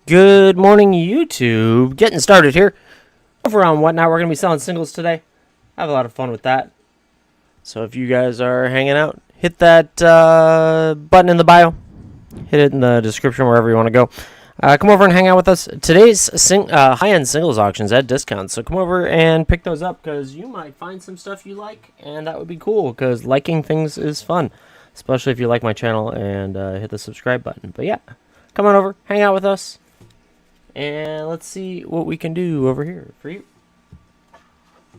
Good morning, YouTube. Getting started here. Over on WhatNot, we're going to be selling singles today. I have a lot of fun with that. So if you guys are hanging out, hit that button in the bio. Hit it in the description wherever you want to go. Come over and hang out with us. Today's high-end singles auctions at discounts. So come over and pick those up because you might find some stuff you like, and that would be cool because liking things is fun, especially if you like my channel and hit the subscribe button. But yeah, come on over, hang out with us. And let's see what we can do over here for you.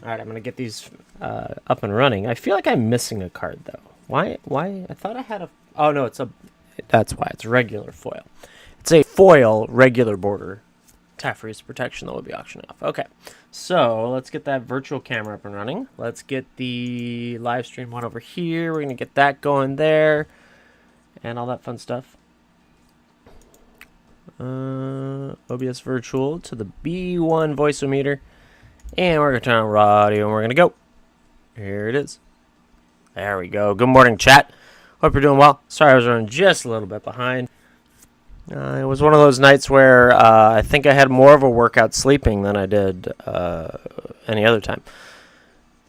Alright, I'm going to get these up and running. I feel like I'm missing a card, though. Why? I thought I had a... Oh, no, it's a... That's why. It's regular foil. It's a foil regular border Tafree's protection that will be auctioned off. Okay, so let's get that virtual camera up and running. Let's get the live stream one over here. We're going to get that going there. And all that fun stuff. OBS virtual to the B1 voice-o-meter, and we're gonna turn on raw audio and we're gonna go. Here it is. There we go. Good morning, chat. Hope you're doing well. Sorry I was running just a little bit behind. It was one of those nights where I think I had more of a workout sleeping than I did any other time.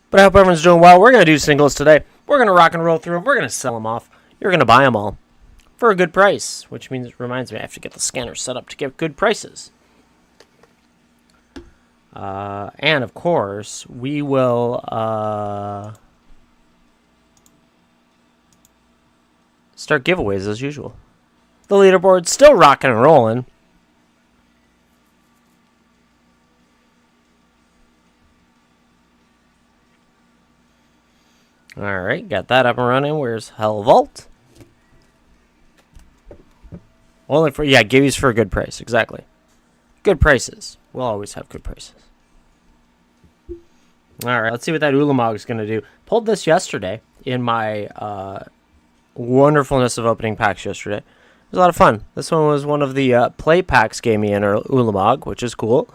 But I hope everyone's doing well. We're gonna do singles today. We're gonna rock and roll through them. We're gonna sell them off. You're gonna buy them all for a good price, which reminds me I have to get the scanner set up to get good prices. And of course, we will start giveaways as usual. The leaderboard's still rocking and rolling. Alright, got that up and running. Where's Hell Vault? Only for, yeah, giveaways for a good price, exactly. Good prices. We'll always have good prices. Alright, let's see what that Ulamog is going to do. Pulled this yesterday in my wonderfulness of opening packs yesterday. It was a lot of fun. This one was one of the play packs gave me in Ulamog, which is cool.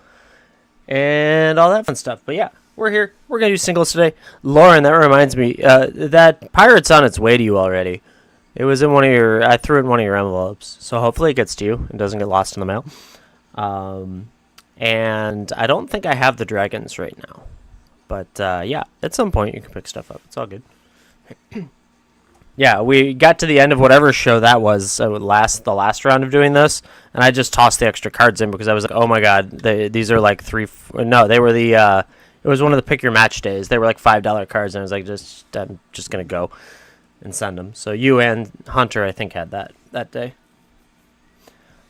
And all that fun stuff. But yeah, we're here. We're going to do singles today. Lauren, that reminds me, that Pirate's on its way to you already. It was in one of your... I threw it in one of your envelopes. So hopefully it gets to you and doesn't get lost in the mail. And I don't think I have the dragons right now. But, yeah, at some point you can pick stuff up. It's all good. Yeah, we got to the end of whatever show that was, the last round of doing this. And I just tossed the extra cards in because I was like, oh my god, these are like No, they were the... it was one of the pick your match days. They were like $5 cards. And I was like, I'm just going to go and send them. So you and Hunter, I think, had that day.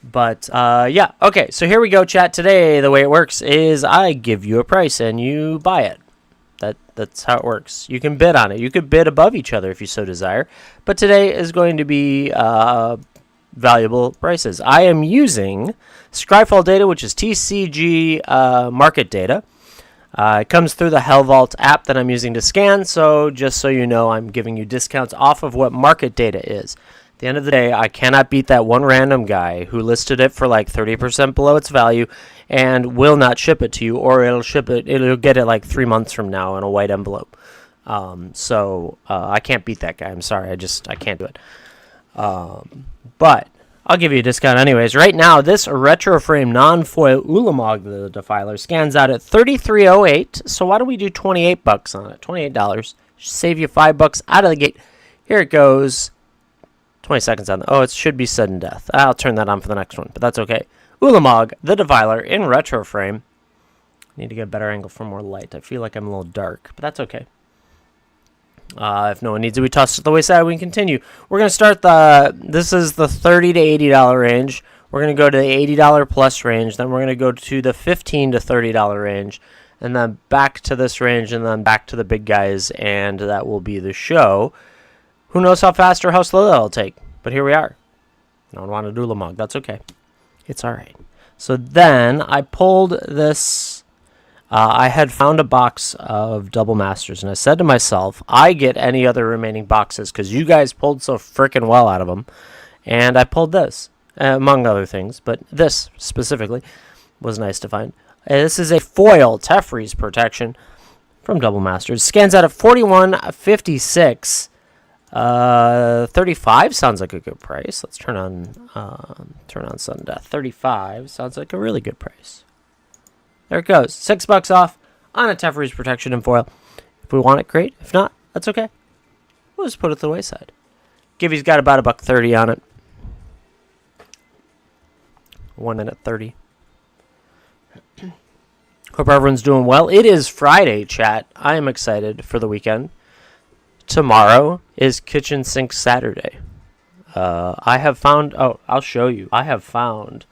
But, yeah. Okay, so here we go, chat. Today, the way it works is I give you a price and you buy it. That's how it works. You can bid on it. You could bid above each other if you so desire. But today is going to be valuable prices. I am using Scryfall data, which is TCG market data. It comes through the Hell Vault app that I'm using to scan, so just so you know, I'm giving you discounts off of what market data is. At the end of the day, I cannot beat that one random guy who listed it for like 30% below its value and will not ship it to you, or it'll get it like 3 months from now in a white envelope. So I can't beat that guy. I'm sorry, I can't do it. But I'll give you a discount anyways. Right now, this retro frame non-foil Ulamog the Defiler scans out at $33.08. So why don't we do $28 on it? $28. Save you $5 out of the gate. Here it goes. 20 seconds on the... Oh, it should be sudden death. I'll turn that on for the next one, but that's okay. Ulamog the Defiler in retro frame. Need to get a better angle for more light. I feel like I'm a little dark, but that's okay. If no one needs it, we toss it to the wayside. We can continue. We're going to start this is the $30 to $80 range. We're going to go to the $80 plus range. Then we're going to go to the $15 to $30 range. And then back to this range, and then back to the big guys. And that will be the show. Who knows how fast or how slow that'll take. But here we are. I don't want to do Ulamog. That's okay. It's alright. So then I pulled this... I had found a box of Double Masters, and I said to myself, I get any other remaining boxes, because you guys pulled so frickin' well out of them. And I pulled this, among other things, but this specifically was nice to find. This is a foil Tafree's protection from Double Masters. Scans out at 41.56. $35 sounds like a good price. Let's turn on sudden death. $35 sounds like a really good price. There it goes. $6 off on a Teferi's Protection and foil. If we want it, great. If not, that's okay. We'll just put it to the wayside. Gibby's got about $1.30 on it. 1 minute 30. Hope everyone's doing well. It is Friday, chat. I am excited for the weekend. Tomorrow is Kitchen Sink Saturday. I have found... Oh, I'll show you. I have found...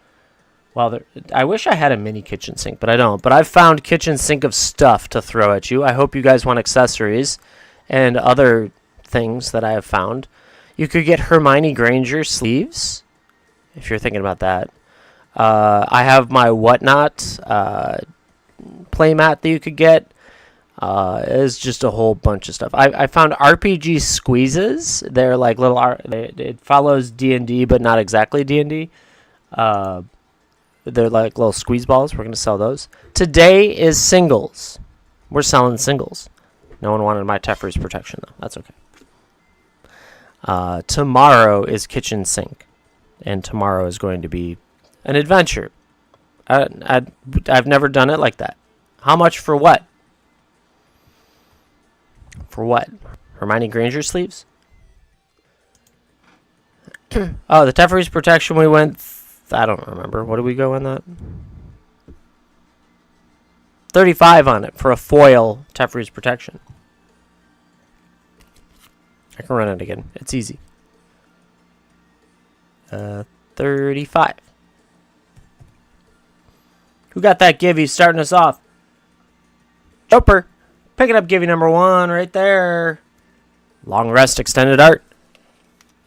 Well, I wish I had a mini kitchen sink, but I don't. But I've found kitchen sink of stuff to throw at you. I hope you guys want accessories and other things that I have found. You could get Hermione Granger sleeves, if you're thinking about that. I have my WhatNot playmat that you could get. It's just a whole bunch of stuff. I found RPG squeezes. They're like little... It follows D&D, but not exactly D&D. They're like little squeeze balls. We're going to sell those. Today is singles. We're selling singles. No one wanted my Teferi's Protection, though. That's okay. Tomorrow is kitchen sink. And tomorrow is going to be an adventure. I've never done it like that. How much for what? For what? Hermione Granger sleeves? Oh, the Teferi's Protection we went... I don't remember. What did we go on that? 35 on it for a foil Teferi's Protection. I can run it again. It's easy. 35. Who got that Givy starting us off? Joper. Picking up Givy number 1 right there. Long Rest Extended Art.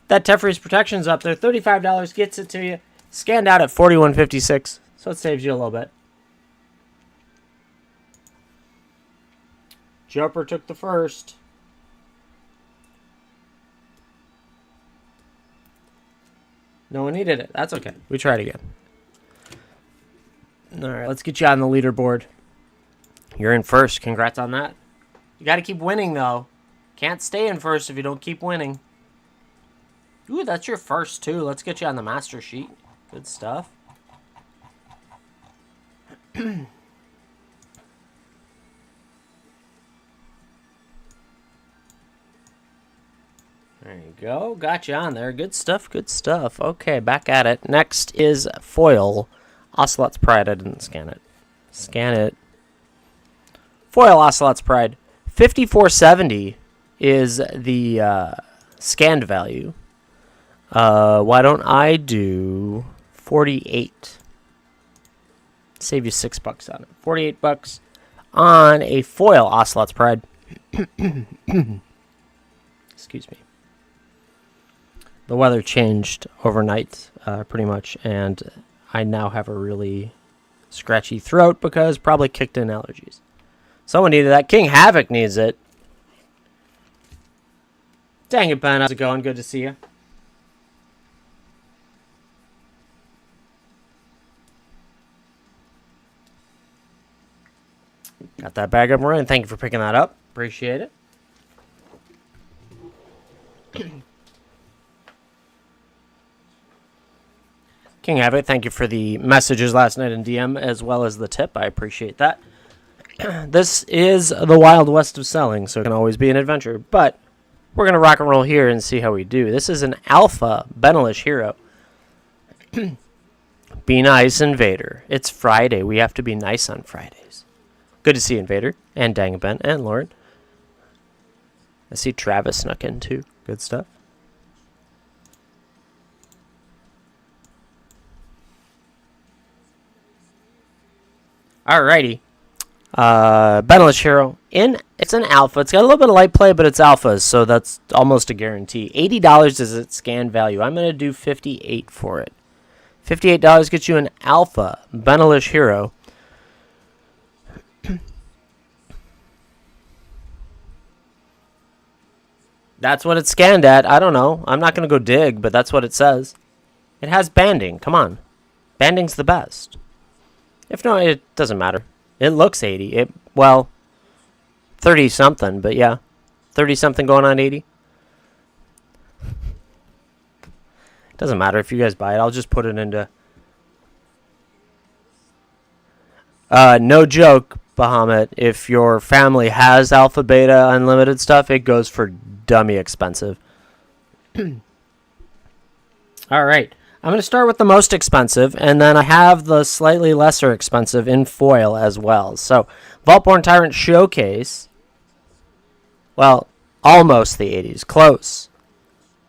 That Teferi's Protection's up there. $35 gets it to you. Scanned out at $41.56, so it saves you a little bit. Jumper took the first. No one needed it. That's okay. We tried again. All right, let's get you on the leaderboard. You're in first. Congrats on that. You got to keep winning, though. Can't stay in first if you don't keep winning. Ooh, that's your first, too. Let's get you on the master sheet. Good stuff. There you go. Got you on there. Good stuff. Good stuff. Okay, back at it. Next is foil. Ocelot's Pride. I didn't scan it. Scan it. Foil Ocelot's Pride. 5470 is the scanned value. Why don't I do 48? Save you $6 on it. $48 on a foil Ocelot's Pride. Excuse me. The weather changed overnight, pretty much, and I now have a really scratchy throat because probably kicked in allergies. Someone needed that. King Havoc needs it. Dang it, Ben. How's it going? Good to see you. Got that bag up and running. Thank you for picking that up. Appreciate it. King Havoc, thank you for the messages last night in DM as well as the tip. I appreciate that. This is the Wild West of selling, so it can always be an adventure. But we're going to rock and roll here and see how we do. This is an Alpha Benelish Hero. Be nice, Invader. It's Friday. We have to be nice on Fridays. Good to see Invader and Dangabent and Lauren. I see Travis snuck in too. Good stuff. Alrighty. Benelish Hero. It's an alpha. It's got a little bit of light play, but it's alpha, so that's almost a guarantee. $80 is its scan value. I'm going to do $58 for it. $58 gets you an alpha Benelish Hero. That's what it's scanned at. I don't know. I'm not going to go dig, but that's what it says. It has banding. Come on. Banding's the best. If not, it doesn't matter. It looks 80. Well, 30-something, but yeah. 30-something going on 80. Doesn't matter if you guys buy it. I'll just put it into... no joke, Bahamut. If your family has Alpha Beta Unlimited stuff, it goes for dummy expensive. Alright. I'm going to start with the most expensive, and then I have the slightly lesser expensive in foil as well. So, Vaultborn Tyrant Showcase. Well, almost the 80s. Close.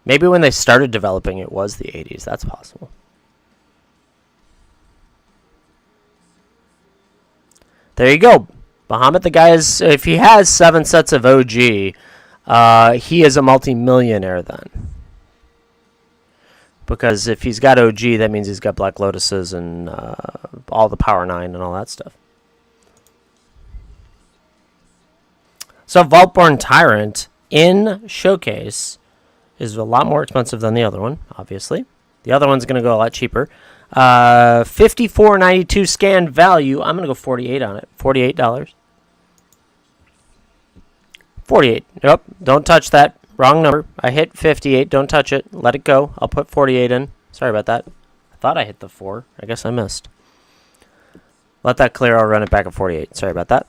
Maybe when they started developing it was the 80s. That's possible. There you go. Bahamut, the guy is, if he has 7 sets of OG, he is a multi-millionaire then. Because if he's got OG, that means he's got Black Lotuses and all the Power 9 and all that stuff. So Vaultborn Tyrant in Showcase is a lot more expensive than the other one, obviously. The other one's going to go a lot cheaper. $54.92 scanned value. I'm going to go $48 on it. $48. 48. Yep. Don't touch that. Wrong number. I hit 58. Don't touch it. Let it go. I'll put 48 in. Sorry about that. I thought I hit the 4. I guess I missed. Let that clear. I'll run it back at 48. Sorry about that.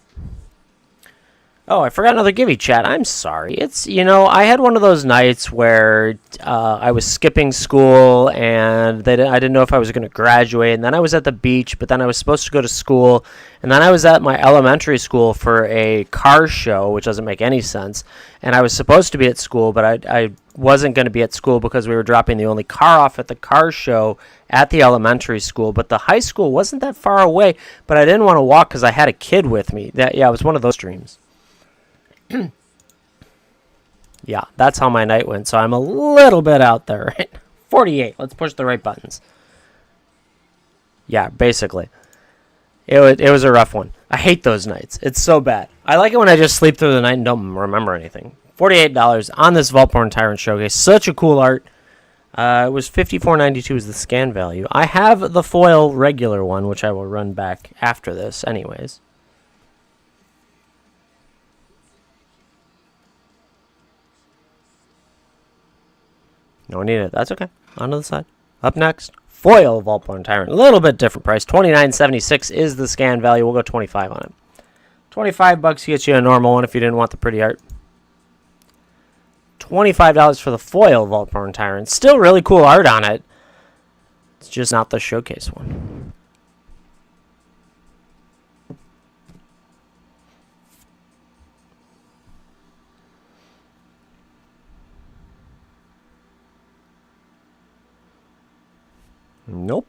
Oh, I forgot another Gibby chat. I'm sorry. It's, you know, I had one of those nights where I was skipping school and I didn't know if I was going to graduate. And then I was at the beach, but then I was supposed to go to school. And then I was at my elementary school for a car show, which doesn't make any sense. And I was supposed to be at school, but I wasn't going to be at school because we were dropping the only car off at the car show at the elementary school. But the high school wasn't that far away, but I didn't want to walk because I had a kid with me. Yeah, it was one of those dreams. Yeah, that's how my night went. So I'm a little bit out there, right? 48. Let's push the right buttons. Yeah, basically. It was a rough one. I hate those nights. It's so bad. I like it when I just sleep through the night and don't remember anything. $48 on this Vaultborn Tyrant Showcase. Such a cool art. It was $54.92 is the scan value. I have the foil regular one, which I will run back after this anyways. No need it. That's okay. On to the side. Up next, foil Vaultborn Tyrant. A little bit different price. $29.76 is the scan value. We'll go 25 on it. 25 bucks gets you a normal one if you didn't want the pretty art. $25 for the foil Vaultborn Tyrant. Still really cool art on it. It's just not the showcase one. Nope.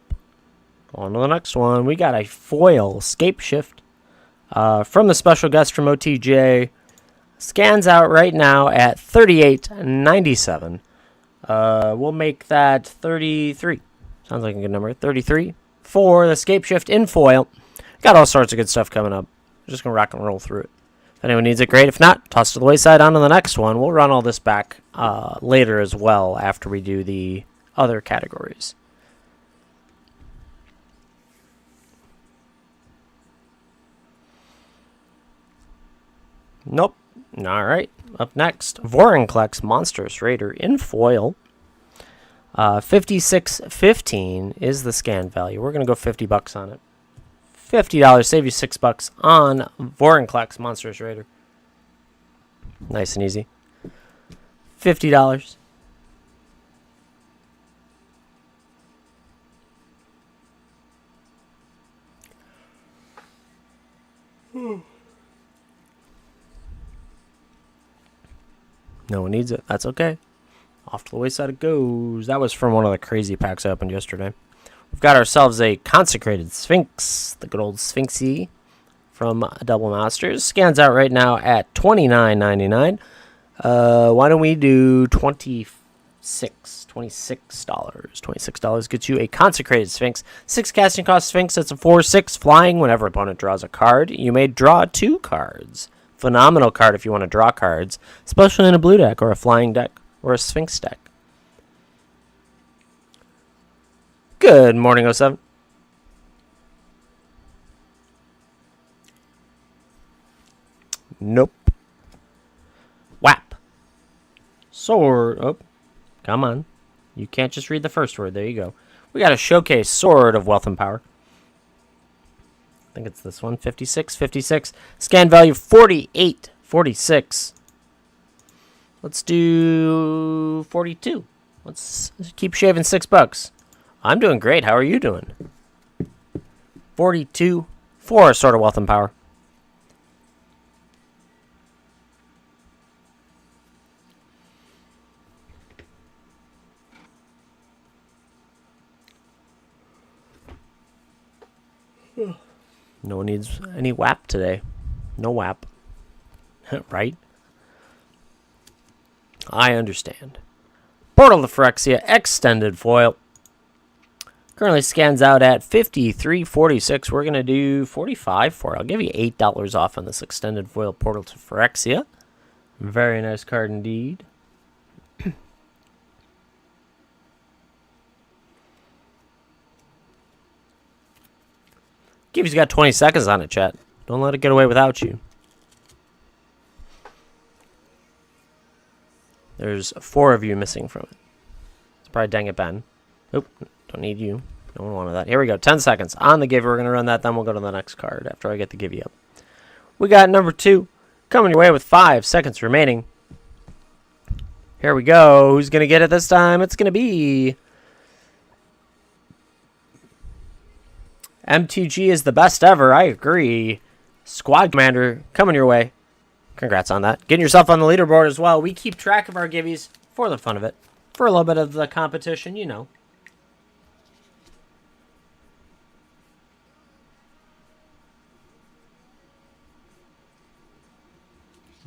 On to the next one. We got a foil Scape Shift from the special guest from OTJ. Scans out right now at $38.97. We'll make that 33. Sounds like a good number. 33 for the Scape Shift in foil. Got all sorts of good stuff coming up. We're just going to rock and roll through it. If anyone needs it, great. If not, toss it to the wayside. On to the next one. We'll run all this back later as well after we do the other categories. Nope. All right. Up next, Vorinclex Monstrous Raider in foil. $56.15 is the scan value. We're going to go 50 bucks on it. $50, save you $6 on Vorinclex Monstrous Raider. Nice and easy. $50. No one needs it. That's okay. Off to the wayside it goes. That was from one of the crazy packs I opened yesterday. We've got ourselves a Consecrated Sphinx, the good old Sphinxy from Double Masters. Scans out right now at $29.99. Why don't we do $26? $26 gets you a Consecrated Sphinx. 6 casting cost Sphinx. That's a 4/6 flying. Whenever opponent draws a card, you may draw 2 cards. Phenomenal card if you want to draw cards, especially in a blue deck or a flying deck or a Sphinx deck. Good morning, 07. Nope. Whap. Sword. Oh, come on. You can't just read the first word. There you go. We got a showcase Sword of Wealth and Power. I think it's this one. 56, 56. Scan value 48, 46. Let's do 42. Let's keep shaving $6. I'm doing great. How are you doing? 42 for Sword of Wealth and Power. No one needs any WAP today. No WAP. Right? I understand. Portal to Phyrexia Extended Foil. Currently scans out at 53.46. We're going to do 45 for it. I'll give you $8 off on this Extended Foil Portal to Phyrexia. Very nice card indeed. Gibby's got 20 seconds on it, chat. Don't let it get away without you. There's 4 of you missing from it. It's probably dang it, Ben. Oop, don't need you. No one wanted that. Here we go. 10 seconds on the Gibby. We're going to run that, then we'll go to the next card after I get the Gibby up. We got number 2 coming your way with 5 seconds remaining. Here we go. Who's going to get it this time? It's going to be... MTG is the best ever. I agree. Squad Commander coming your way. Congrats on that. Getting yourself on the leaderboard as well. We keep track of our gibbies for the fun of it. For a little bit of the competition, you know.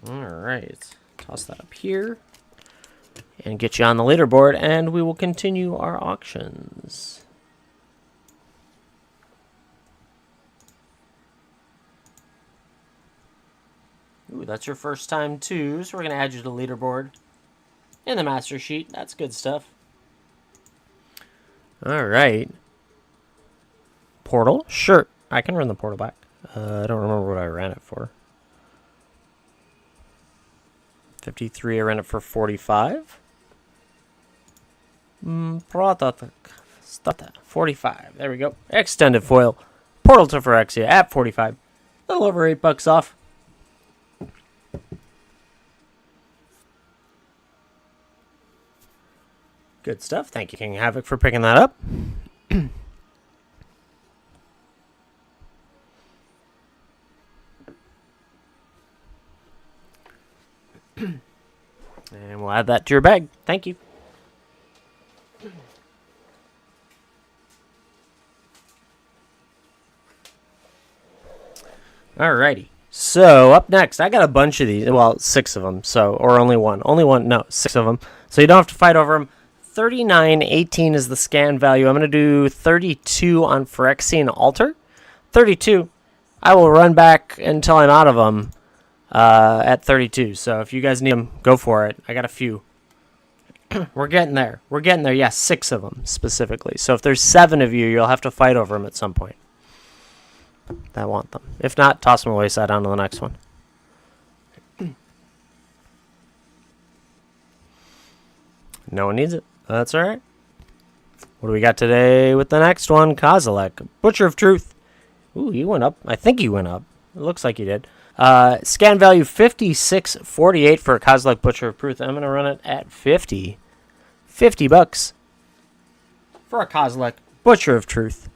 Alright. Toss that up here. And get you on the leaderboard. And we will continue our auctions. Ooh, that's your first time too, so we're going to add you to the leaderboard in the master sheet. That's good stuff. All right. Portal? Sure. I can run the portal back. I don't remember what I ran it for. 53, I ran it for 45. 45. There we go. Extended foil. Portal to Phyrexia at 45. A little over $8 off. Good stuff. Thank you, King Havoc, for picking that up. And we'll add that to your bag. Thank you. Alrighty. So, up next, I got a bunch of these. Well, 6 of them. So, or only one. Only one. No, 6 of them. So, you don't have to fight over them. 39.18 is the scan value. I'm going to do 32 on Phyrexian Altar. 32. I will run back until I'm out of them at 32. So if you guys need them, go for it. I got a few. We're getting there. We're getting there. Yes, 6 of them specifically. So if there's 7 of you, you'll have to fight over them at some point. I want them. If not, toss them away, side on to the next one. No one needs it. That's all right. What do we got today with the next one? Kozilek, Butcher of Truth. Ooh, he went up. I think he went up. It looks like he did. Scan value 56.48 for Kozilek, Butcher of Truth. I'm going to run it at 50. $50 for a Kozilek, Butcher of Truth.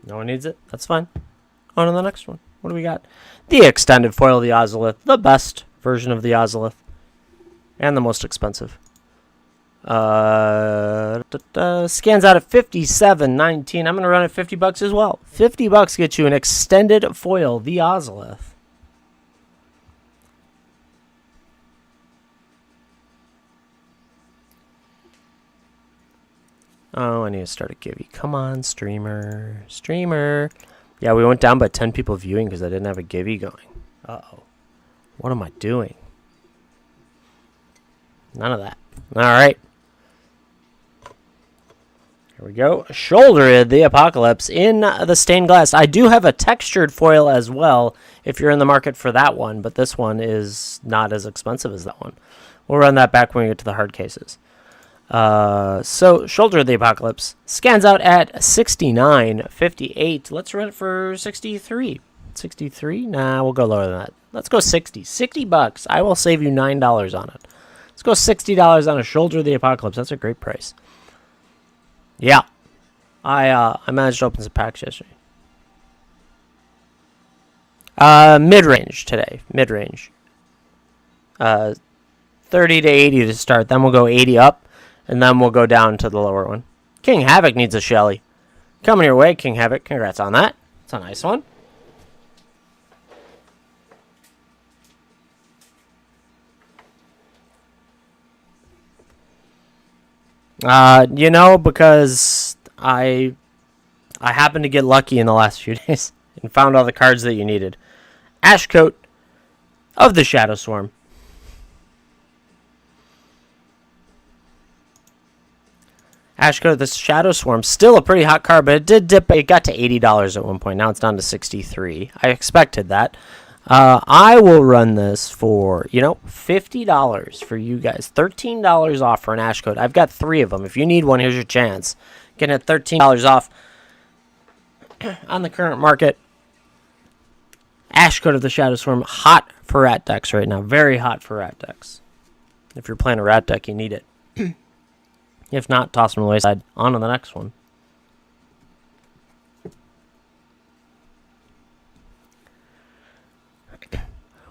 No one needs it. That's fine. On to the next one. What do we got? The extended foil of the Ozolith. The best version of the Ozolith. And the most expensive. Scans out at 57.19. I'm going to run at $50 as well. $50 gets you an extended foil, the Ozolith. Oh, I need to start a Gibby. Come on, streamer. Streamer. Yeah, we went down by 10 people viewing because I didn't have a Gibby going. Uh-oh. What am I doing? None of that. All right. Here we go. Shoulder of the Apocalypse in the stained glass. I do have a textured foil as well if you're in the market for that one, but this one is not as expensive as that one. We'll run that back when we get to the hard cases. So Shoulder of the Apocalypse scans out at $69.58. Let's run it for 63. 63? Nah, we'll go lower than that. Let's go 60. 60 bucks. I will save you $9 on it. Let's go $60 on a Shoulder of the Apocalypse. That's a great price. Yeah. I managed to open some packs yesterday. Mid-range today. Mid-range. 30 to 80 to start. Then we'll go 80 up. And then we'll go down to the lower one. King Havoc needs a Shelly. Coming your way, King Havoc. Congrats on that. It's a nice one. Because I happened to get lucky in the last few days and found all the cards that you needed. Ashcoat of the Shadow Swarm. Ashcoat of the Shadow Swarm, still a pretty hot card, but it did dip. It got to $80 at one point. Now it's down to $63. I expected that. I will run this for, $50 for you guys. $13 off for an Ashcoat. I've got 3 of them. If you need one, here's your chance. Getting it $13 off on the current market. Ashcoat of the Shadow Swarm, hot for rat decks right now. Very hot for rat decks. If you're playing a rat deck, you need it. If not, toss them to the wayside. On to the next one.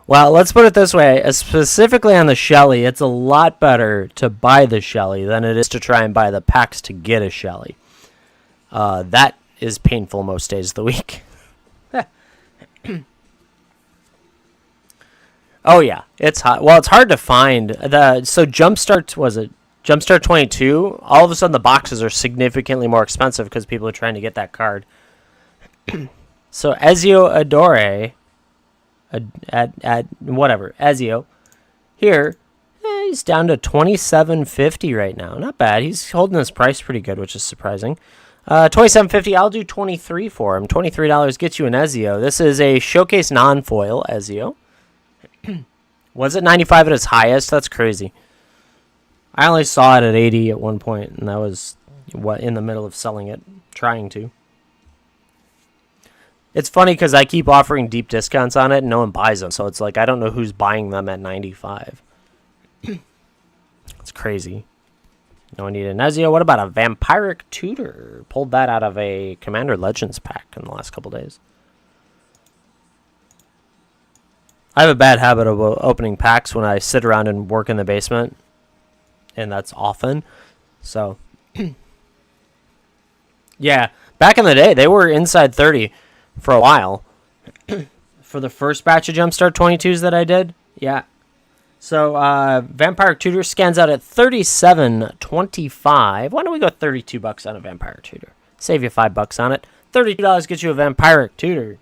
Well, let's put it this way. Specifically on the Shelly, it's a lot better to buy the Shelly than it is to try and buy the packs to get a Shelly. That is painful most days of the week. Oh, yeah. It's hot. Well, it's hard to find. So Jumpstart, was it? Jumpstart 22, all of a sudden the boxes are significantly more expensive because people are trying to get that card. So Ezio Adore, Ezio, here, he's down to $27.50 right now. Not bad. He's holding his price pretty good, which is surprising. $27.50, I'll do $23 for him. $23 gets you an Ezio. This is a showcase non-foil Ezio. Was it 95 at its highest? That's crazy. I only saw it at 80 at one point, and that was in the middle of selling it, trying to. It's funny because I keep offering deep discounts on it, and no one buys them, so it's like I don't know who's buying them at 95. It's crazy. No one needed an Ezio. What about a Vampiric Tutor? Pulled that out of a Commander Legends pack in the last couple days. I have a bad habit of opening packs when I sit around and work in the basement. And that's often. So, yeah. Back in the day, they were inside 30 for a while. For the first batch of Jumpstart 22s that I did. Yeah. So, Vampire Tutor scans out at $37.25. Why don't we go $32 on a Vampire Tutor? Save you $5 on it. $32 gets you a Vampiric Tutor.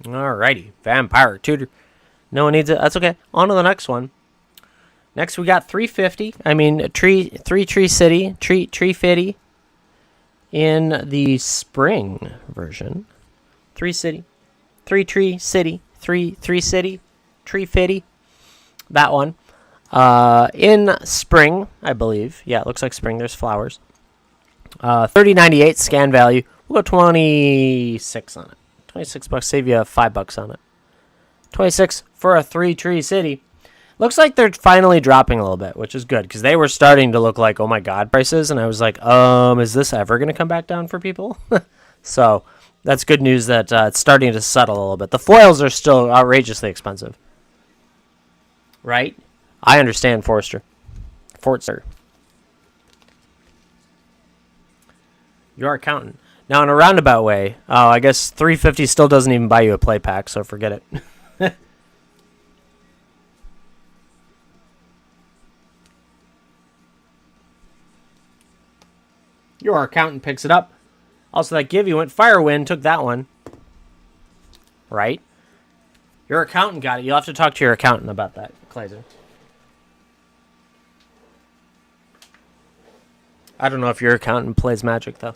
Alrighty, Vampire Tutor. No one needs it. That's okay. On to the next one. Next, we got 350. Tree City, Tree Fitty in the spring version. 3 City, 3 Tree City, 3 City, Tree Fitty. That one. In spring, I believe. Yeah, it looks like spring. There's flowers. $30.98 scan value. We'll go 26 on it. $26, save you $5 on it. 26 for a 3 Tree City. Looks like they're finally dropping a little bit, which is good because they were starting to look like, oh my god, prices, and I was like, is this ever going to come back down for people? So that's good news that it's starting to settle a little bit. The foils are still outrageously expensive, right? I understand, Forster. Your accountant. Now, in a roundabout way, I guess $350 still doesn't even buy you a play pack, so forget it. Your accountant picks it up. Also, that give you went. Firewind took that one. Right? Your accountant got it. You'll have to talk to your accountant about that, Kleiser. I don't know if your accountant plays Magic, though.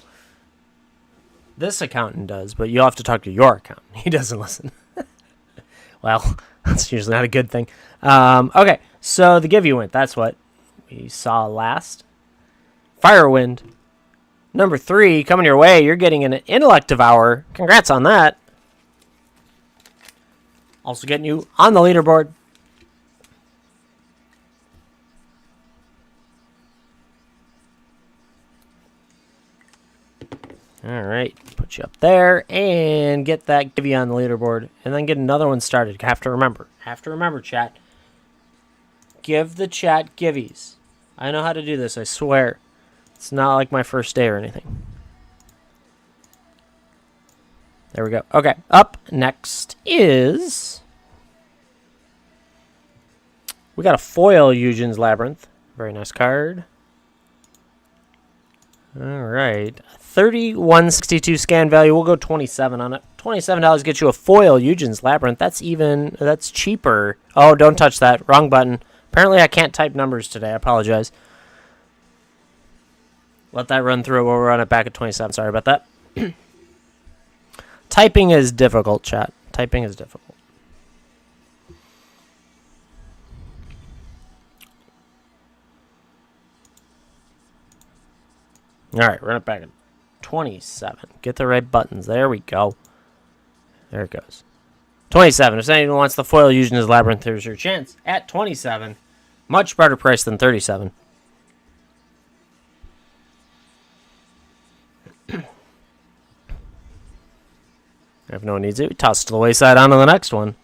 This accountant does, but you'll have to talk to your accountant. He doesn't listen. Well, that's usually not a good thing. Okay, so the give you went. That's what we saw last. Firewind. Number 3, coming your way. You're getting an Intellect Devour. Congrats on that. Also getting you on the leaderboard. All right, put you up there and get that give you on the leaderboard, and then get another one started. Have to remember, chat. Give the chat givvies. I know how to do this, I swear. It's not like my first day or anything. There we go. Okay, up next is... we got a foil Eugen's Labyrinth. Very nice card. All right. 31.62 scan value. We'll go 27 on it. $27 gets you a foil Eugen's Labyrinth. That's cheaper. Oh, don't touch that. Wrong button. Apparently I can't type numbers today. I apologize. Let that run through. We'll run it back at 27. Sorry about that. Typing is difficult, chat. Typing is difficult. All right, run it back at 27. Get the right buttons. There we go. There it goes. 27. If anyone wants the foil Eugen's Labyrinth, there's your chance. At 27. Much better price than 37. If no one needs it, we toss it to the wayside. On to the next one.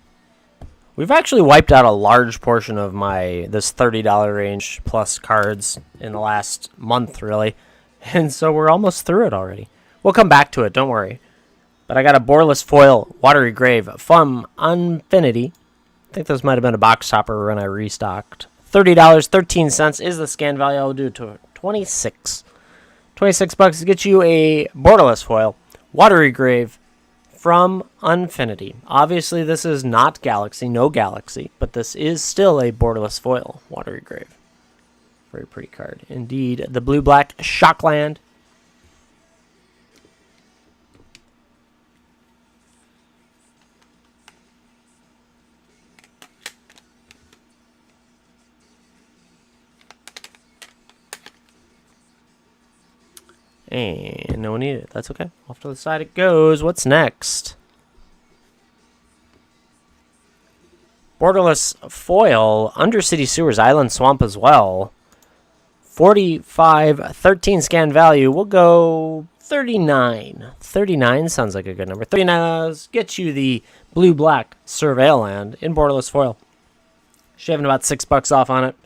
We've actually wiped out a large portion of this $30 range plus cards in the last month, really. And so we're almost through it already. We'll come back to it, don't worry. But I got a borderless foil Watery Grave from Unfinity. I think this might have been a box topper when I restocked. $30.13 is the scan value. I'll do it to 26. 26 bucks to get you a borderless foil Watery Grave from Unfinity. Obviously, this is not Galaxy, no Galaxy, but this is still a borderless foil Watery Grave. Very pretty card. Indeed, the blue-black Shockland. And no one needed it. That's okay. Off to the side it goes. What's next? Borderless foil, Undercity Sewers, Island Swamp as well. 45.13 scan value. We'll go 39. 39 sounds like a good number. 39 gets you the blue-black Surveil Land in borderless foil. Shaving about $6 off on it.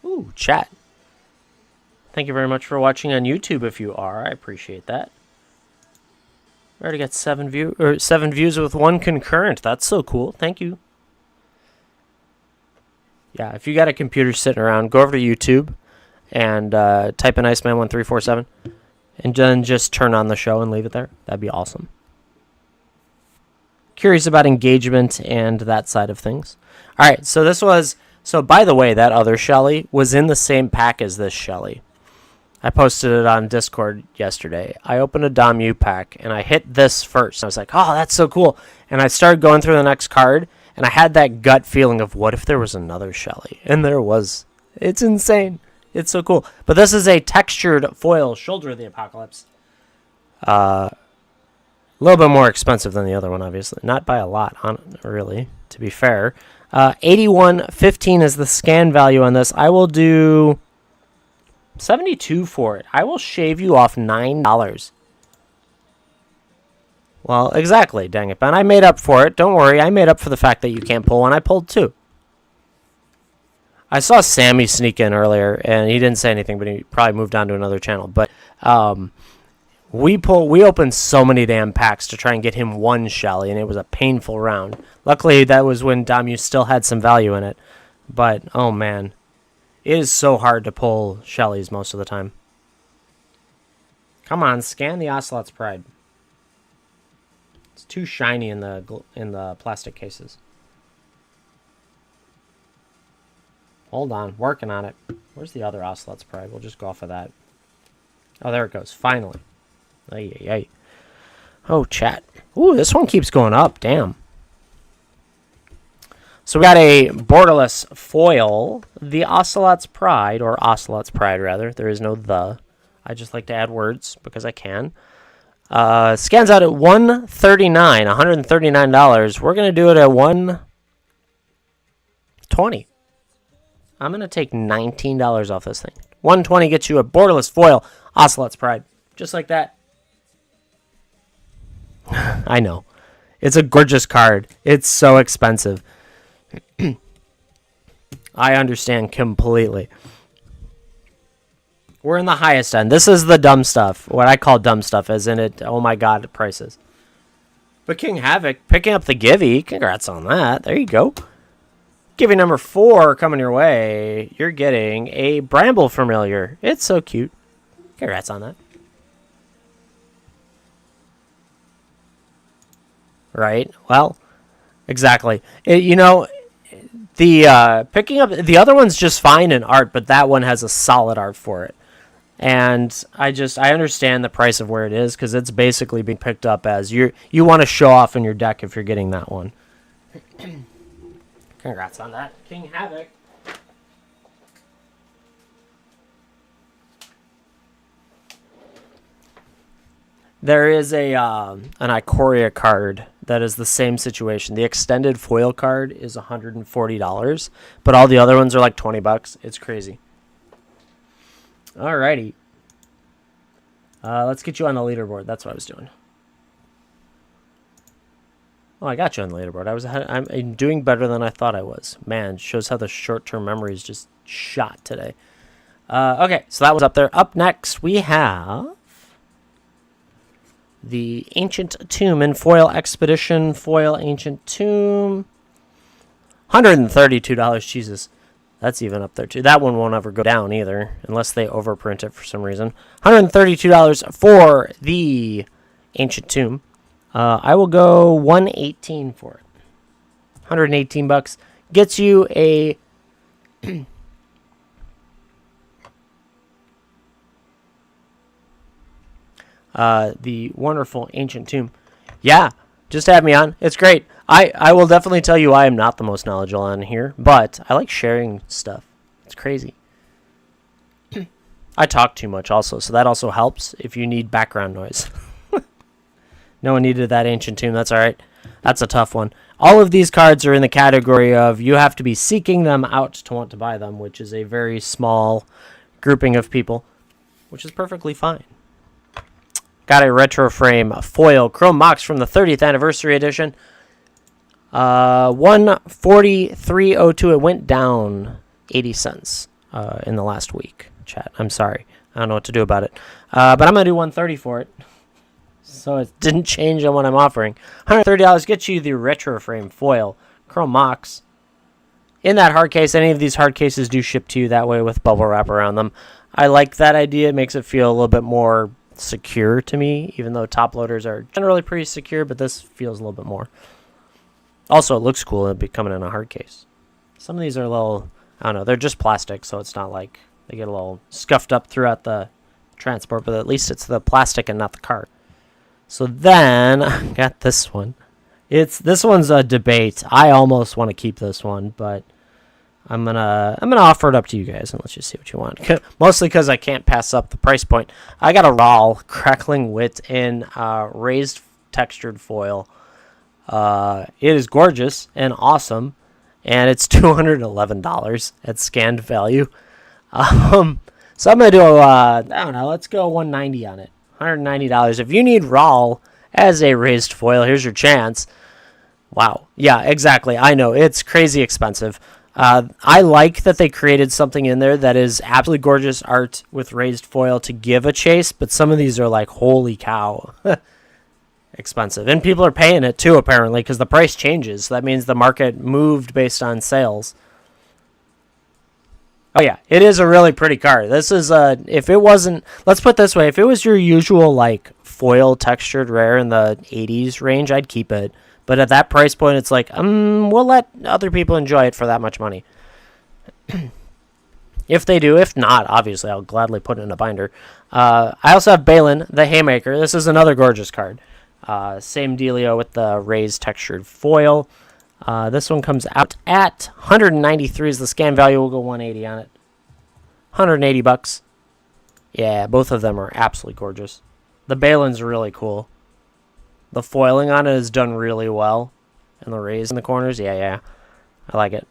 Ooh, chat. Thank you very much for watching on YouTube if you are. I appreciate that. I already got 7 views with 1 concurrent. That's so cool. Thank you. Yeah, if you got a computer sitting around, go over to YouTube and type in Iceman1347 and then just turn on the show and leave it there. That'd be awesome. Curious about engagement and that side of things. All right, so this was... So, by the way, that other Shelly was in the same pack as this Shelly. I posted it on Discord yesterday. I opened a Damu pack, and I hit this first. I was like, oh, that's so cool. And I started going through the next card, and I had that gut feeling of, what if there was another Shelly? And there was. It's insane. It's so cool. But this is a textured foil Shoulder of the Apocalypse. A little bit more expensive than the other one, obviously. Not by a lot, really, to be fair. 81.15 is the scan value on this. I will do 72 for it. I will shave you off $9. Well, exactly, dang it, Ben. I made up for it. Don't worry. I made up for the fact that you can't pull one. I pulled 2. I saw Sammy sneak in earlier, and he didn't say anything, but he probably moved on to another channel. But We opened so many damn packs to try and get him one Shelly, and it was a painful round. Luckily, that was when Damu still had some value in it. But, oh man. It is so hard to pull Shellys most of the time. Come on, scan the Ocelot's Pride. It's too shiny in the plastic cases. Hold on, working on it. Where's the other Ocelot's Pride? We'll just go off of that. Oh, there it goes. Finally. Ay, ay, ay. Oh, chat. Ooh, this one keeps going up. Damn. So we got a borderless foil, the Ocelot's Pride, or Ocelot's Pride, rather. There is no the. I just like to add words because I can. Scans out at $139, $139. We're going to do it at $120. I'm going to take $19 off this thing. $120 gets you a borderless foil, Ocelot's Pride. Just like that. I know. It's a gorgeous card. It's so expensive. I understand completely. We're in the highest end. This is the dumb stuff. What I call dumb stuff, as in it, oh my god, prices. But King Havoc, picking up the Givey. Congrats on that. There you go. Givey number 4 coming your way. You're getting a Bramble Familiar. It's so cute. Congrats on that. Right? Well, exactly. The picking up the other one's just fine in art, but that one has a solid art for it. And I understand the price of where it is because it's basically being picked up as you want to show off in your deck if you're getting that one. Congrats on that, King Havoc. There is an Ikoria card that is the same situation. The extended foil card is $140, but all the other ones are like $20. It's crazy. Alrighty. Let's get you on the leaderboard. That's what I was doing. Oh, I got you on the leaderboard. I'm doing better than I thought I was. Man, shows how the short-term memory is just shot today. Okay, so that was up there. Up next, we have the Ancient Tomb in Foil Expedition. Foil Ancient Tomb. $132. Jesus. That's even up there, too. That one won't ever go down, either, unless they overprint it for some reason. $132 for the Ancient Tomb. I will go $118 for it. $118 gets you a the wonderful Ancient Tomb. Yeah, just add me on. It's great. I will definitely tell you I am not the most knowledgeable on here, but I like sharing stuff. It's crazy. I talk too much also, so that also helps if you need background noise. No one needed that Ancient Tomb. That's all right. That's a tough one. All of these cards are in the category of you have to be seeking them out to want to buy them, which is a very small grouping of people, which is perfectly fine. Got a retro frame foil Chrome Mox from the 30th anniversary edition. 143.02. It went down 80 cents in the last week. Chat. I'm sorry. I don't know what to do about it. But I'm gonna do 130 for it. So it didn't change on what I'm offering. $130 gets you the retro frame foil Chrome Mox. In that hard case, any of these hard cases do ship to you that way with bubble wrap around them. I like that idea. It makes it feel a little bit more secure to me, even though top loaders are generally pretty secure, but this feels a little bit more. Also, it looks cool. It'd be coming in a hard case. Some of these are a little, I don't know, they're just plastic, so it's not like they get a little scuffed up throughout the transport, but at least it's the plastic and not the card. So then, I got this one. This one's a debate. I almost want to keep this one, but I'm gonna offer it up to you guys and let's just see what you want. Mostly because I can't pass up the price point. I got a Rawl Crackling Wit in raised textured foil. It is gorgeous and awesome, and it's $211 at scanned value. So I'm gonna do I don't know. Let's go $190 on it. $190. If you need Rawl as a raised foil, here's your chance. Wow. Yeah, exactly. I know. It's crazy expensive. I like that they created something in there that is absolutely gorgeous art with raised foil to give a chase, but some of these are like, holy cow, expensive. And people are paying it too, apparently, because the price changes. So that means the market moved based on sales. Oh yeah, it is a really pretty card. This is if it wasn't, let's put it this way, if it was your usual like foil textured rare in the 80s range, I'd keep it. But at that price point, it's like, we'll let other people enjoy it for that much money. If they do. If not, obviously, I'll gladly put it in a binder. I also have Balin, the Haymaker. This is another gorgeous card. Same dealio with the raised textured foil. This one comes out at 193 is the scan value. We'll go 180 on it. 180 bucks. Yeah, both of them are absolutely gorgeous. The Balin's really cool. The foiling on it is done really well. And the raise in the corners, yeah. I like it.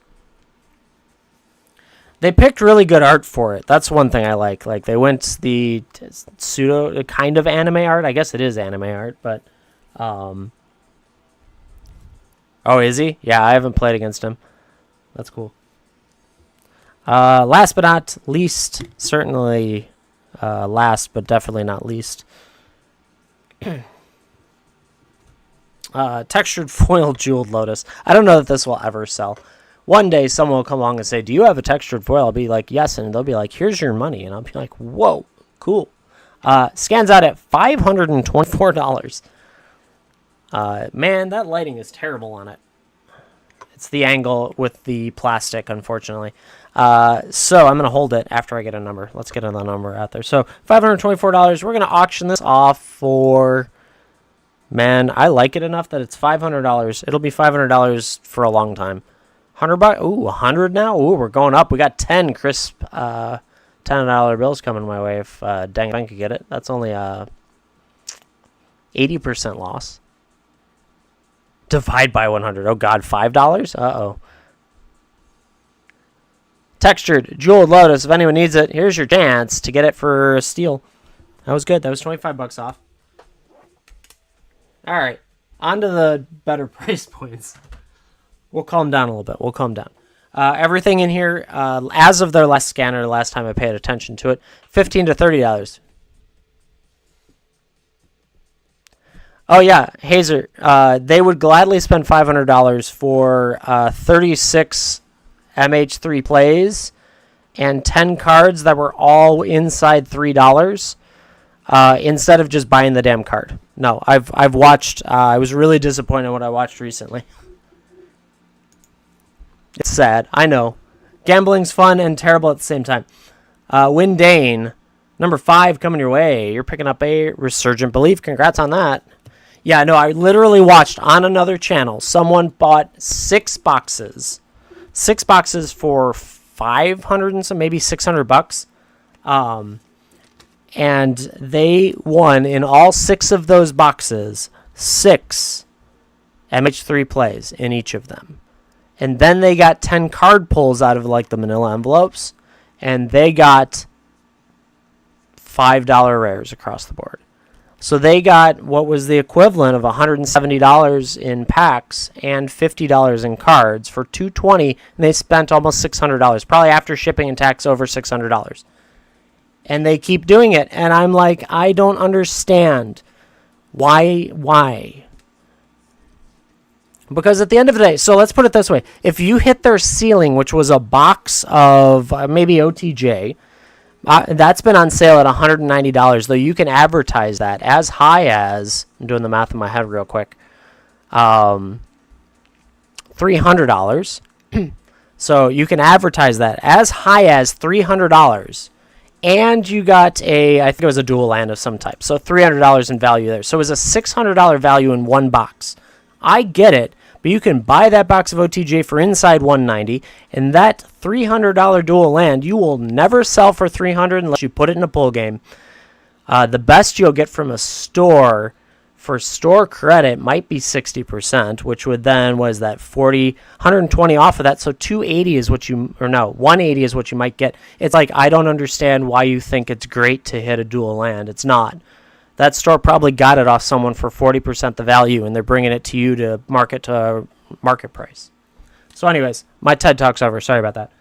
They picked really good art for it. That's one thing I like. Like, they went the pseudo kind of anime art. I guess it is anime art, but... Oh, is he? Yeah, I haven't played against him. That's cool. Last but not least, certainly last, but definitely not least... textured foil jeweled lotus. I don't know that this will ever sell. One day someone will come along and say, do you have a textured foil? I'll be like, yes, and they'll be like, here's your money. And I'll be like, whoa, cool. Scans out at $524. Man, that lighting is terrible on it. It's the angle with the plastic, unfortunately. So I'm going to hold it after I get a number. Let's get another number out there. So $524. We're going to auction this off for... Man, I like it enough that it's $500. It'll be $500 for a long time. $100? Ooh, 100 now? Ooh, we're going up. We got 10 crisp $10 bills coming my way if Dang Bang could get it. That's only a 80% loss. Divide by 100. Oh, God, $5? Uh-oh. Textured Jeweled Lotus. If anyone needs it, here's your chance to get it for a steal. That was good. That was 25 bucks off. All right, on to the better price points. We'll calm down a little bit. We'll calm down. Everything in here, as of their last scanner, last time I paid attention to it, $15 to $30. Oh, yeah, Hazer. They would gladly spend $500 for 36 MH3 plays and 10 cards that were all inside $3 instead of just buying the damn card. No, I've watched. I was really disappointed in what I watched recently. It's sad. I know. Gambling's fun and terrible at the same time. Windane, number 5 coming your way. You're picking up a Resurgent Belief. Congrats on that. Yeah, no, I literally watched on another channel. Someone bought 6 boxes. 6 boxes for 500 and some, maybe 600 bucks. And they won in all 6 of those boxes 6 MH3 plays in each of them. And then they got 10 card pulls out of like the manila envelopes. And they got $5 rares across the board. So they got what was the equivalent of $170 in packs and $50 in cards for $220. And they spent almost $600. Probably after shipping and tax over $600. And they keep doing it. And I'm like, I don't understand. Why? Because at the end of the day, so let's put it this way. If you hit their ceiling, which was a box of maybe OTJ, that's been on sale at $190, though you can advertise that as high as, I'm doing the math in my head real quick, $300. So you can advertise that as high as $300. And you got I think it was a dual land of some type. So $300 in value there. So it was a $600 value in one box. I get it, but you can buy that box of OTJ for inside $190, and that $300 dual land you will never sell for $300 unless you put it in a pull game. The best you'll get from a store for store credit might be 60%, which would then, was that 120 off of that, so 280 is what you, or no, 180 is what you might get. It's like, I don't understand why you think it's great to hit a dual land. It's not. That store probably got it off someone for 40% the value, and they're bringing it to you to market price. So anyways, my TED Talk's over. Sorry about that.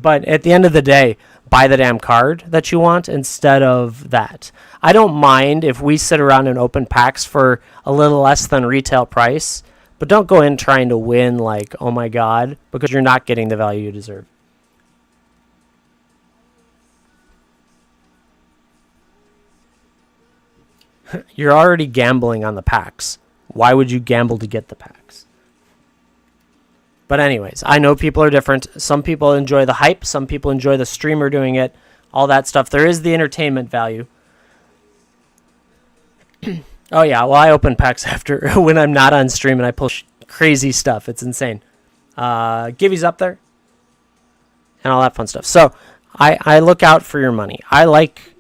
But at the end of the day, buy the damn card that you want instead of that. I don't mind if we sit around and open packs for a little less than retail price, but don't go in trying to win like, oh my god, because you're not getting the value you deserve. You're already gambling on the packs. Why would you gamble to get the packs? But anyways, I know people are different. Some people enjoy the hype. Some people enjoy the streamer doing it. All that stuff. There is the entertainment value. Oh yeah, well I open packs after when I'm not on stream and I pull crazy stuff. It's insane. Gibby's up there. And all that fun stuff. So I look out for your money.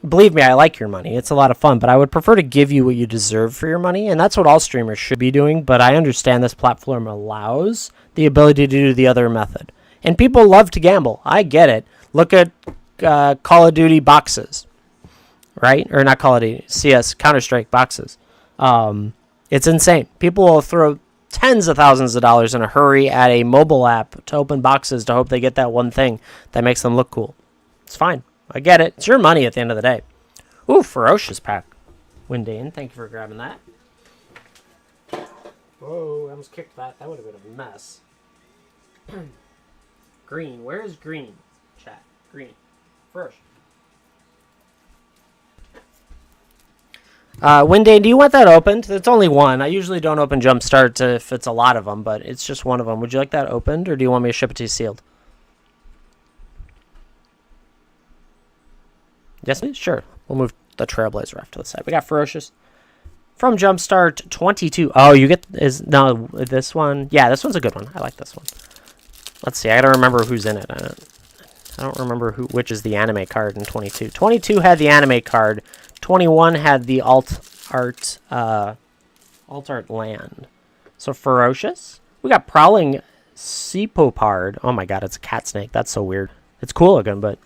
Believe me, I like your money. It's a lot of fun, but I would prefer to give you what you deserve for your money, and that's what all streamers should be doing, but I understand this platform allows the ability to do the other method. And people love to gamble. I get it. Look at Call of Duty boxes, right? Or not Call of Duty, CS, Counter-Strike boxes. It's insane. People will throw tens of thousands of dollars in a hurry at a mobile app to open boxes to hope they get that one thing that makes them look cool. It's fine. I get it. It's your money at the end of the day. Ooh, Ferocious pack. Windane, thank you for grabbing that. Whoa, I almost kicked that. That would have been a mess. Green. Where is green? Chat. Green. First. Windane, do you want that opened? It's only one. I usually don't open Jumpstart if it's a lot of them, but it's just one of them. Would you like that opened, or do you want me to ship it to you sealed? Yes, please? Sure. We'll move the Trailblazer off to the side. We got Ferocious. From Jumpstart 22. Oh, you get... this one... Yeah, this one's a good one. I like this one. Let's see. I gotta remember who's in it. I don't remember which is the anime card in 22. 22 had the anime card. 21 had the alt art land. So Ferocious. We got Prowling Seapopard. Oh my god, it's a cat snake. That's so weird. It's cool looking, but...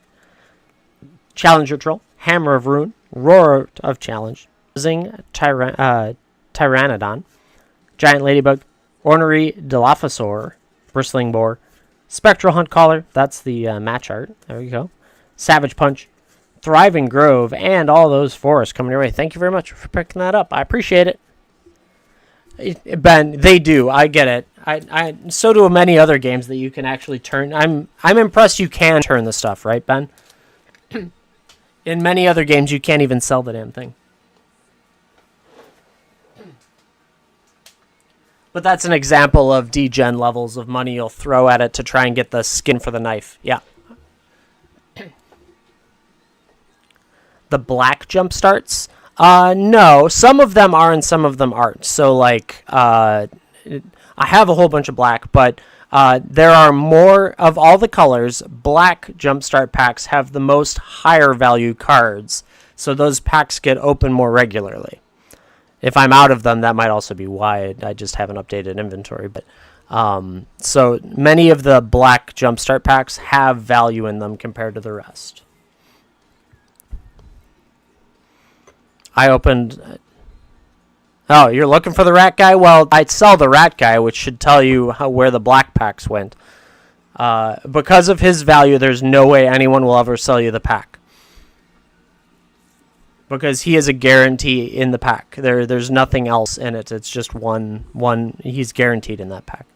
Challenger Troll, Hammer of Ruin, Roar of Challenge, Zing Tyrannodon, Giant Ladybug, Ornery Dilophosaur, Bristling Boar, Spectral Hunt Caller, that's the match art, there you go, Savage Punch, Thriving Grove, and all those forests coming your way. Thank you very much for picking that up. I appreciate it. Ben, they do. I get it. I so do many other games that you can actually turn. I'm impressed you can turn the stuff, right, Ben? In many other games, you can't even sell the damn thing. But that's an example of degen levels of money you'll throw at it to try and get the skin for the knife. Yeah. The black jump starts? No. Some of them are and some of them aren't. So, like, I have a whole bunch of black, but... there are more of all the colors. Black Jumpstart packs have the most higher value cards, so those packs get open more regularly. If I'm out of them, that might also be why I just haven't updated inventory. But so many of the black Jumpstart packs have value in them compared to the rest. I opened... Oh, you're looking for the rat guy? Well, I'd sell the rat guy, which should tell you where the black packs went. Because of his value, there's no way anyone will ever sell you the pack. Because he is a guarantee in the pack. There's nothing else in it. It's just one. He's guaranteed in that pack.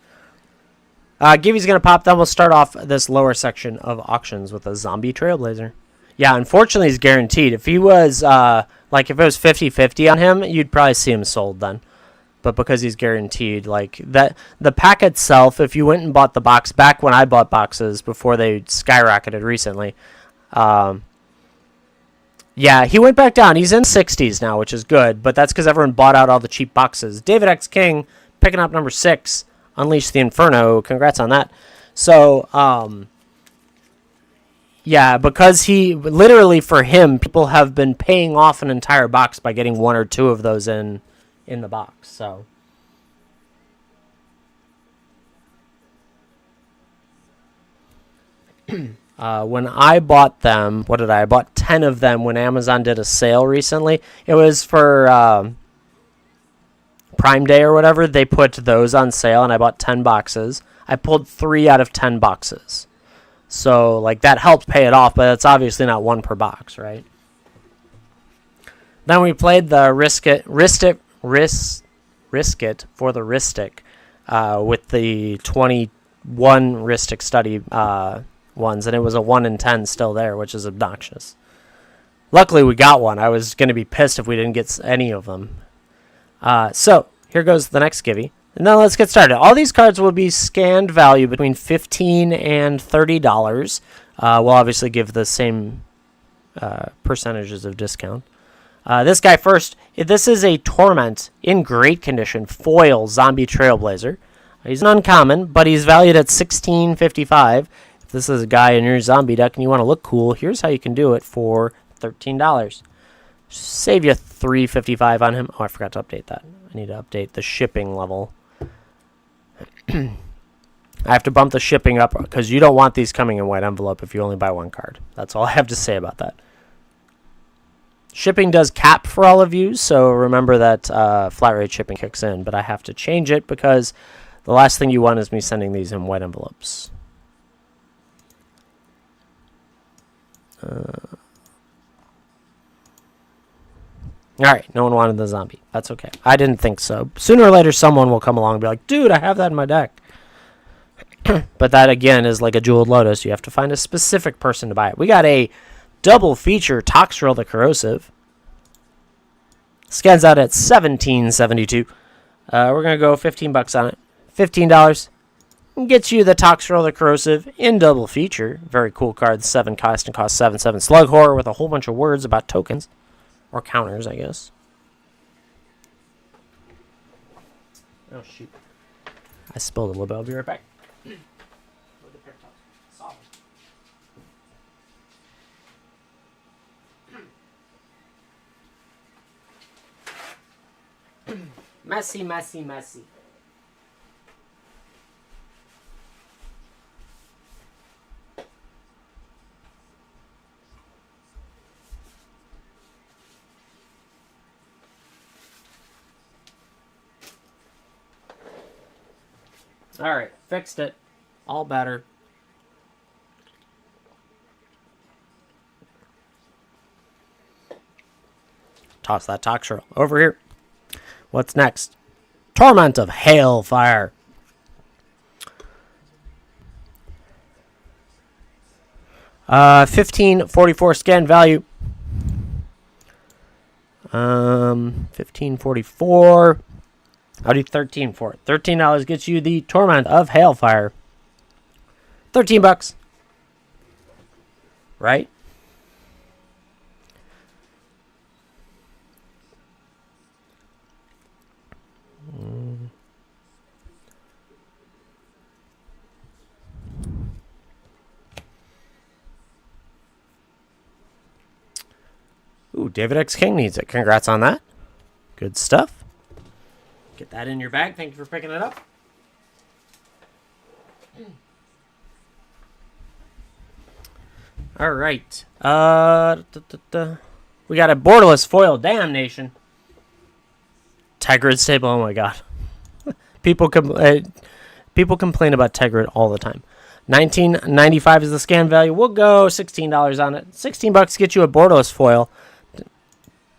Gibby's going to pop. Then we'll start off this lower section of auctions with a zombie Trailblazer. Yeah, unfortunately, he's guaranteed. If he was... if it was 50-50 on him, you'd probably see him sold then. But because he's guaranteed, like, that, the pack itself, if you went and bought the box, back when I bought boxes before they skyrocketed recently, yeah, he went back down. He's in 60s now, which is good, but that's because everyone bought out all the cheap boxes. David X King, picking up number 6, Unleash the Inferno. Congrats on that. So, yeah, because he, literally for him, people have been paying off an entire box by getting 1 or 2 of those in the box, so. When I bought them, I bought 10 of them when Amazon did a sale recently. It was for Prime Day or whatever. They put those on sale, and I bought 10 boxes. I pulled 3 out of 10 boxes. So, like, that helped pay it off, but it's obviously not 1 per box, right? Then we played the Risk It for the Ristic with the 21 Ristic study ones, and it was a 1 in 10 still there, which is obnoxious. Luckily, we got one. I was going to be pissed if we didn't get any of them. So, here goes the next skivvy. Now let's get started. All these cards will be scanned value between $15 and $30. We'll obviously give the same percentages of discount. This guy first. This is a Torment in great condition foil zombie trailblazer. He's an uncommon, but he's valued at $16.55. If this is a guy in your zombie deck and you want to look cool, here's how you can do it for $13. Save you $3.55 on him. Oh, I forgot to update that. I need to update the shipping level. I have to bump the shipping up because you don't want these coming in white envelope if you only buy 1 card. That's all I have to say about that. Shipping does cap for all of you, so remember that flat rate shipping kicks in, but I have to change it because the last thing you want is me sending these in white envelopes. Alright, no one wanted the zombie. That's okay. I didn't think so. Sooner or later, someone will come along and be like, dude, I have that in my deck. But that, again, is like a jeweled lotus. You have to find a specific person to buy it. We got a double feature Toxrill the Corrosive. Scans out at $17.72. We're going to go $15 on it. $15. Gets you the Toxrill the Corrosive in double feature. Very cool card. 7 cost and cost 7/7 Slug Horror with a whole bunch of words about tokens. Or counters, I guess. Oh, shoot. I spilled a little bit. I'll be right back. Messy, messy, messy. Alright, fixed it. All better. Toss that Toxrill over here. What's next? Torment of Hailfire. $15.44 scan value. $15.44. I'll do $13 for it. $13 gets you the Torment of Hailfire. $13. Right? Ooh, David X King needs it. Congrats on that. Good stuff. Get that in your bag. Thank you for picking it up. All right. We got a borderless foil damnation. Tigrid Stable. Oh my god. People complain about Tigrid all the time. $19.95 is the scan value. We'll go $16 on it. $16 gets you a borderless foil.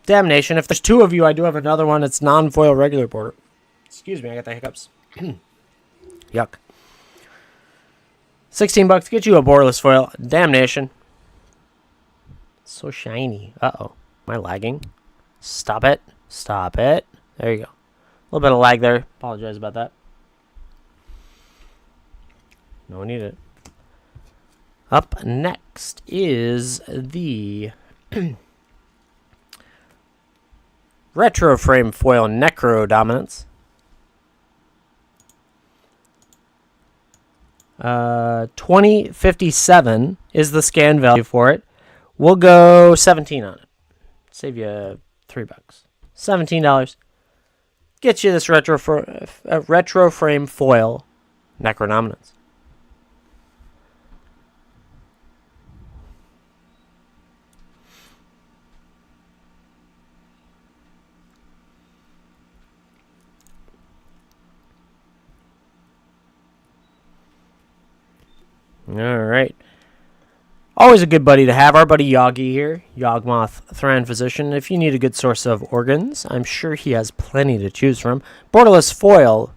Damnation. If there's 2 of you, I do have another one. It's non-foil regular border. Excuse me, I got the hiccups. Yuck. $16 gets you a borderless foil. Damnation. So shiny. Uh-oh. Am I lagging? Stop it. Stop it. There you go. A little bit of lag there. Apologize about that. No one needed it. Up next is the Retro Frame Foil Necro Dominance. 2057 is the scan value for it. We'll go 17 on it. Save you $3. $17. Get you this retro frame foil Necro Dominance. All right. Always a good buddy to have. Our buddy Yagi here, Yawgmoth Thran Physician. If you need a good source of organs, I'm sure he has plenty to choose from. Borderless foil,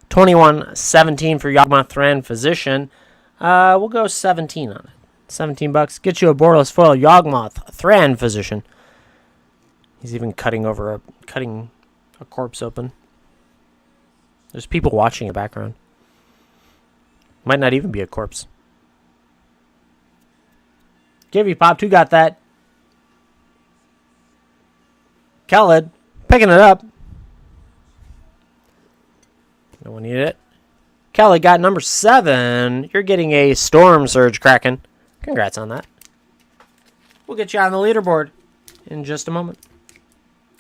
21.17 for Yawgmoth Thran Physician. We'll go 17 on it. $17. Get you a borderless foil Yawgmoth Thran Physician. He's even cutting a corpse open. There's people watching in the background. Might not even be a corpse. Give you Pop, who got that? Khaled, picking it up. No one need it. Khaled got number 7. You're getting a Storm Surge Kraken. Congrats on that. We'll get you on the leaderboard in just a moment.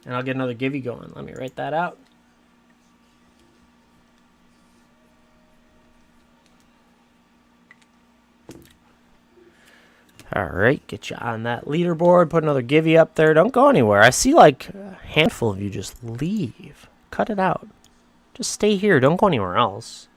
And I'll get another give you going. Let me write that out. All right, get you on that leaderboard. Put another givey up there. Don't go anywhere. I see like a handful of you just leave. Cut it out. Just stay here. Don't go anywhere else.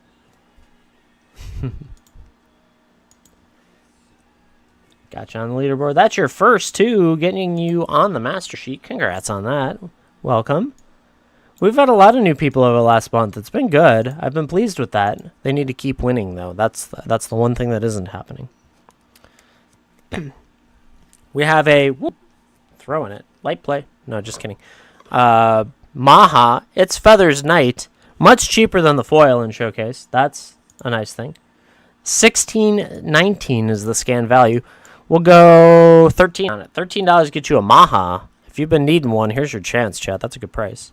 Got you on the leaderboard. That's your first two, getting you on the master sheet. Congrats on that. Welcome. We've had a lot of new people over the last month. It's been good. I've been pleased with that. They need to keep winning, though. That's the one thing that isn't happening. We have a throwing it light play. No, just kidding. Maha. It's Feathers Knight. Much cheaper than the foil in Showcase. That's a nice thing. $16.19 is the scan value. We'll go 13 on it. $13 get you a Maha. If you've been needing one, here's your chance, chat. That's a good price.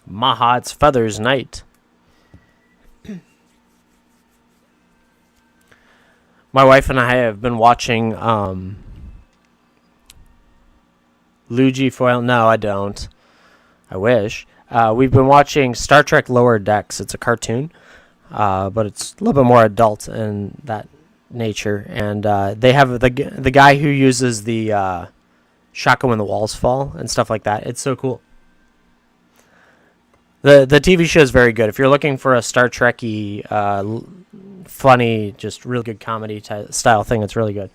Maha, it's Feathers Knight. My wife and I have been watching Luigi foil. No, I don't. I wish. We've been watching Star Trek Lower Decks. It's a cartoon, but it's a little bit more adult in that nature. And they have the guy who uses the shotgun when the walls fall and stuff like that. It's so cool. The TV show is very good. If you're looking for a Star Trek-y, funny, just real good comedy style thing, it's really good.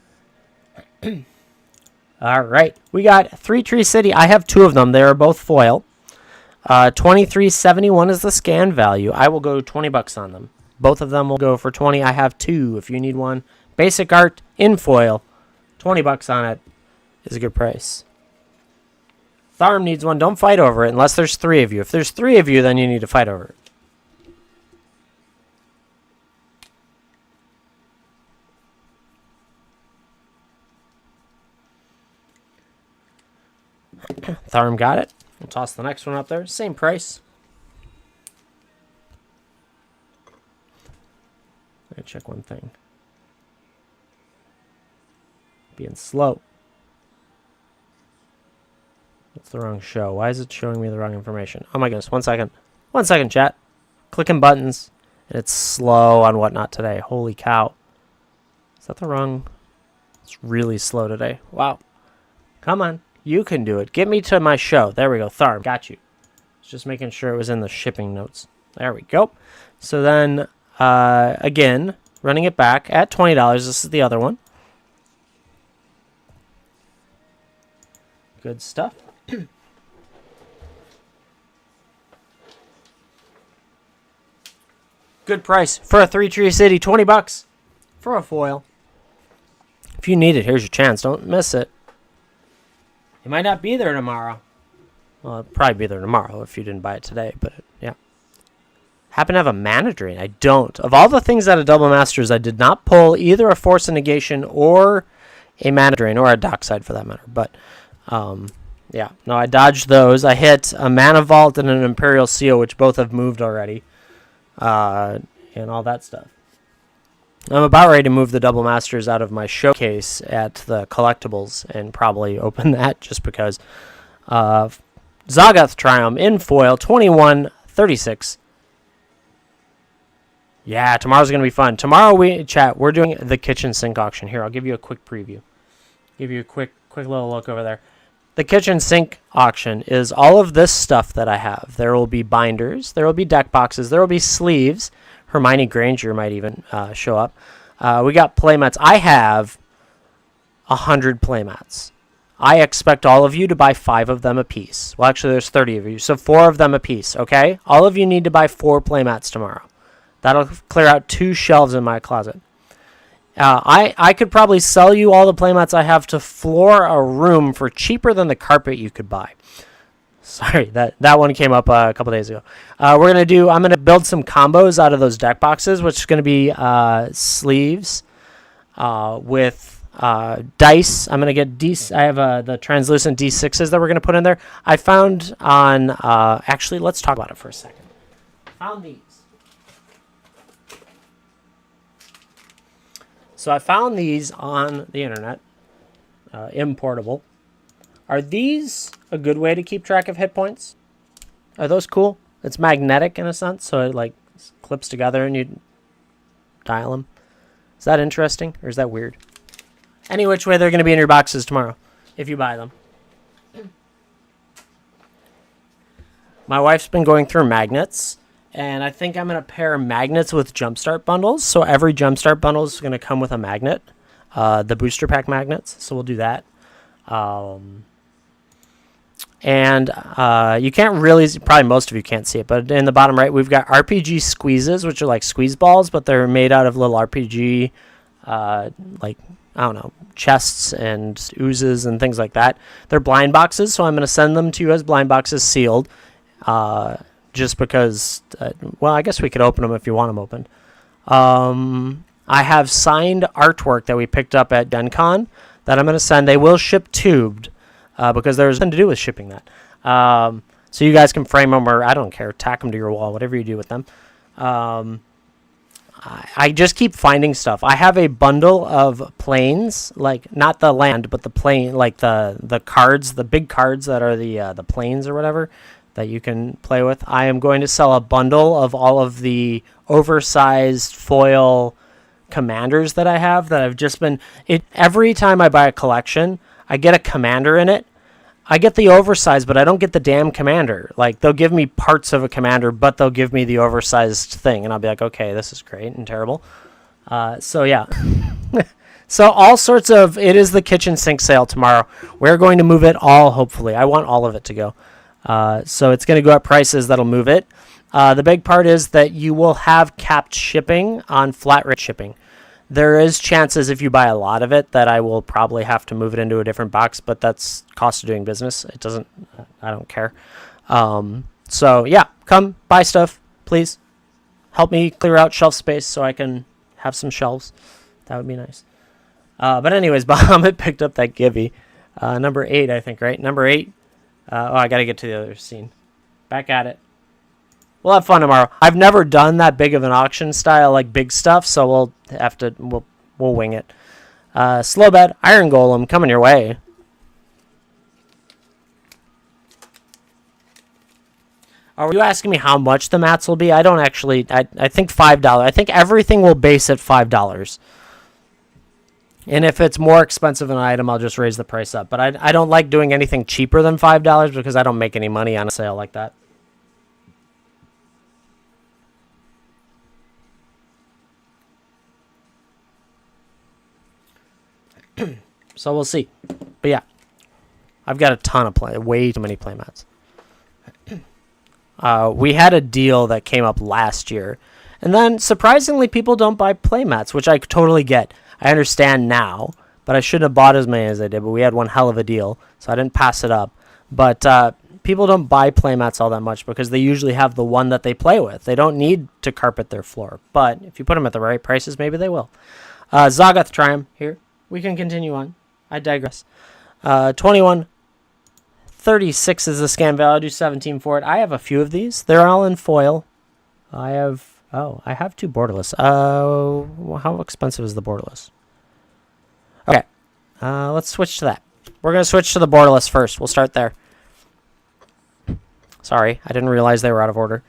All right. We got 3 Tree City. I have 2 of them. They are both foil. $23.71 is the scan value. I will go $20 on them. Both of them will go for $20. I have 2 if you need one. Basic art in foil. $20 on it is a good price. Tharm needs one. Don't fight over it unless there's 3 of you. If there's 3 of you, then you need to fight over it. Tharm got it. We'll toss the next one up there. Same price. Let me check one thing. Being slow. That's the wrong show. Why is it showing me the wrong information? Oh my goodness. 1 second. 1 second, chat. Clicking buttons. And it's slow on WhatNot today. Holy cow. Is that the wrong? It's really slow today. Wow. Come on. You can do it. Get me to my show. There we go. Tharm. Got you. Just making sure it was in the shipping notes. There we go. So then, again, running it back at $20. This is the other one. Good stuff. Good price for a 3 Tree City. $20 for a foil. If you need it, here's your chance. Don't miss it. It might not be there tomorrow. Well, it'll probably be there tomorrow if you didn't buy it today, but yeah. Happen to have a mana drain. I don't. Of all the things out of Double Masters, I did not pull either a Force of Negation or a mana drain, or a Dockside for that matter. But, yeah. No, I dodged those. I hit a Mana Vault and an Imperial Seal, which both have moved already. And all that stuff. I'm about ready to move the Double Masters out of my showcase at the collectibles and probably open that just because. Zagath Triumph in foil, 21.36. Yeah, tomorrow's going to be fun. Tomorrow, we're doing the kitchen sink auction. Here, I'll give you a quick preview. give you a quick little look over there. The kitchen sink auction is all of this stuff that I have. There will be binders, there will be deck boxes, there will be sleeves. Hermione Granger might even show up. We got playmats. I have 100 playmats. I expect all of you to buy 5 of them a piece. Well, actually, there's 30 of you, so 4 of them a piece, okay? All of you need to buy 4 playmats tomorrow. That'll clear out 2 shelves in my closet. I could probably sell you all the playmats I have to floor a room for cheaper than the carpet you could buy. Sorry, that one came up a couple days ago. I'm going to build some combos out of those deck boxes, which is going to be sleeves with dice. I'm going to get I have the translucent D6s that we're going to put in there. I found on, actually, let's talk about it for a second. I found these. So I found these on the internet, importable. Are these a good way to keep track of hit points? Are those cool? It's magnetic in a sense, so it like clips together and you dial them. Is that interesting or is that weird? Any which way, they're going to be in your boxes tomorrow if you buy them. My wife's been going through magnets. And I think I'm going to pair magnets with Jumpstart bundles. So every Jumpstart bundle is going to come with a magnet. The booster pack magnets. So we'll do that. You can't really, probably most of you can't see it, but in the bottom right, we've got RPG squeezes, which are like squeeze balls, but they're made out of little RPG, like, I don't know, chests and oozes and things like that. They're blind boxes, so I'm going to send them to you as blind boxes sealed. Just because, well, I guess we could open them if you want them opened. I have signed artwork that we picked up at DenCon that I'm going to send. They will ship tubed because there's nothing to do with shipping that. So you guys can frame them, or I don't care, tack them to your wall, whatever you do with them. I just keep finding stuff. I have a bundle of planes, like not the land, but the plane, like the cards, the big cards that are the planes or whatever, that you can play with. I am going to sell a bundle of all of the oversized foil commanders that I have that I've just been... Every time I buy a collection, I get a commander in it. I get the oversized, but I don't get the damn commander. Like, they'll give me parts of a commander, but they'll give me the oversized thing. And I'll be like, okay, this is great and terrible. So, yeah. So, all sorts of... It is the kitchen sink sale tomorrow. We're going to move it all, hopefully. I want all of it to go. So it's going to go at prices that'll move it. The big part is that you will have capped shipping on flat rate shipping. There is chances if you buy a lot of it that I will probably have to move it into a different box, but that's cost of doing business. It doesn't, I don't care. So yeah, come buy stuff, please. Help me clear out shelf space so I can have some shelves. That would be nice. But anyways, Bahamut picked up that Gibby. Number 8, I think, right? Number 8. I got to get to the other scene. Back at it. We'll have fun tomorrow. I've never done that big of an auction style, like big stuff, so we'll have to, we'll wing it. Slow bet, Iron Golem, coming your way. Are you asking me how much the mats will be? I don't actually, I think $5. I think everything will base at $5. And if it's more expensive an item, I'll just raise the price up. But I don't like doing anything cheaper than $5 because I don't make any money on a sale like that. So we'll see. But yeah, I've got a ton of way too many playmats. We had a deal that came up last year. And then, surprisingly, people don't buy playmats, which I totally get. I understand now, but I shouldn't have bought as many as I did. But we had one hell of a deal, so I didn't pass it up. But people don't buy playmats all that much because they usually have the one that they play with. They don't need to carpet their floor. But if you put them at the right prices, maybe they will. Zoggoth Triumph here. We can continue on. I digress. 2136 is the scan value. I'll do 17 for it. I have a few of these. They're all in foil. I have 2 borderless. How expensive is the borderless? Okay. Let's switch to that. We're going to switch to the borderless first. We'll start there. Sorry, I didn't realize they were out of order.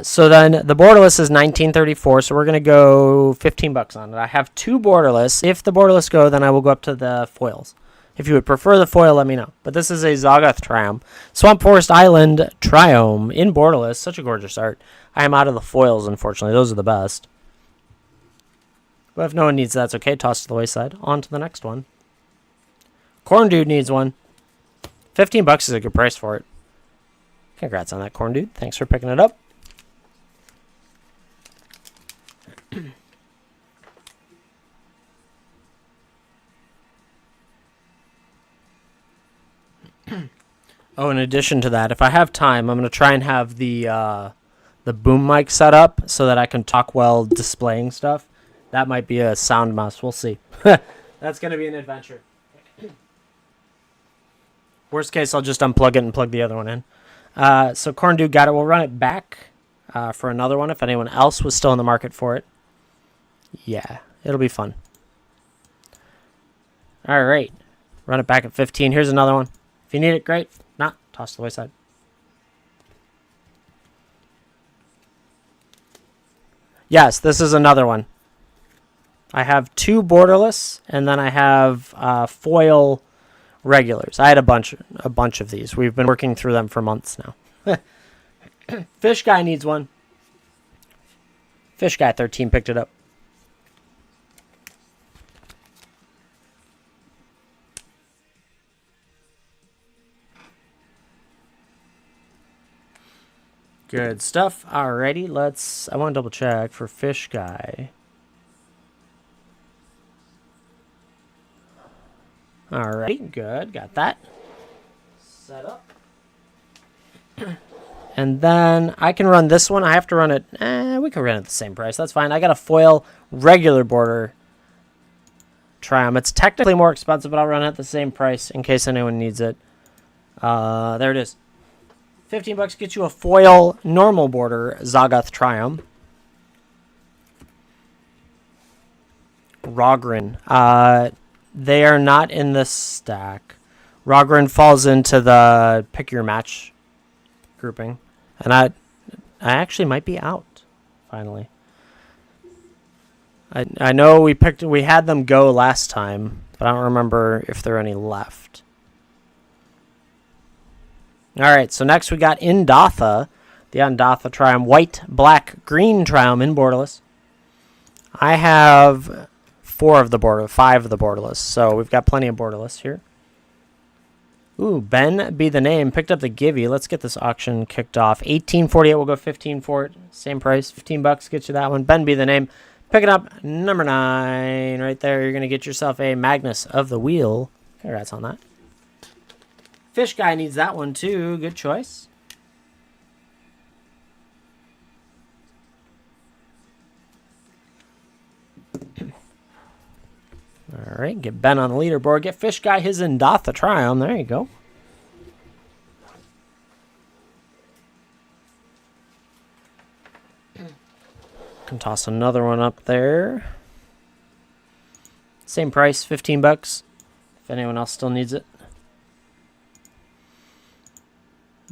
So then the borderless is 1934, so we're going to go $15 on it. I have 2 borderless. If the borderless go, then I will go up to the foils. If you would prefer the foil, let me know. But this is a Zoggoth Triome. Swamp Forest Island Triome in borderless. Such a gorgeous art. I am out of the foils, unfortunately. Those are the best. But if no one needs that, that's okay. Toss to the wayside. On to the next one. Corn Dude needs one. $15 is a good price for it. Congrats on that, Corn Dude. Thanks for picking it up. Oh, in addition to that, if I have time, I'm going to try and have the boom mic set up so that I can talk while displaying stuff. That might be a sound mess. We'll see. That's going to be an adventure. Worst case, I'll just unplug it and plug the other one in. So Corn Dude got it. We'll run it back for another one if anyone else was still in the market for it. Yeah, it'll be fun. All right. Run it back at 15. Here's another one. If you need it, great. Not, toss to the wayside. Yes, this is another one. I have 2 borderless, and then I have foil regulars. I had a bunch of these. We've been working through them for months now. Fish Guy needs one. Fish Guy 13 picked it up. Good stuff. Alrighty, I want to double check for Fish Guy. Alrighty, good. Got that. Set up. And then I can run this one. I have to run it. We can run it at the same price. That's fine. I got a foil regular border Triumph. It's technically more expensive, but I'll run it at the same price in case anyone needs it. There it is. $15 gets you a foil normal border Zoggoth Triumph. Rogrin. They are not in this stack. Rogrin falls into the pick your match grouping. And I actually might be out, finally. I know we had them go last time, but I don't remember if there are any left. Alright, so next we got Indatha. The Indatha Triumph. White, black, green Triumph in borderless. I have 5 of the borderless. So we've got plenty of borderless here. Ooh, Ben be the name. Picked up the Givey. Let's get this auction kicked off. $18.48. We'll go 15 for it. Same price. $15 gets you that one. Ben be the name. Picking up number 9 right there. You're going to get yourself a Magnus of the Wheel. Congrats on that. Fish Guy needs that one too. Good choice. All right, get Ben on the leaderboard. Get Fish Guy his Indatha Triumph. There you go. Can toss another one up there. Same price, $15. If anyone else still needs it.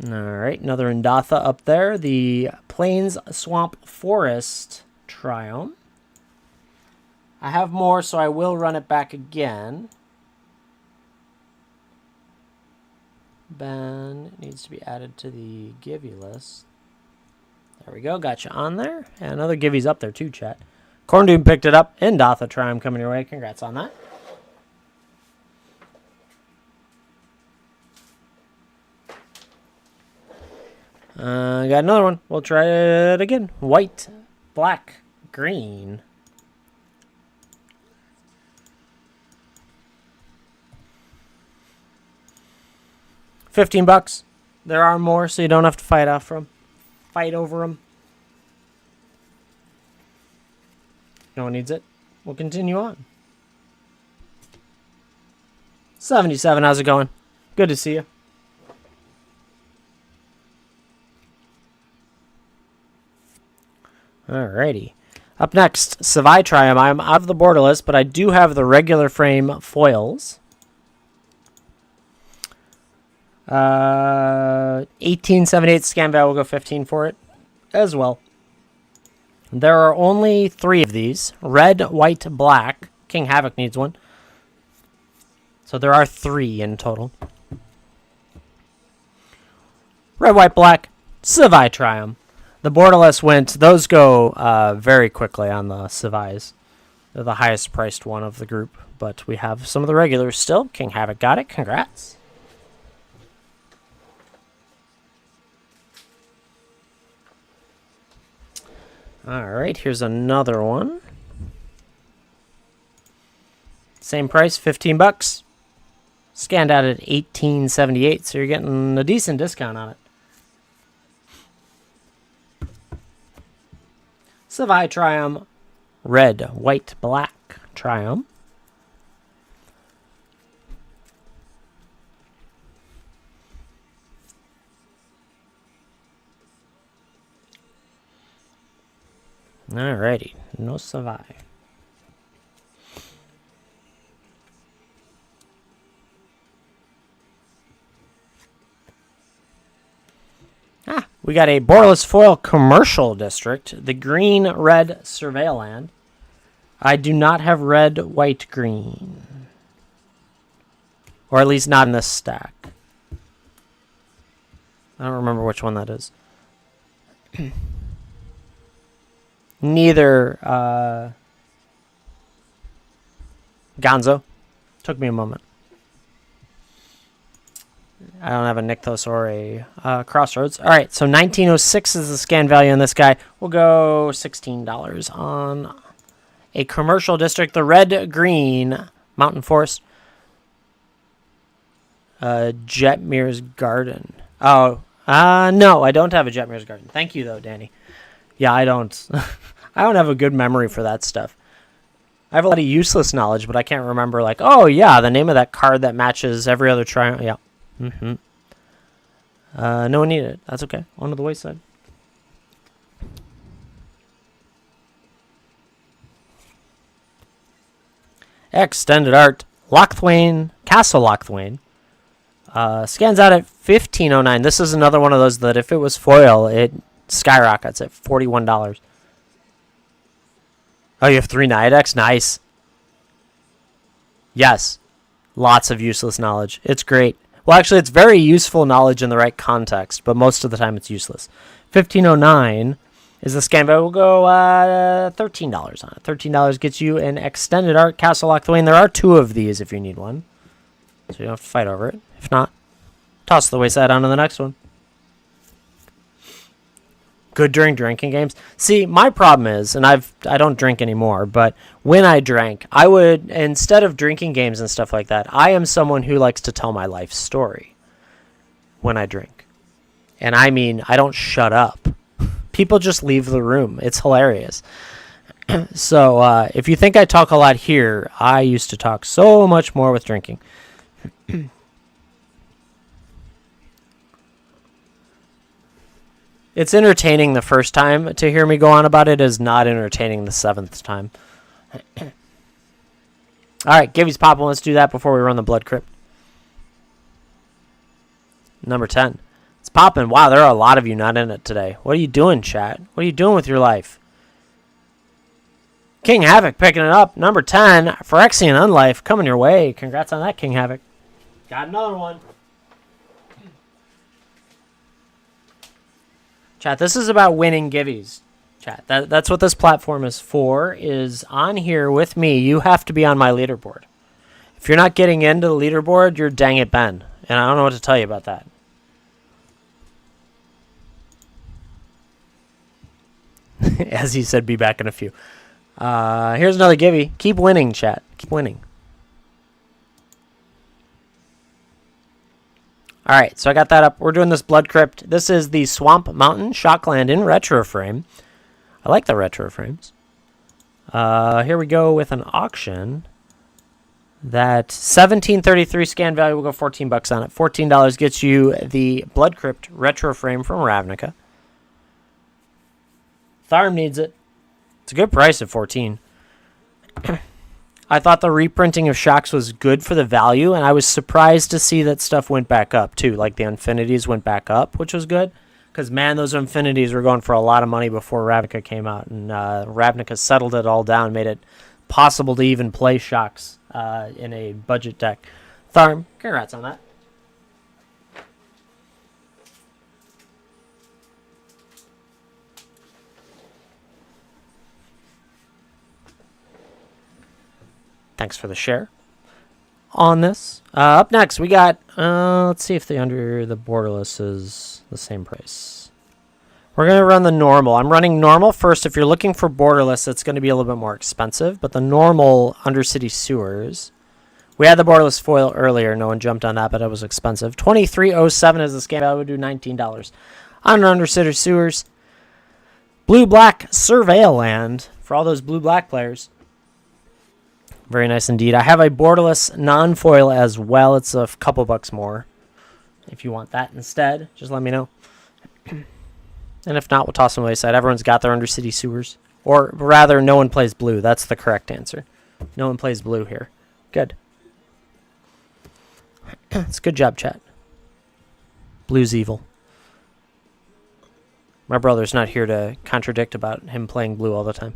All right, another Indatha up there. The Plains Swamp Forest Triumph. I have more, so I will run it back again. Ben needs to be added to the Givey list. There we go. Got you on there. And another Givey's up there too, chat. Corn Dude picked it up. Indatha Triumph coming your way. Congrats on that. Got another one. We'll try it again. White, black, green. $15. There are more, so you don't have to fight over them. No one needs it. We'll continue on. 77. How's it going? Good to see you. Alrighty. Up next, Savai Triumph. I'm out of the borderless, but I do have the regular frame foils. 1878 scan value. We'll go 15 for it as well. There are only 3 of these. Red, white, black. King Havoc needs one. So there are 3 in total. Red, white, black, Savai Triumph. The borderless went, those go very quickly on the Savais. They're the highest priced one of the group, but we have some of the regulars still. King Havoc got it. Congrats. All right, here's another one. Same price, 15 bucks. Scanned out at 18.78, so you're getting a decent discount on it. Savai Triumph, red, white, black Triumph. Alrighty, no Savai. We got a borderless foil commercial district, the green-red surveil land. I do not have red, white, green. Or at least not in this stack. I don't remember which one that is. Neither Gonzo. Took me a moment. I don't have a Nykthos or a Crossroads. All right, so 1906 is the scan value on this guy. We'll go $16 on a commercial district, the red-green Mountain Forest. Jetmir's Garden. Oh, no, I don't have a Jetmir's Garden. Thank you, though, Danny. Yeah, I don't. I don't have a good memory for that stuff. I have a lot of useless knowledge, but I can't remember, like, oh, yeah, the name of that card that matches every other triumph. Yeah. Mm-hmm. No one needed it. That's okay. On to the wayside. Extended art. Lochthwain. Castle Lochthwain. Scans out at 15.09. This is another one of those that if it was foil, it skyrockets at $41. Oh, you have 3 Niodex? Nice. Yes. Lots of useless knowledge. It's great. Well, actually, it's very useful knowledge in the right context, but most of the time it's useless. 15.09 is the scan value. We'll go $13 on it. $13 gets you an extended art Castle Lochthwain. There are 2 of these if you need one, so you don't have to fight over it. If not, toss the wayside on to the next one. Good during drinking games. See, my problem is, and I don't drink anymore, but when I drank, I would, instead of drinking games and stuff like that, I am someone who likes to tell my life story when I drink. And I mean, I don't shut up. People just leave the room. It's hilarious. So if you think I talk a lot here, I used to talk so much more with drinking. It's entertaining the first time. To hear me go on about it is not entertaining the 7th time. All right, Gibby's popping. Let's do that before we run the Blood Crypt. Number 10. It's popping. Wow, there are a lot of you not in it today. What are you doing, chat? What are you doing with your life? King Havoc picking it up. Number 10, Phyrexian Unlife coming your way. Congrats on that, King Havoc. Got another one. Chat, this is about winning givvies. Chat, that's what this platform is for, is on here with me, you have to be on my leaderboard. If you're not getting into the leaderboard, you're dang it, Ben. And I don't know what to tell you about that. As he said, be back in a few. Here's another givvy. Keep winning, chat. Keep winning. Alright, so I got that up. We're doing this Blood Crypt. This is the Swamp Mountain Shockland in retro frame. I like the retro frames. Here we go with an auction. That 1733 scan value, we'll go 14 bucks on it. $14 gets you the Blood Crypt retro frame from Ravnica. Tharm needs it. It's a good price at 14. I thought the reprinting of Shocks was good for the value, and I was surprised to see that stuff went back up, too. Like, the Infinities went back up, which was good. Because, man, those Infinities were going for a lot of money before Ravnica came out. And Ravnica settled it all down, made it possible to even play Shocks in a budget deck. Tharm, congrats on that. Thanks for the share on this. Up next, we got, let's see if the under the borderless is the same price. We're going to run the normal. I'm running normal first. If you're looking for borderless, it's going to be a little bit more expensive, but the normal Undercity Sewers, we had the borderless foil earlier. No one jumped on that, but it was expensive. 2307 is the scan value. Would do $19 on Undercity Sewers. Blue-black Surveil Land for all those blue-black players. Very nice indeed. I have a borderless non-foil as well. It's a couple bucks more. If you want that instead, just let me know. And if not, we'll toss them wayside. Everyone's got their Undercity Sewers. Or rather, no one plays blue. That's the correct answer. No one plays blue here. Good. It's a good job, chat. Blue's evil. My brother's not here to contradict about him playing blue all the time.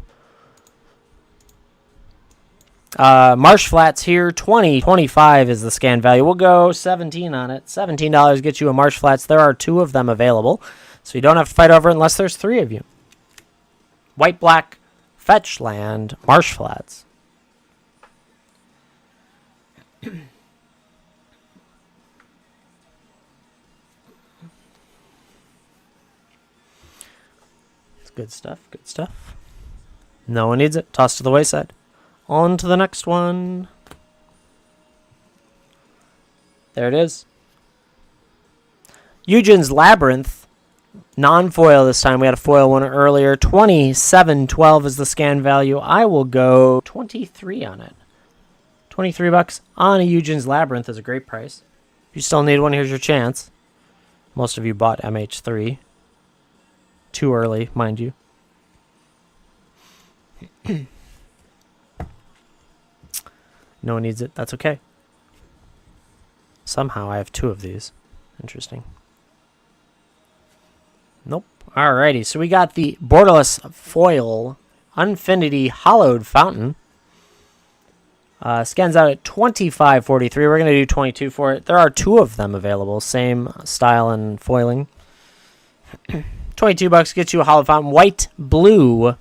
Marsh Flats here, 20.25 is the scan value. We'll go 17 on it. $17 gets you a Marsh Flats. There are 2 of them available, so you don't have to fight over it unless there's 3 of you. White-black Fetch Land, Marsh Flats. It's good stuff, good stuff. No one needs it. Toss to the wayside. On to the next one. There it is. Eugen's Labyrinth. Non-foil this time. We had a foil one earlier. 27.12 is the scan value. I will go 23 on it. 23 bucks on a Eugen's Labyrinth is a great price. If you still need one, here's your chance. Most of you bought MH3. Too early, mind you. No one needs it. That's okay. Somehow I have 2 of these. Interesting. Nope. Alrighty. So we got the borderless foil Unfinity Hollowed Fountain. Scans out at $25.43. We're going to do 22 for it. There are 2 of them available. Same style and foiling. 22 bucks gets you a Hollowed Fountain. White, blue,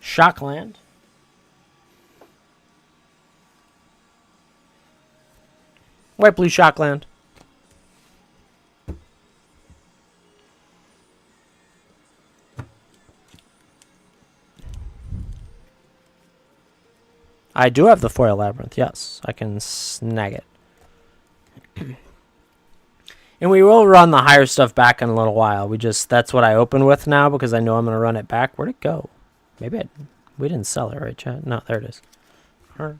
Shockland. White Blue Shockland. I do have the foil labyrinth, yes. I can snag it. And we will run the higher stuff back in a little while. That's what I open with now because I know I'm going to run it back. Where'd it go? Maybe we didn't sell it, right, chat? No, there it is. All right.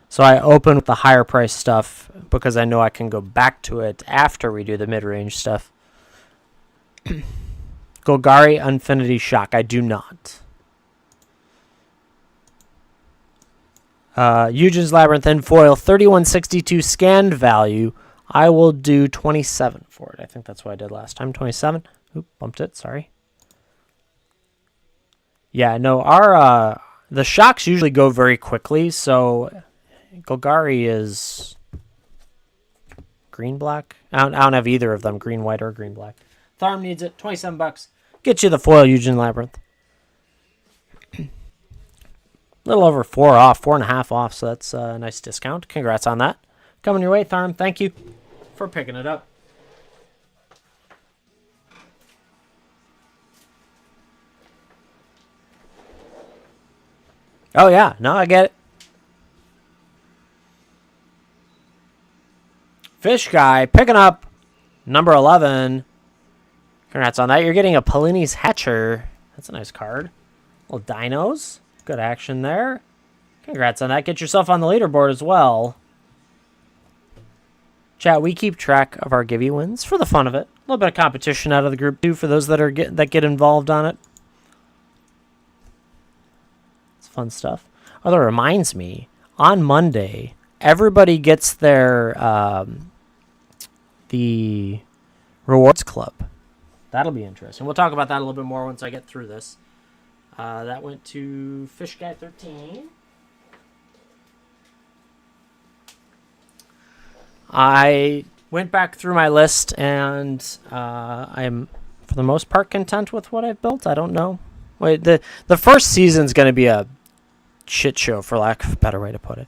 So I open with the higher price stuff because I know I can go back to it after we do the mid-range stuff. Golgari Infinity Shock. I do not. Eugen's Labyrinth in foil. 3162 scanned value. I will do 27 for it. I think that's what I did last time. 27. Oop, bumped it. Sorry. Yeah, no, the shocks usually go very quickly, so Golgari is green-black. I don't have either of them, green-white or green-black. Tharm needs it. 27 bucks. Get you the foil Eugen Labyrinth. A little over 4 off, 4.5 off, so that's a nice discount. Congrats on that. Coming your way, Tharm. Thank you for picking it up. Oh, yeah. No, I get it. Fish Guy picking up number 11. Congrats on that. You're getting a Palini's Hatcher. That's a nice card. Little dinos. Good action there. Congrats on that. Get yourself on the leaderboard as well. Chat, we keep track of our giveaway wins for the fun of it. A little bit of competition out of the group, too, for those that get involved on it. It's fun stuff. Oh, that reminds me. On Monday, everybody gets their the rewards club. That'll be interesting. We'll talk about that a little bit more once I get through this. That went to Fish Guy 13. I went back through my list, and I'm, for the most part, content with what I've built. I don't know. Wait, the first season's going to be a shit show, for lack of a better way to put it.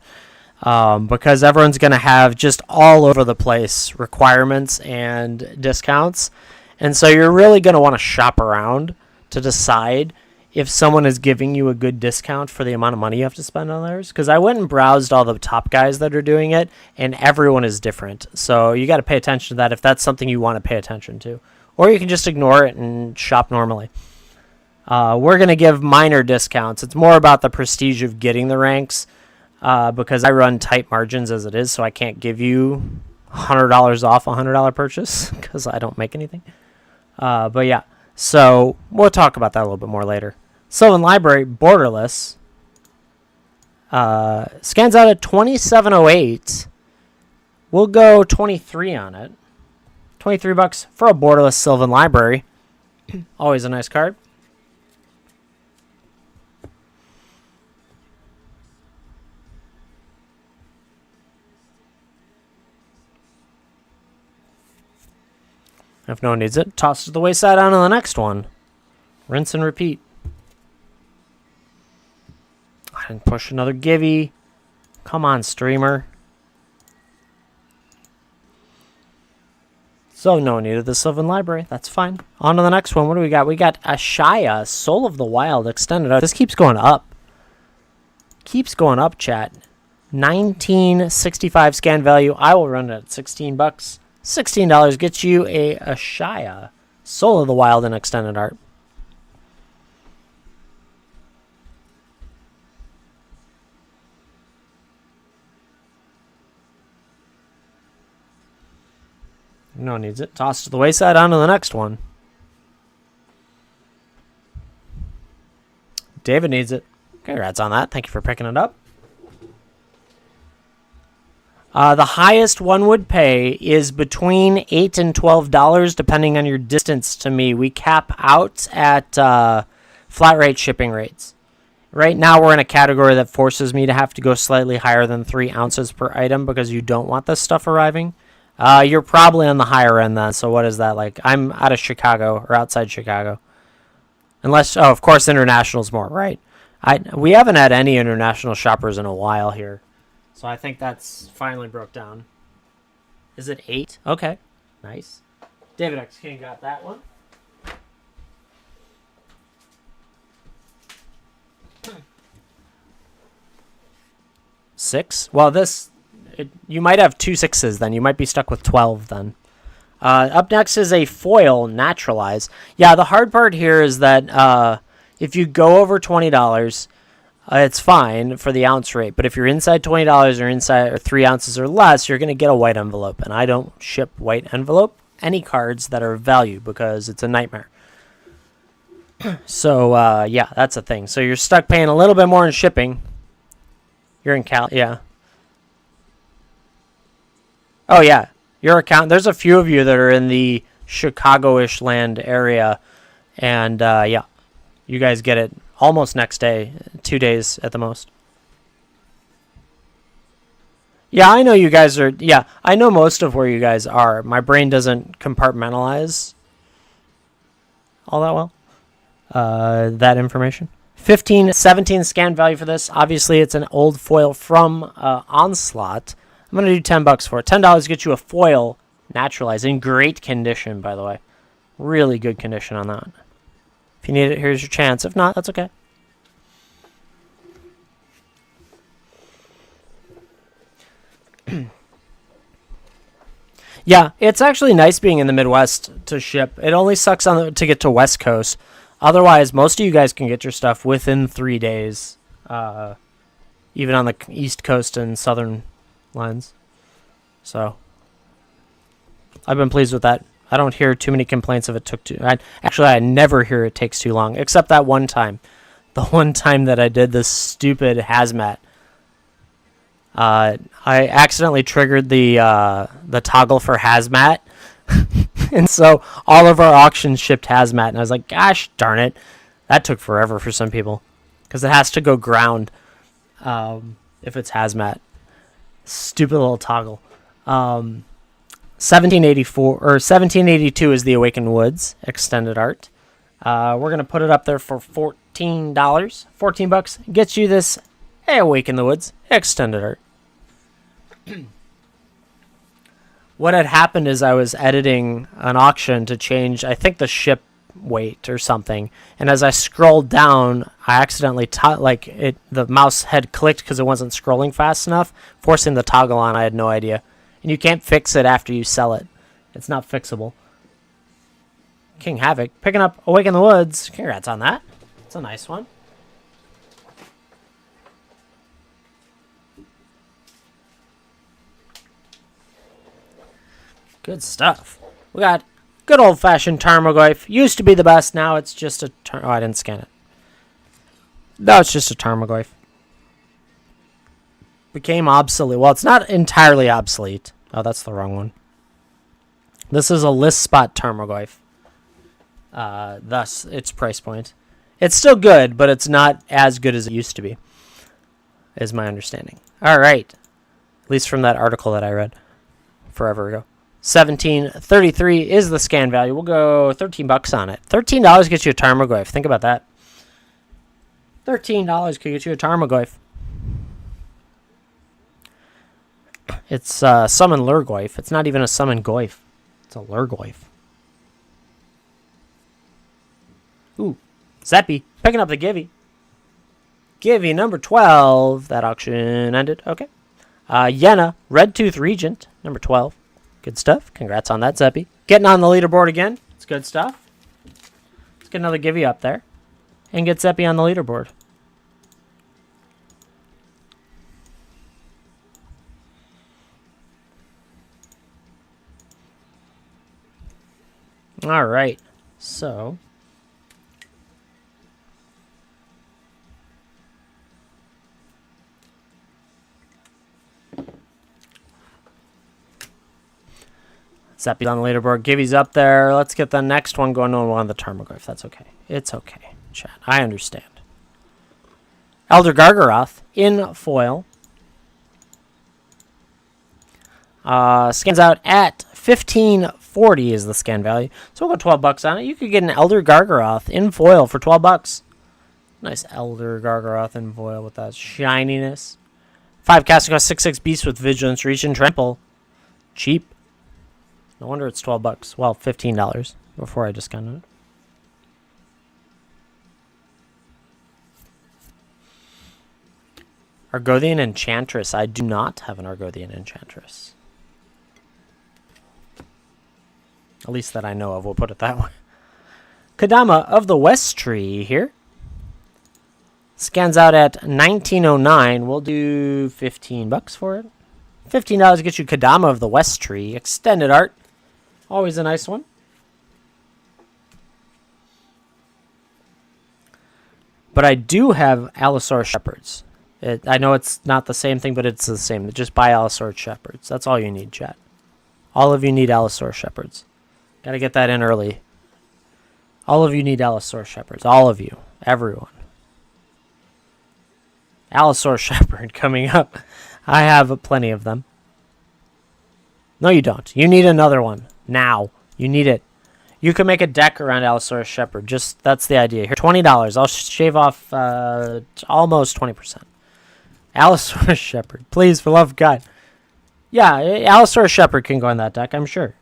Because everyone's going to have just all over the place requirements and discounts. And so you're really going to want to shop around to decide if someone is giving you a good discount for the amount of money you have to spend on theirs. Because I went and browsed all the top guys that are doing it, and everyone is different. So you got to pay attention to that if that's something you want to pay attention to. Or you can just ignore it and shop normally. We're going to give minor discounts. It's more about the prestige of getting the ranks. Because I run tight margins as it is, so I can't give you $100 off a $100 purchase because I don't make anything. But yeah, so we'll talk about that a little bit more later. Sylvan Library, borderless, scans out at 2708. We'll go 23 on it. 23 bucks for a borderless Sylvan Library. Always a nice card. If no one needs it, toss it to the wayside on to the next one. Rinse and repeat. I didn't push another givey. Come on, streamer. So no one needed the Sylvan Library. That's fine. On to the next one. What do we got? We got Ashaya, Soul of the Wild, extended. This keeps going up. Keeps going up, chat. 1965 scan value. I will run it at 16 bucks. $16 gets you a Ashaya, Soul of the Wild, and extended art. No one needs it. Toss to the wayside. On to the next one. David needs it. Congrats on that. Thank you for picking it up. The highest one would pay is between $8 and $12, depending on your distance to me. We cap out at flat rate shipping rates. Right now, we're in a category that forces me to have to go slightly higher than 3 ounces per item because you don't want this stuff arriving. You're probably on the higher end then, so what is that like? I'm out of Chicago, or outside Chicago. Unless, of course, international's more, right? We haven't had any international shoppers in a while here. So I think that's finally broke down. Is it 8? Okay. Nice. David X King got that one. Six? Well, you might have 2 6s then. You might be stuck with 12 then. Up next is a foil naturalize. Yeah, the hard part here is that if you go over $20... it's fine for the ounce rate, but if you're inside $20 or inside or 3 ounces or less, you're going to get a white envelope, and I don't ship white envelope any cards that are of value because it's a nightmare. So yeah, that's a thing. So you're stuck paying a little bit more in shipping. You're in yeah. Oh yeah, your account. There's a few of you that are in the Chicago-ish land area, and yeah, you guys get it. Almost next day, 2 days at the most. Yeah, I know you guys are... Yeah, I know most of where you guys are. My brain doesn't compartmentalize all that well. That information. 17 scan value for this. Obviously, it's an old foil from Onslaught. I'm going to do 10 bucks for it. $10 gets you a foil naturalized. In great condition, by the way. Really good condition on that. If you need it, here's your chance. If not, that's okay. Yeah, it's actually nice being in the Midwest to ship. It only sucks to get to West Coast. Otherwise, most of you guys can get your stuff within 3 days, even on the East Coast and Southern lines. So, I've been pleased with that. I don't hear too many complaints if it took too... I never hear it takes too long, except that one time. The one time that I did this stupid hazmat. I accidentally triggered the toggle for hazmat. And so all of our auctions shipped hazmat. And I was like, gosh darn it. That took forever for some people. Because it has to go ground if it's hazmat. Stupid little toggle. 1784 or 1782 is the Awakened Woods extended art. We're going to put it up there for $14. $14 gets you this Awaken the Woods extended art. What had happened is I was editing an auction to change, I think, the ship weight or something, and as I scrolled down, I accidentally the mouse had clicked because it wasn't scrolling fast enough, forcing the toggle on. I had no idea, and you can't fix it after you sell it. It's not fixable. King Havoc picking up Awaken the Woods. Congrats on that. It's a nice one. Good stuff. We got good old-fashioned Tarmogoyf. Used to be the best. Now it's just a... Oh, I didn't scan it. Now it's just a Tarmogoyf. Became obsolete. Well, it's not entirely obsolete. Oh, that's the wrong one. This is a list spot Tarmogoyf. Thus, its price point. It's still good, but it's not as good as it used to be, is my understanding. All right. At least from that article that I read forever ago. 1733 is the scan value. We'll go $13 on it. $13 gets you a Tarmogoyf. Think about that. $13 could get you a Tarmogoyf. It's Summon Lurgoyf. It's not even a Summon Goyf. It's a Lurgoyf. Ooh, Zeppy picking up the Givey. Givey number 12. That auction ended. Okay. Yenna, Red Tooth Regent, number 12. Good stuff. Congrats on that, Zeppy. Getting on the leaderboard again. It's good stuff. Let's get another Givey up there. And get Zeppy on the leaderboard. All right. So... Zeppy's on the leaderboard. Givey's up there. Let's get the next one going on one of the Tarmogoyf. That's okay. It's okay, chat. I understand. Elder Gargaroth in foil. Scans out at 1540 is the scan value. So we'll go $12 on it. You could get an Elder Gargaroth in foil for $12. Nice Elder Gargaroth in foil with that shininess. 5 casting cost 6/6 beast with vigilance, reach, and trample. Cheap. No wonder it's $12. Well, $15 before I discounted it. Argothian Enchantress. I do not have an Argothian Enchantress. At least that I know of. We'll put it that way. Kadama of the West Tree here. Scans out at 1909. We'll do $15 for it. $15 gets you Kadama of the West Tree. Extended art. Always a nice one. But I do have Allosaurus Shepherds. I know it's not the same thing, but it's the same. Just buy Allosaurus Shepherds. That's all you need, chat. All of you need Allosaurus Shepherds. Gotta get that in early. All of you need Allosaurus Shepherds. All of you. Everyone. Allosaurus Shepherd coming up. I have plenty of them. No, you don't. You need another one. Now. You need it. You can make a deck around Allosaurus Shepherd. Just, that's the idea. Here, $20. I'll shave off almost 20%. Allosaurus Shepherd. Please, for love of God. Yeah, Allosaurus Shepherd can go on that deck, I'm sure.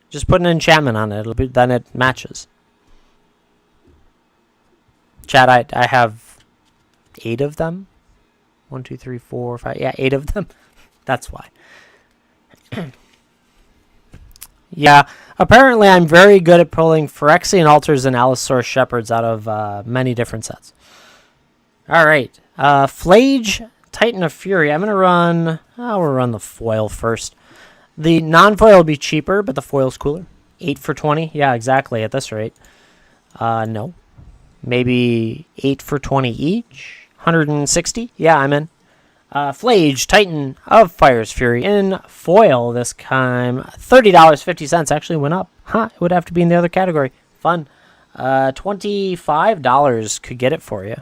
Just put an enchantment on it. Then it matches. Chat, I have 8 of them. 1, 2, 3, 4, 5. Yeah, 8 of them. That's why. Yeah, apparently I'm very good at pulling Phyrexian Altars and Allosaurus Shepherds out of many different sets. Alright. Flage, Titan of Fury. I'm going to run... we'll run the foil first. The non-foil will be cheaper, but the foil's cooler. 8 for 20? Yeah, exactly, at this rate. No. Maybe 8 for 20 each? 160? Yeah, I'm in. Flage, Titan of Fire's Fury in foil this time. $30.50 actually went up. Huh, it would have to be in the other category. Fun. $25 could get it for you.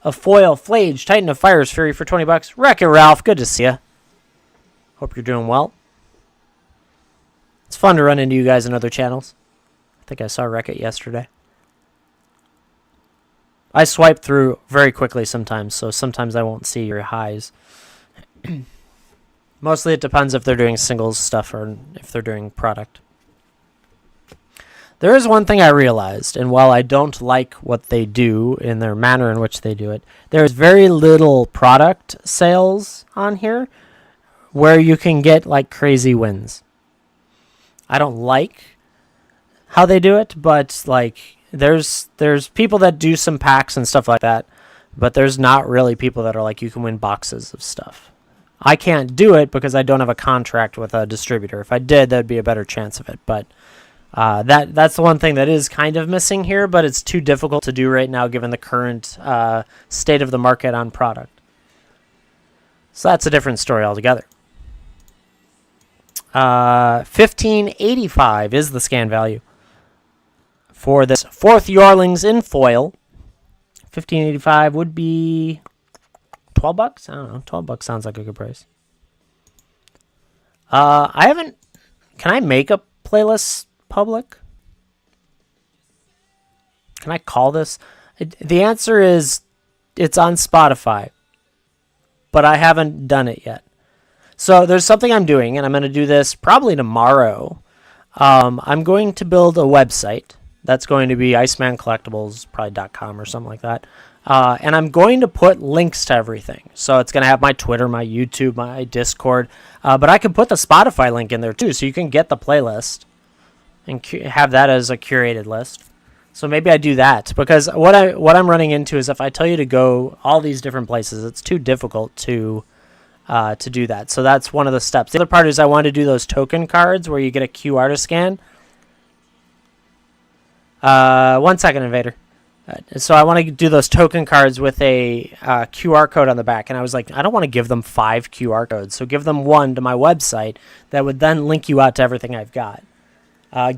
A foil Flage, Titan of Fire's Fury for $20. Wreck-It Ralph, good to see ya. Hope you're doing well. It's fun to run into you guys in other channels. I think I saw Wreck-It yesterday. I swipe through very quickly sometimes, so sometimes I won't see your highs. Mostly it depends if they're doing singles stuff or if they're doing product. There is one thing I realized, and while I don't like what they do in their manner in which they do it, there's very little product sales on here where you can get like crazy wins. I don't like how they do it, but like there's people that do some packs and stuff like that, but there's not really people that are like you can win boxes of stuff. I can't do it because I don't have a contract with a distributor. If I did, that'd be a better chance of it, but that's the one thing that is kind of missing here, but it's too difficult to do right now given the current state of the market on product. So that's a different story altogether. 1585 is the scan value for this fourth Yarlings in foil. 1585 would be 12 bucks. I don't know. 12 bucks sounds like a good price. I haven't. Can I make a playlist public? Can I call this? The answer is it's on Spotify, but I haven't done it yet. So there's something I'm doing, and I'm going to do this probably tomorrow. I'm going to build a website that's going to be IcemanCollectibles, probably .com or something like that. And I'm going to put links to everything. So it's going to have my Twitter, my YouTube, my Discord. But I can put the Spotify link in there too, so you can get the playlist and have that as a curated list. So maybe I do that, because what I'm running into is if I tell you to go all these different places, it's too difficult to do that. So that's one of the steps. The other part is I want to do those token cards where you get a QR to scan. 1 second, Invader. So I want to do those token cards with a QR code on the back, and I was like, I don't want to give them 5 QR codes, so give them one to my website that would then link you out to everything I've got.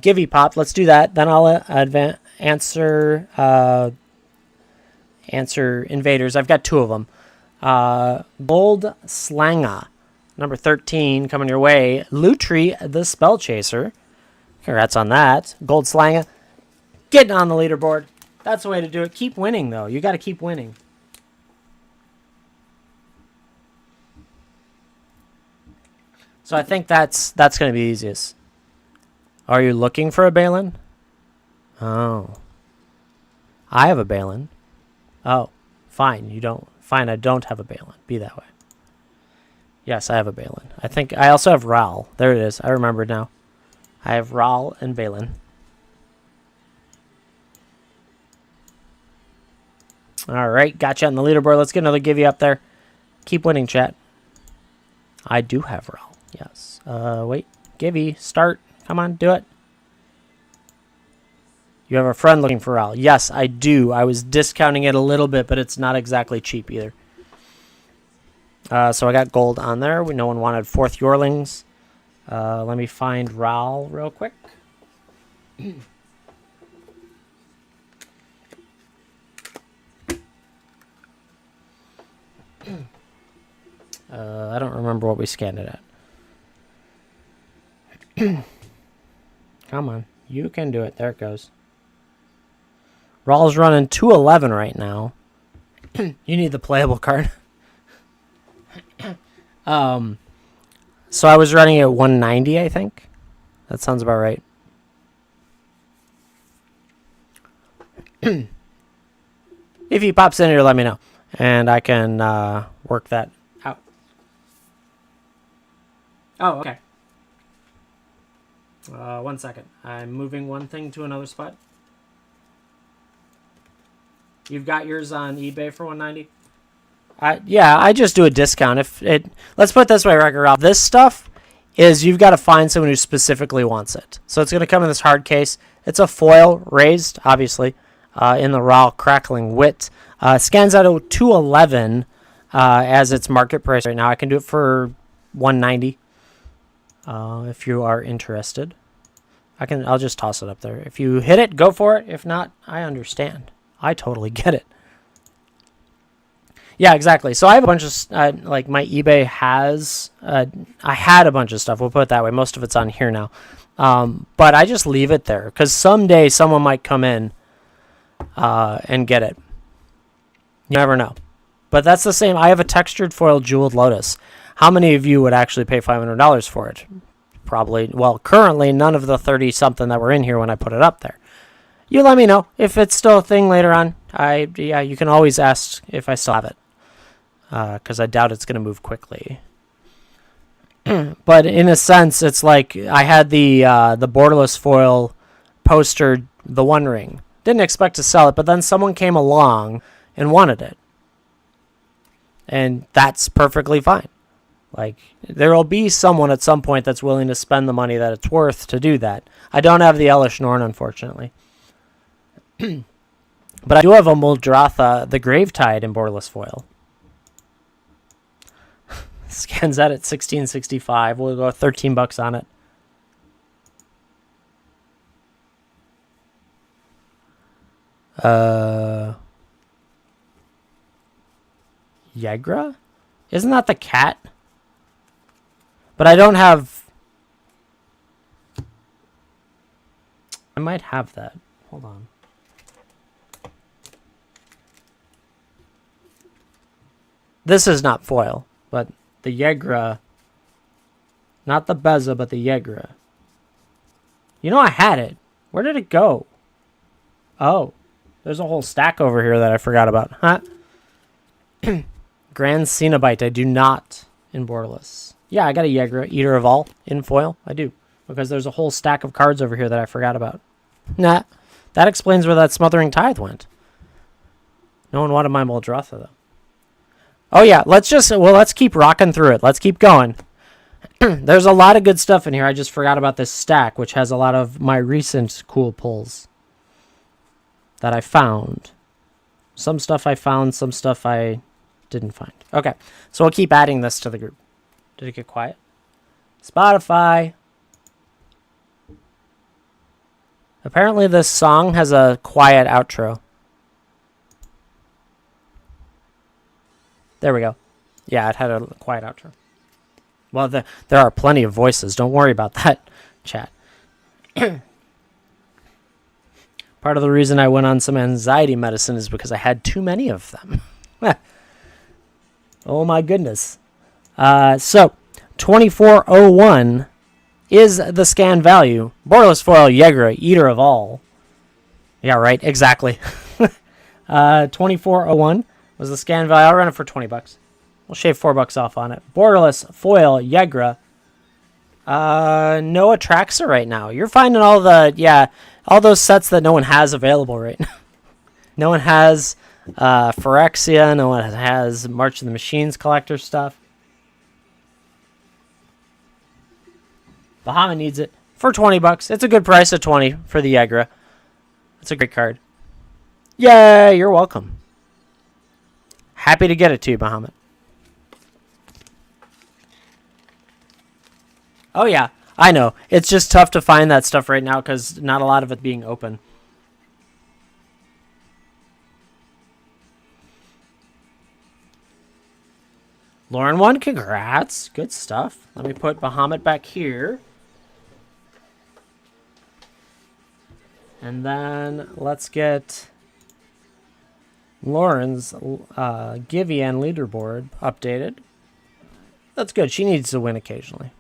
Givey Pop, let's do that. Then I'll answer Invaders. I've got 2 of them. Gold Slanga, number 13, coming your way. Lutri, the Spell Chaser. Congrats on that. Gold Slanga, getting on the leaderboard. That's the way to do it. Keep winning, though. You got to keep winning. So I think that's going to be easiest. Are you looking for a Balin? Oh. I have a Balin. Oh, fine. You don't. Fine, I don't have a Balin. Be that way. Yes, I have a Balin. I think I also have Ral. There it is. I remember now. I have Ral and Balin. All right, gotcha on the leaderboard. Let's get another Givey up there. Keep winning, chat. I do have Ral. Yes. Wait. Givey, start. Come on, do it. You have a friend looking for Ral. Yes, I do. I was discounting it a little bit, but it's not exactly cheap either. So I got gold on there. No one wanted 4th Yorlings. Let me find Ral real quick. I don't remember what we scanned it at. Come on. You can do it. There it goes. Rawl's running 211 right now. You need the playable card. So I was running at 190, I think. That sounds about right. If he pops in here, let me know. And I can work that out. Oh, okay. 1 second. I'm moving one thing to another spot. You've got yours on eBay for 190? Yeah, I just do a discount. Let's put it this way, Wrecker Ralph. This stuff is you've got to find someone who specifically wants it. So it's going to come in this hard case. It's a foil, raised, obviously, in the raw crackling wit. Scans out at 211 as its market price right now. I can do it for 190 if you are interested. I'll just toss it up there. If you hit it, go for it. If not, I understand. I totally get it. Yeah, exactly. So I have a bunch of like my eBay has. I had a bunch of stuff. We'll put it that way. Most of it's on here now, but I just leave it there because someday someone might come in and get it. You never know. But that's the same. I have a textured foil jeweled lotus. How many of you would actually pay $500 for it? Probably. Well, currently none of the 30 something that were in here when I put it up there. You let me know if it's still a thing later on. Yeah, you can always ask if I still have it. Because I doubt it's going to move quickly. But in a sense, it's like I had the borderless foil poster, the One Ring. Didn't expect to sell it, but then someone came along and wanted it. And that's perfectly fine. Like, there will be someone at some point that's willing to spend the money that it's worth to do that. I don't have the Elish Norn, unfortunately. But I do have a Muldrotha, the Gravetide, in borderless foil. Scans out at 1665. We'll go $13 on it. Yegra? Isn't that the cat? But I don't have... I might have that. Hold on. This is not foil, but the Yegra... Not the Beza, but the Yegra. You know I had it. Where did it go? Oh. There's a whole stack over here that I forgot about. Huh? Grand Cenobite. I do not in borderless. Yeah, I got a Yegra, Eater of All, in foil. I do. Because there's a whole stack of cards over here that I forgot about. Nah. That explains where that Smothering Tithe went. No one wanted my Muldrotha, though. Oh, yeah. Let's keep rocking through it. Let's keep going. There's a lot of good stuff in here. I just forgot about this stack, which has a lot of my recent cool pulls that I found. Some stuff I found, some stuff I didn't find. Okay, so we'll keep adding this to the group. Did it get quiet? Spotify. Apparently this song has a quiet outro. There we go. Yeah, it had a quiet outro. Well, there are plenty of voices. Don't worry about that, chat. Part of the reason I went on some anxiety medicine is because I had too many of them. Oh my goodness. So, 2401 is the scan value. Borderless foil, Yegra, Eater of All. Yeah, right, exactly. 2401 was the scan value. I'll run it for $20. We'll shave $4 off on it. Borderless foil, Yegra. No Atraxa right now. You're finding all those sets that no one has available right now. No one has Phyrexia. No one has March of the Machines collector stuff. Bahamut needs it for $20. It's a good price at $20 for the Yegra. It's a great card. Yay, you're welcome. Happy to get it to you, Bahamut. Oh, yeah, I know. It's just tough to find that stuff right now because not a lot of it being open. Lauren won. Congrats. Good stuff. Let me put Bahamut back here. And then let's get Lauren's Givian leaderboard updated. That's good. She needs to win occasionally.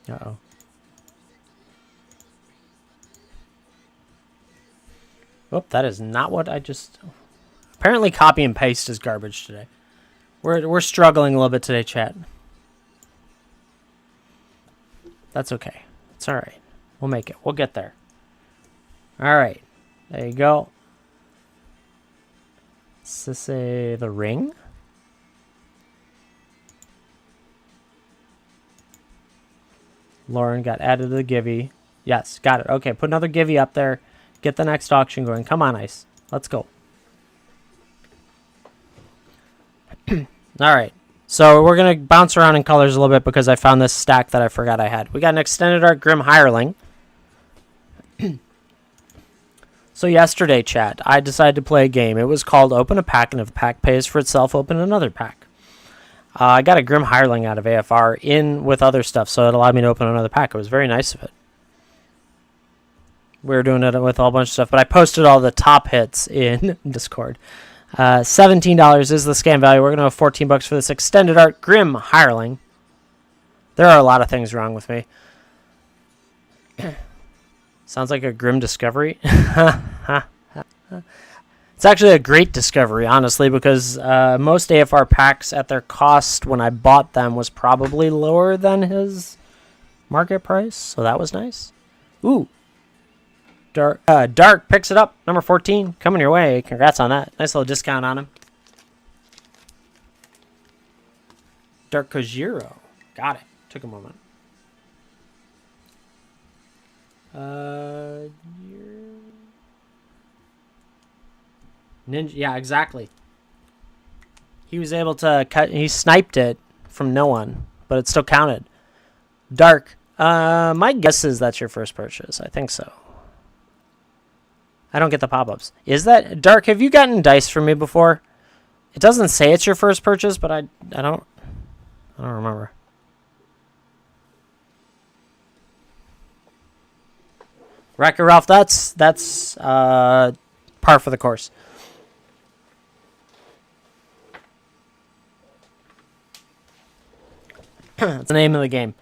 Uh-oh. Oh, that is not what I just... Apparently copy and paste is garbage today. We're struggling a little bit today, chat. That's okay. It's all right. We'll make it. We'll get there. All right. There you go. Does this say the ring? Lauren got added to the Givey. Yes, got it. Okay, put another Givey up there. Get the next auction going. Come on, Ice. Let's go. All right. So we're going to bounce around in colors a little bit because I found this stack that I forgot I had. We got an Extended Art Grim Hireling. So yesterday, chat, I decided to play a game. It was called Open a Pack, and if the pack pays for itself, open another pack. I got a Grim Hireling out of AFR in with other stuff, so it allowed me to open another pack. It was very nice of it. We were doing it with a whole bunch of stuff, but I posted all the top hits in Discord. $17 is the scan value. We're going to have $14 for this extended art Grim Hireling. There are a lot of things wrong with me. Sounds like a grim discovery. It's actually a great discovery, honestly, because most AFR packs at their cost when I bought them was probably lower than his market price, so that was nice. Ooh. Dark picks it up, number 14, coming your way. Congrats on that. Nice little discount on him. Dark Kojiro. Got it. Took a moment. Ninja, yeah, exactly. He was able to cut. He sniped it from no one, but it still counted. Dark. My guess is that's your first purchase. I think so. I don't get the pop-ups. Is that Dark? Have you gotten dice from me before? It doesn't say it's your first purchase, but I don't remember. Wreck-It Ralph, that's par for the course. It's the name of the game.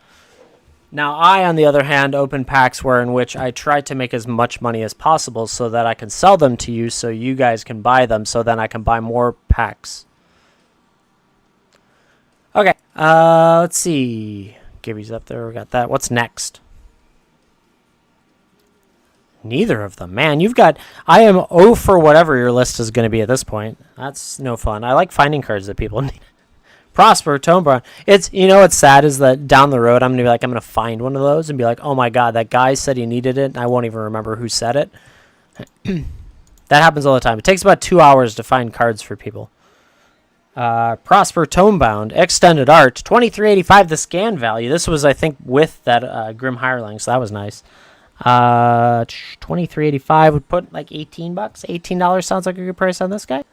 Now, I, on the other hand, open packs where in which I try to make as much money as possible so that I can sell them to you so you guys can buy them, so then I can buy more packs. Okay, let's see. Gibby's up there, we got that. What's next? Neither of them. Man, you've got... I am 0 for whatever your list is going to be at this point. That's no fun. I like finding cards that people need. Prosper, Tonebrawn. It's, you know what's sad is that down the road I'm going to be like, I'm going to find one of those and be like, oh my god, that guy said he needed it, and I won't even remember who said it. That happens all the time. It takes about 2 hours to find cards for people. Prosper, Tomebound, Extended Art, $23.85 the scan value. This was, I think, with that Grim Hireling, so that was nice. $23.85 would put like $18. $18 sounds like a good price on this guy.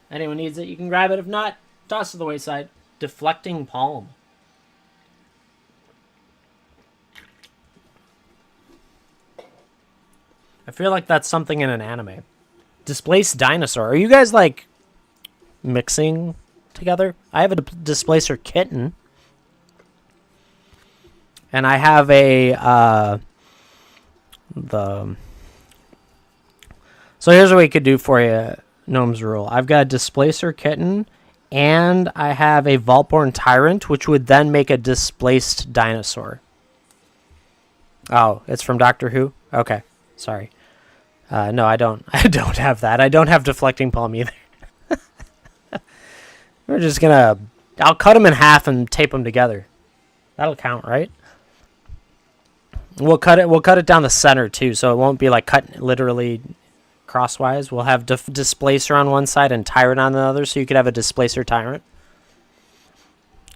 Anyone needs it, you can grab it. If not, toss to the wayside. Deflecting Palm. I feel like that's something in an anime. Displaced Dinosaur. Are you guys like mixing together? I have a Displacer Kitten. And I have a So here's what we could do for you, Gnome's Rule. I've got a Displacer Kitten, and I have a Vaultborn Tyrant, which would then make a Displaced Dinosaur. Oh, it's from Doctor Who? Okay, sorry. No, I don't. I don't have that. I don't have Deflecting Palm either. We're just gonna... I'll cut them in half and tape them together. That'll count, right? We'll cut it down the center, too, so it won't be like cut literally... crosswise. We'll have Displacer on one side and Tyrant on the other, so you could have a Displacer Tyrant.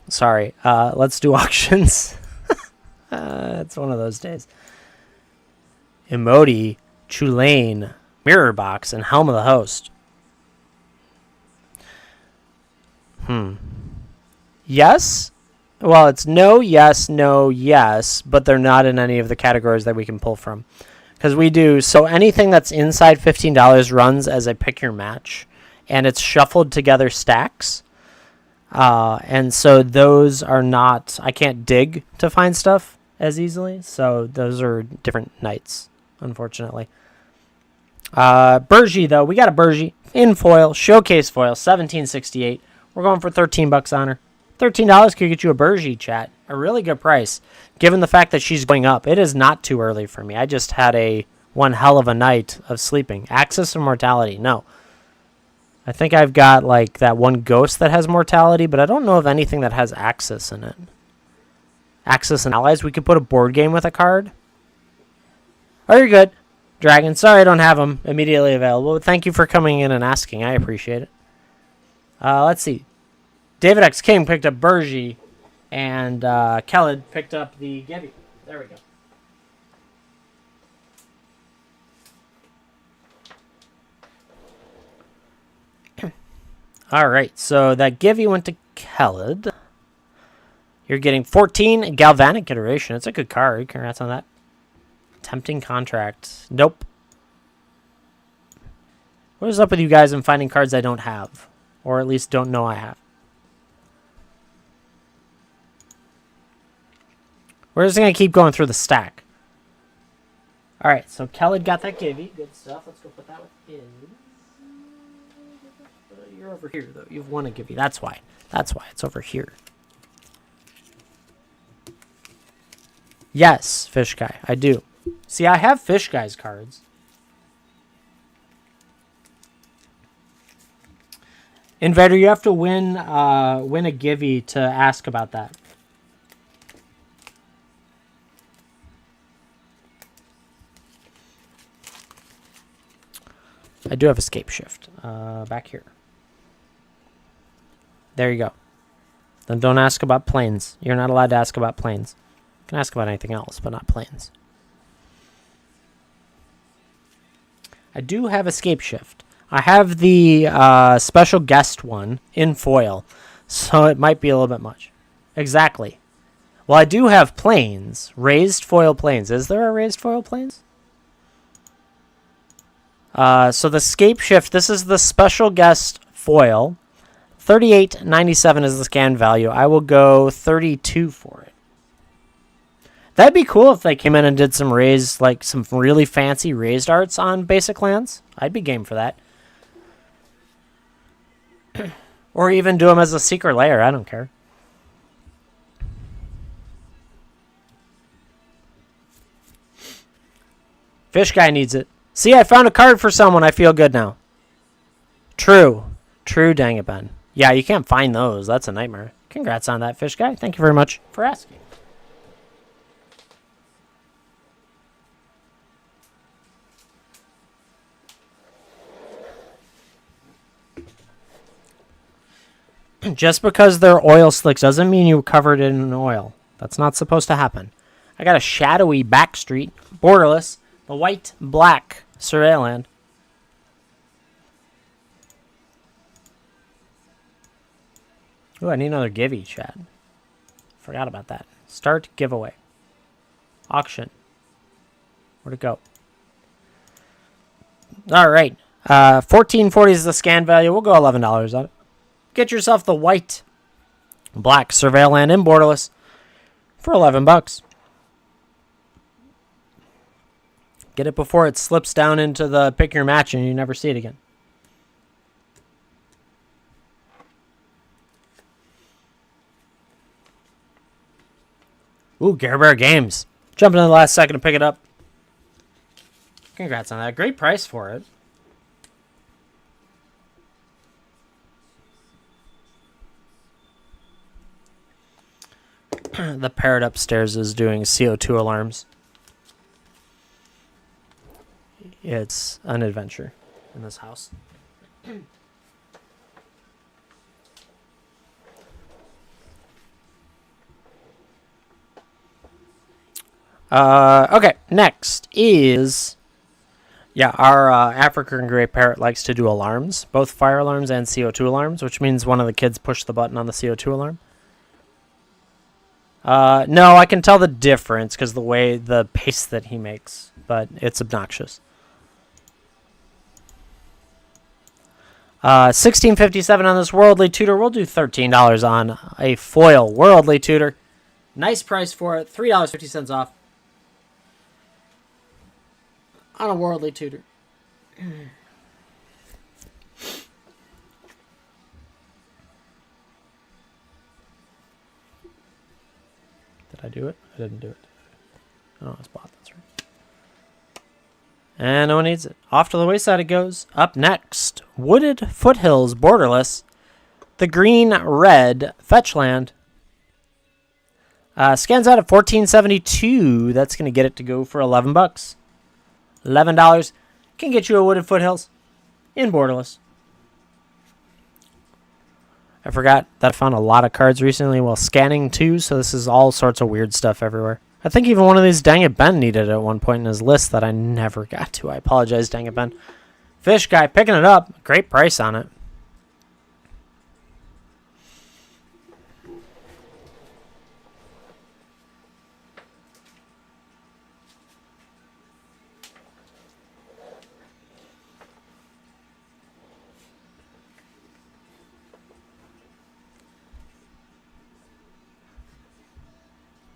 Sorry. Let's do auctions. It's one of those days. Emoti, Chulane, Mirror Box, and Helm of the Host. Yes? Well, it's no, yes, no, yes, but they're not in any of the categories that we can pull from. Because we do, so anything that's inside $15 runs as a pick your match, and it's shuffled together stacks. And so those are not, I can't dig to find stuff as easily, so those are different nights, unfortunately. Burgie, though, we got a Burgie in foil, showcase foil, 1768. We're going for $13 on her. $13 could get you a Burgie, chat. A really good price, given the fact that she's going up. It is not too early for me. I just had one hell of a night of sleeping. Axis of Mortality, no. I think I've got like that one ghost that has mortality, but I don't know of anything that has Axis in it. Axis and Allies, we could put a board game with a card. Oh, you're good. Dragon, sorry I don't have them immediately available, but thank you for coming in and asking. I appreciate it. Let's see. David X King picked up Bergie, and Khaled picked up the Gibby. There we go. All right, so that Gibby went to Khaled. You're getting 14 Galvanic Iteration. It's a good card. Congrats on that. Tempting Contract. Nope. What is up with you guys and finding cards I don't have? Or at least don't know I have. We're just going to keep going through the stack. Alright, so Khaled got that Gibby. Good stuff. Let's go put that with his. You're over here, though. You've won a Gibby. That's why. That's why. It's over here. Yes, Fish Guy. I do. See, I have Fish Guy's cards. Invader, you have to win a Gibby to ask about that. I do have Escape Shift. Back here. There you go. Then don't ask about planes. You're not allowed to ask about planes. You can ask about anything else, but not planes. I do have Escape Shift. I have the special guest one in foil, so it might be a little bit much. Exactly. Well, I do have planes. Raised foil planes. Is there a raised foil planes? So the Escape Shift, this is the special guest foil. $38.97 is the scan value. I will go 32 for it. That'd be cool if they came in and did some raised, like some really fancy raised arts on basic lands. I'd be game for that. Or even do them as a secret layer. I don't care. Fish Guy needs it. See, I found a card for someone. I feel good now. True. True, dang it, Ben. Yeah, you can't find those. That's a nightmare. Congrats on that, Fish Guy. Thank you very much for asking. Just because they're oil slicks doesn't mean you covered it in oil. That's not supposed to happen. I got a shadowy Backstreet, borderless, the white-black Surveilland. Ooh, I need another Gibby, chat. Forgot about that. Start giveaway. Auction. Where'd it go? All right. $14.40 is the scan value. We'll go $11 on it. Get yourself the white, black Surveilland in borderless for $11. Get it before it slips down into the pick your match and you never see it again. Ooh, Gare Bear Games. Jumping in the last second to pick it up. Congrats on that. Great price for it. The parrot upstairs is doing CO2 alarms. It's an adventure in this house. Okay, next is... Yeah, our African Grey Parrot likes to do alarms. Both fire alarms and CO2 alarms, which means one of the kids pushed the button on the CO2 alarm. No, I can tell the difference because the pace that he makes, but it's obnoxious. $16.57 on this Worldly Tutor. We'll do $13 on a foil Worldly Tutor. Nice price for it. $3.50 off on a Worldly Tutor. Did I do it? I didn't do it. Oh, it's bought. That's right. And no one needs it. Off to the wayside it goes. Up next, Wooded Foothills Borderless. The green-red Fetchland. Scans out at $14.72. That's going to get it to go for $11. $11 can get you a Wooded Foothills in Borderless. I forgot that I found a lot of cards recently while scanning too, so this is all sorts of weird stuff everywhere. I think even one of these Dang It Ben needed it at one point in his list that I never got to. I apologize, Dang It Ben. Fish guy picking it up. Great price on it.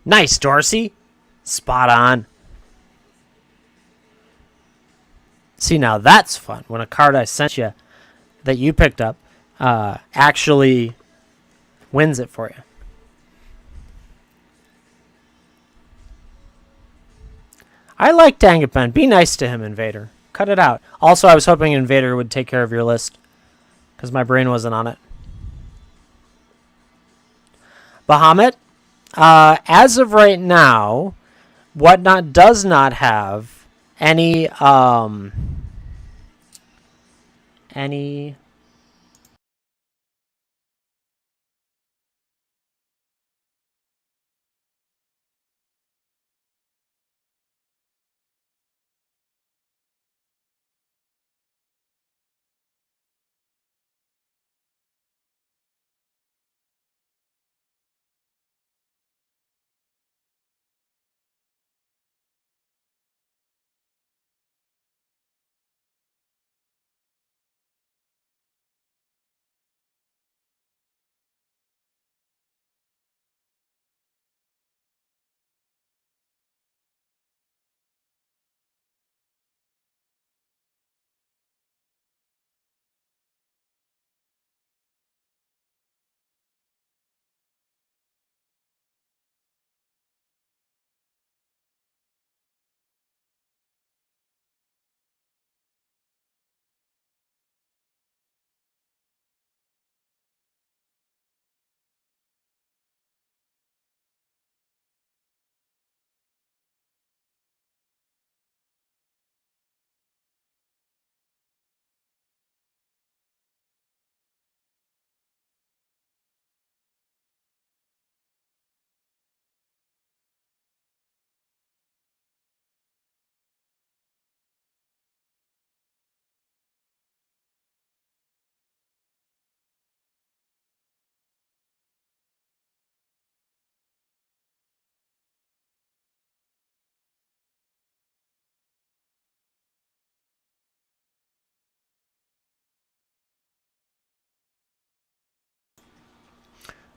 Nice, Dorsey. Spot on. See, now that's fun. When a card I sent you that you picked up actually wins it for you. I like Dang It Ben. Be nice to him, Invader. Cut it out. Also, I was hoping Invader would take care of your list because my brain wasn't on it. Bahamut. As of right now, WhatNot does not have any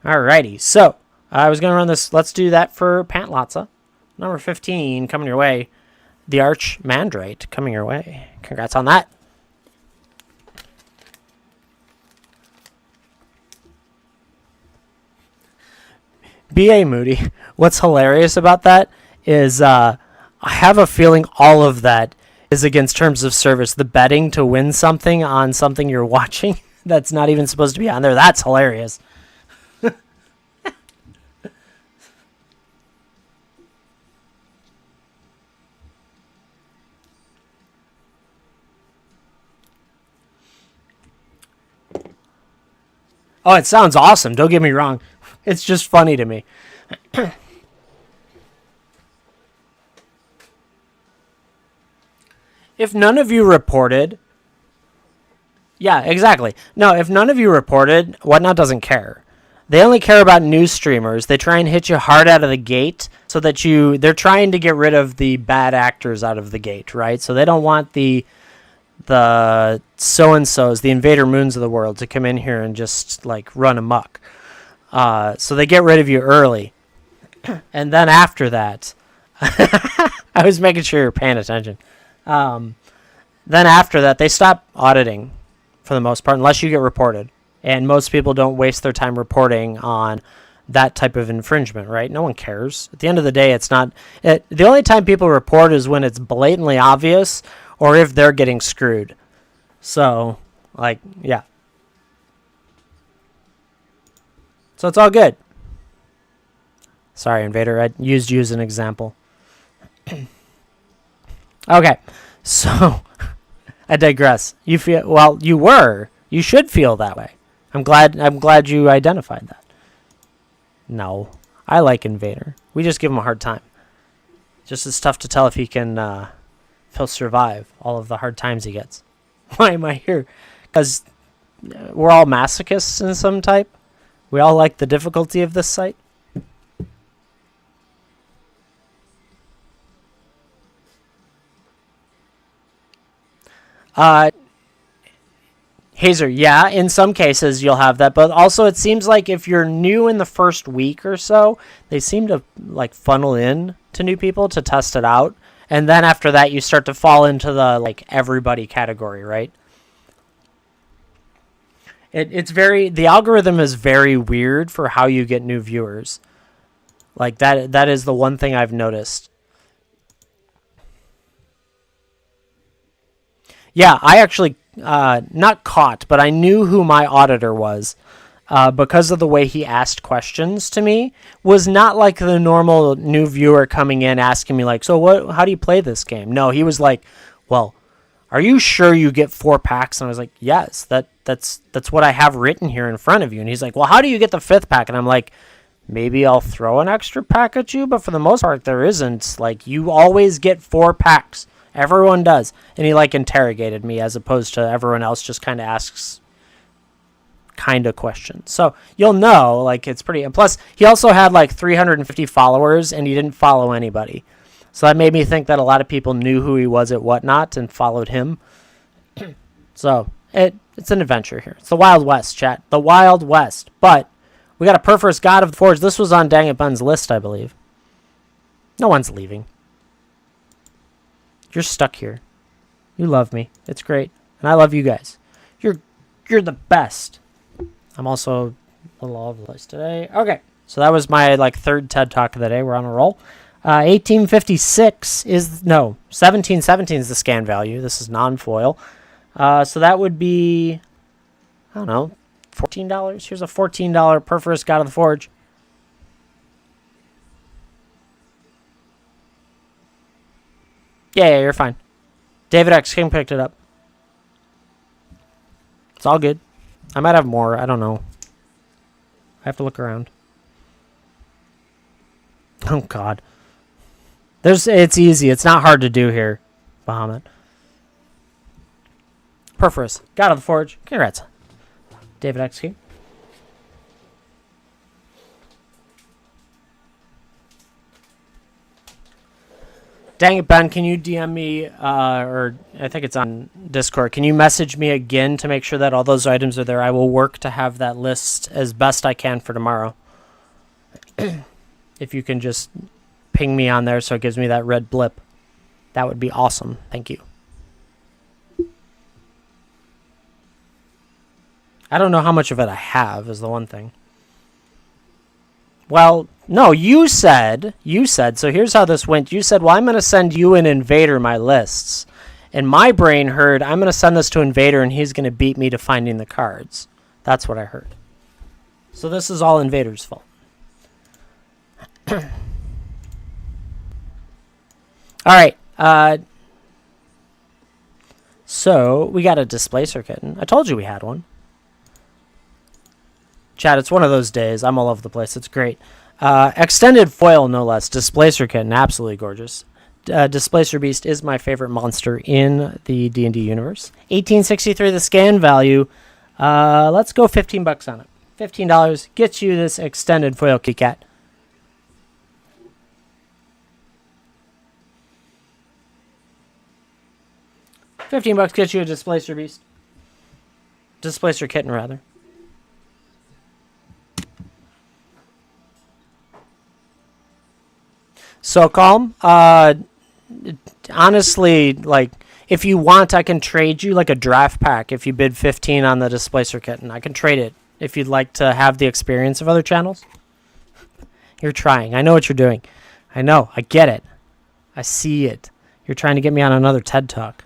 Alrighty, so I was going to run this. Let's do that for Pantlotsa. Number 15 coming your way. The Arch Mandrate coming your way. Congrats on that. B.A. Moody, what's hilarious about that is I have a feeling all of that is against terms of service. The betting to win something on something you're watching that's not even supposed to be on there. That's hilarious. Oh, it sounds awesome. Don't get me wrong. It's just funny to me. If none of you reported... Yeah, exactly. No, if none of you reported, WhatNot doesn't care. They only care about news streamers. They try and hit you hard out of the gate so that they're trying to get rid of the bad actors out of the gate, right? So they don't want the so-and-sos, the Invader Moons of the world, to come in here and just, like, run amok. So they get rid of you early. And then after that... I was making sure you're paying attention. Then after that, they stop auditing, for the most part, unless you get reported. And most people don't waste their time reporting on that type of infringement, right? No one cares. At the end of the day, it's not... the only time people report is when it's blatantly obvious or if they're getting screwed. So, like, yeah. So it's all good. Sorry, Invader. I used you as an example. Okay. So, I digress. You should feel that way. I'm glad you identified that. No, I like Invader. We just give him a hard time. Just it's tough to tell if he can, if he'll survive all of the hard times he gets. Why am I here? Because we're all masochists in some type. We all like the difficulty of this site. Hazer, yeah, in some cases you'll have that, but also it seems like if you're new in the first week or so, they seem to like funnel in to new people to test it out, and then after that you start to fall into the like everybody category, right? The algorithm is very weird for how you get new viewers. Like that is the one thing I've noticed. Yeah, I actually not caught, but I knew who my auditor was because of the way he asked questions to me. Was not like the normal new viewer coming in asking me like, so what? How do you play this game? No, he was like, well, are you sure you get 4 packs? And I was like, yes, that's what I have written here in front of you. And he's like, well, how do you get the 5th pack? And I'm like, maybe I'll throw an extra pack at you, but for the most part, there isn't. Like, you always get 4 packs. Everyone does. And he, like, interrogated me as opposed to everyone else just kind of asks kind of questions. So you'll know, like, it's pretty... And plus, he also had, like, 350 followers, and he didn't follow anybody. So that made me think that a lot of people knew who he was at WhatNot and followed him. So it's an adventure here. It's the Wild West, chat. The Wild West. But we got a Perforce God of the Forge. This was on Dang It Ben's list, I believe. No one's leaving. You're stuck here. You love me. It's great. And I love you guys. You're the best. I'm also a little all over the place today. Okay. So that was my like 3rd TED Talk of the day. We're on a roll. 1856 is... No. 1717 is the scan value. This is non-foil. So that would be... I don't know. $14. Here's a $14 Perforce God of the Forge. Yeah, you're fine. David X King picked it up. It's all good. I might have more. I don't know. I have to look around. Oh, God. It's easy. It's not hard to do here, Bahamut. Perforce. God of the Forge. Congrats. David X King. Dang it, Ben, can you DM me, or I think it's on Discord, can you message me again to make sure that all those items are there? I will work to have that list as best I can for tomorrow. If you can just ping me on there so it gives me that red blip, that would be awesome. Thank you. I don't know how much of it I have is the one thing. Well, no, you said, so here's how this went. You said, well, I'm going to send you and Invader my lists. And my brain heard, I'm going to send this to Invader and he's going to beat me to finding the cards. That's what I heard. So this is all Invader's fault. All right. So we got a Displacer Kitten. I told you we had one. Chat, it's one of those days. I'm all over the place. It's great. Extended foil, no less. Displacer Kitten, absolutely gorgeous. Displacer Beast is my favorite monster in the D&D universe. 1863, the scan value. Let's go $15 on it. $15 gets you this extended foil kitty cat. $15 gets you a Displacer Beast. Displacer Kitten, rather. So calm. Honestly, like, if you want, I can trade you like a draft pack. If you bid 15 on the Displacer Kitten, I can trade it. If you'd like to have the experience of other channels, you're trying. I know what you're doing. I know. I get it. I see it. You're trying to get me on another TED Talk.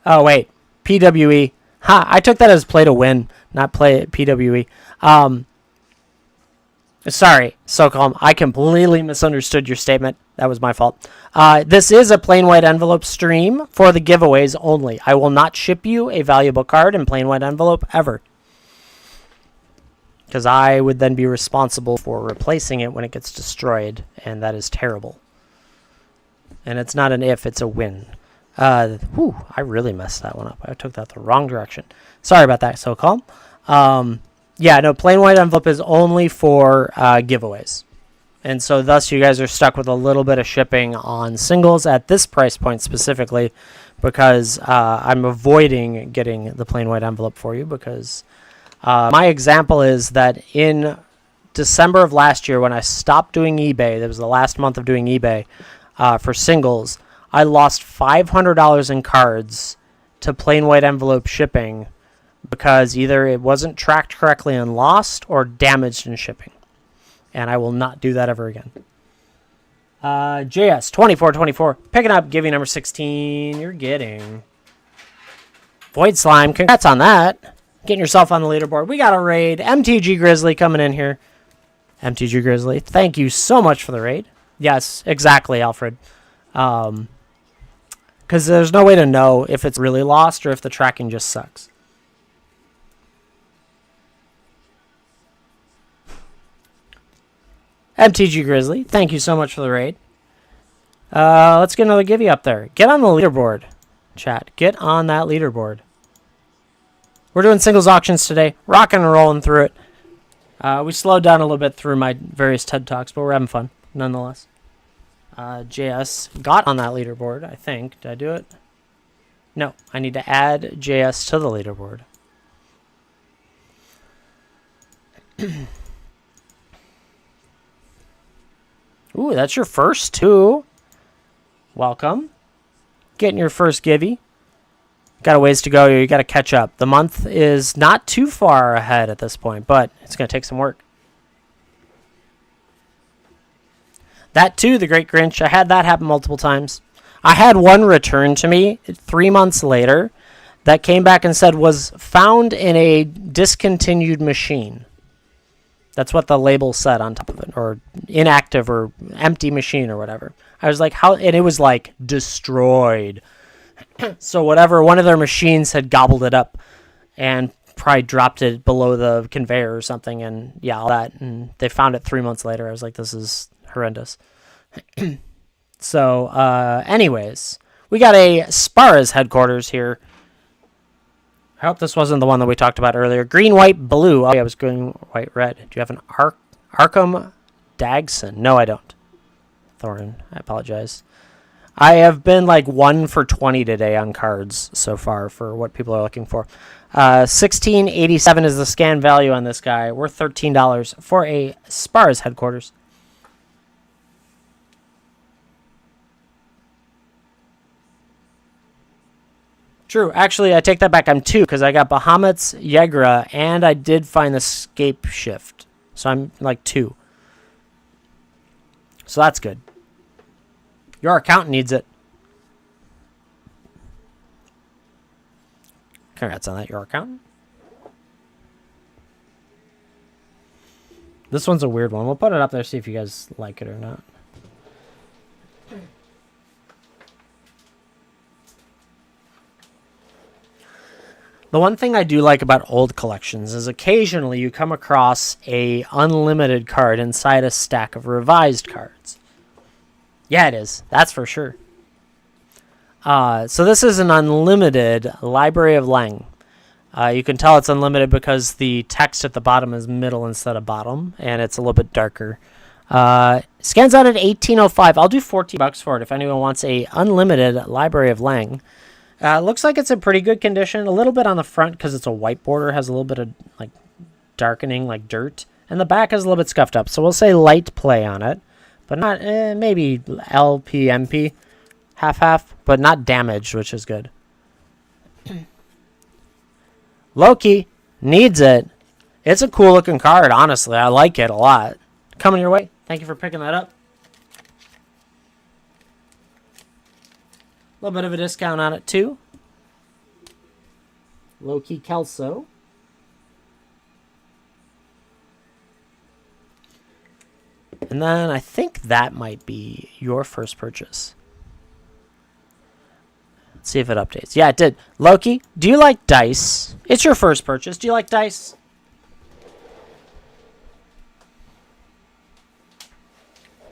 Oh wait, PWE. Ha! I took that as play to win, not play PWE. Sorry, so calm. I completely misunderstood your statement. That was my fault. This is a plain white envelope stream for the giveaways only. I will not ship you a valuable card in plain white envelope ever. Because I would then be responsible for replacing it when it gets destroyed, and that is terrible. And it's not an if, it's a when. I really messed that one up. I took that the wrong direction. Sorry about that, so calm. Yeah, no, plain white envelope is only for giveaways. And so thus you guys are stuck with a little bit of shipping on singles at this price point specifically because I'm avoiding getting the plain white envelope for you because my example is that in December of last year when I stopped doing eBay, that was the last month of doing eBay for singles, I lost $500 in cards to plain white envelope shipping because either it wasn't tracked correctly and lost or damaged in shipping. And I will not do that ever again. JS2424, picking up, giving number 16. You're getting Void Slime. Congrats on that. Getting yourself on the leaderboard. We got a raid. MTG Grizzly coming in here. MTG Grizzly, thank you so much for the raid. Yes, exactly, Alfred. Because there's no way to know if it's really lost or if the tracking just sucks. MTG Grizzly, thank you so much for the raid. Let's get another givey up there. Get on the leaderboard, chat. Get on that leaderboard. We're doing singles auctions today. Rocking and rolling through it. We slowed down a little bit through my various TED Talks, but we're having fun, nonetheless. JS got on that leaderboard, I think. Did I do it? No, I need to add JS to the leaderboard. Ooh, that's your first two. Welcome. Getting your first givey. Got a ways to go. You got to catch up. The month is not too far ahead at this point, but it's going to take some work. That too, the Great Grinch. I had that happen multiple times. I had one return to me 3 months later that came back and said was found in a discontinued machine. That's what the label said on top of it, or inactive or empty machine or whatever. I was like, how? And it was like destroyed. So whatever, one of their machines had gobbled it up and probably dropped it below the conveyor or something, and yeah, all that. And they found it 3 months later. I was like, this is horrendous. So, anyways, we got a Spara's headquarters here. I hope this wasn't the one that we talked about earlier. Green, white, blue. Oh, yeah, it was green, white, red. Do you have an Arkham Dagson? No, I don't. Thorin, I apologize. I have been like 1 for 20 today on cards so far for what people are looking for. $16.87 is the scan value on this guy. Worth $13 for a Spara's headquarters. True. Actually, I take that back. I'm 2 because I got Bahamut's Yegra and I did find the Scape Shift. So I'm like 2. So that's good. Your account needs it. Congrats on that, your accountant. This one's a weird one. We'll put it up there, see if you guys like it or not. The one thing I do like about old collections is occasionally you come across a unlimited card inside a stack of revised cards. Yeah, it is. That's for sure. So this is an unlimited Library of Leng. You can tell it's unlimited because the text at the bottom is middle instead of bottom, and it's a little bit darker. Scans out at 1805. I'll do $14 for it if anyone wants a unlimited Library of Leng. Looks like it's in pretty good condition. A little bit on the front because it's a white border, has a little bit of like darkening, like dirt, and the back is a little bit scuffed up. So we'll say light play on it, but not maybe LPMP, half, but not damaged, which is good. Loki needs it. It's a cool looking card, honestly. I like it a lot. Coming your way. Thank you for picking that up. A little bit of a discount on it, too. Loki Kelso. And then I think that might be your first purchase. Let's see if it updates. Yeah, it did. Loki, do you like dice? It's your first purchase. Do you like dice?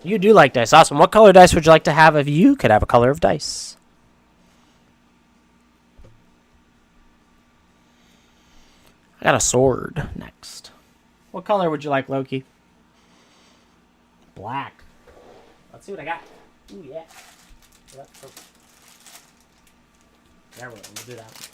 You do like dice. Awesome. What color dice would you like to have if you could have a color of dice? I got a sword next. What color would you like, Loki? Black. Let's see what I got. Ooh, yeah. There we go. We'll do that.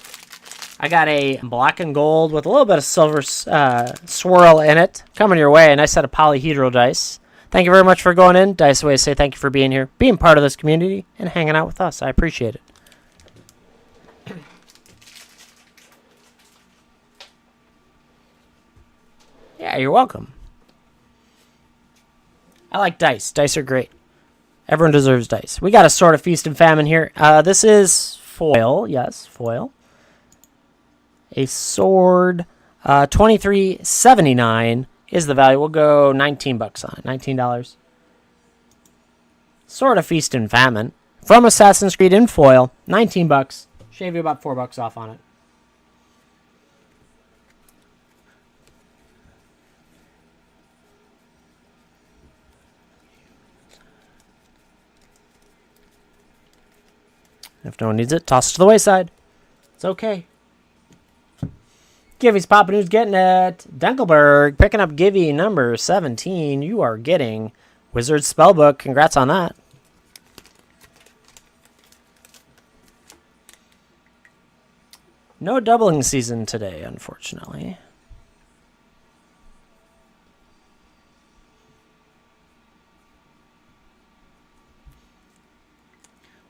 I got a black and gold with a little bit of silver swirl in it. Coming your way. A nice set of polyhedral dice. Thank you very much for going in. Dice Away say thank you for being here, being part of this community, and hanging out with us. I appreciate it. Yeah, you're welcome. I like dice. Dice are great. Everyone deserves dice. We got a sort of feast and famine here. This is foil. Yes, foil. A sword. $23.79 is the value. We'll go $19 on it. $19. Sort of feast and famine. From Assassin's Creed in foil. $19. Shave you about $4 off on it. If no one needs it, toss it to the wayside. It's okay. Givey's popping. Who's getting it? Denkelberg picking up Givey number 17. You are getting Wizard Spellbook. Congrats on that. No doubling season today, unfortunately.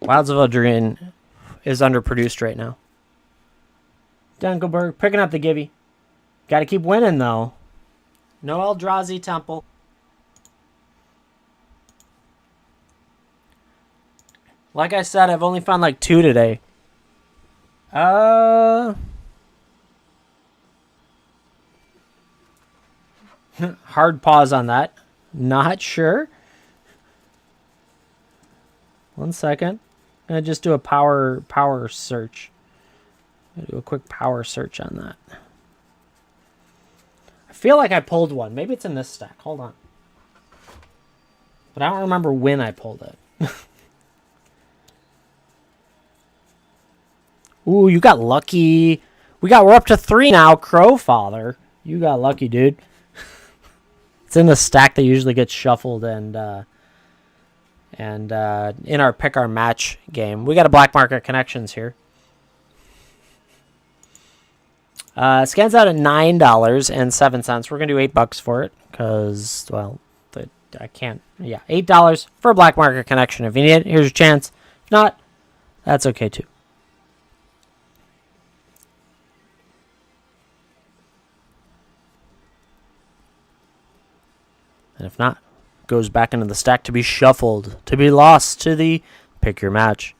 Wilds of Eldraine is underproduced right now. Denkelberg picking up the Gibby. Got to keep winning, though. No Eldrazi Temple. Like I said, I've only found like 2 today. Hard pause on that. Not sure. 1 second. I'm going to just do a power search. I'm going to do a quick power search on that. I feel like I pulled one. Maybe it's in this stack. Hold on. But I don't remember when I pulled it. Ooh, you got lucky. We're up to 3 now. Crowfather. You got lucky, dude. It's in the stack that usually gets shuffled and in our pick our match game. We got a black market connections here. Scans out at $9.07. We're gonna do $8 for it because, well, I can't. Yeah, $8 for a black market connection. If you need it, here's your chance. If not, that's okay too. And if not, goes back into the stack to be shuffled, to be lost to the pick your match.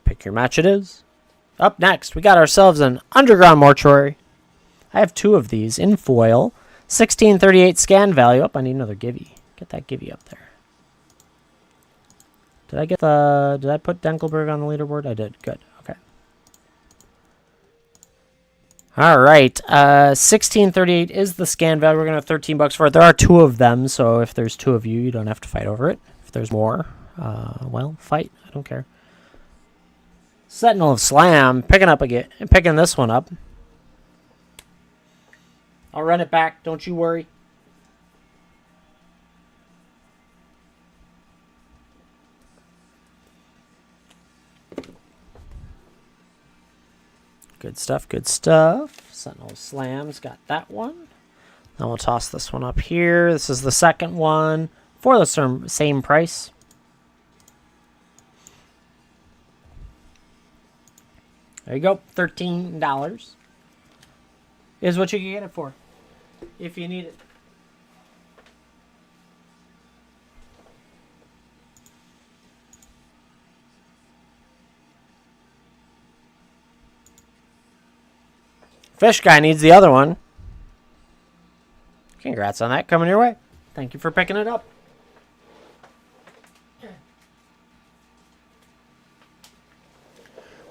Pick your match it is. Up next, we got ourselves an Underground Mortuary. I have 2 of these in foil. 1638 scan value. Up, I need another Givey. Get that Givey up there. Did I put Denkelberg on the leaderboard? I did. Good. Okay. All right. 1638 is the scan value. We're going to have $13 for it. There are 2 of them, so if there's 2 of you, you don't have to fight over it. If there's more, well, fight. I don't care. Sentinel of Slam, picking this one up. I'll run it back. Don't you worry. Good stuff, good stuff. Sentinel Slams, got that one. Then we'll toss this one up here. This is the second one for the same price. There you go, $13 is what you can get it for if you need it. Fish guy needs the other one. Congrats on that coming your way. Thank you for picking it up.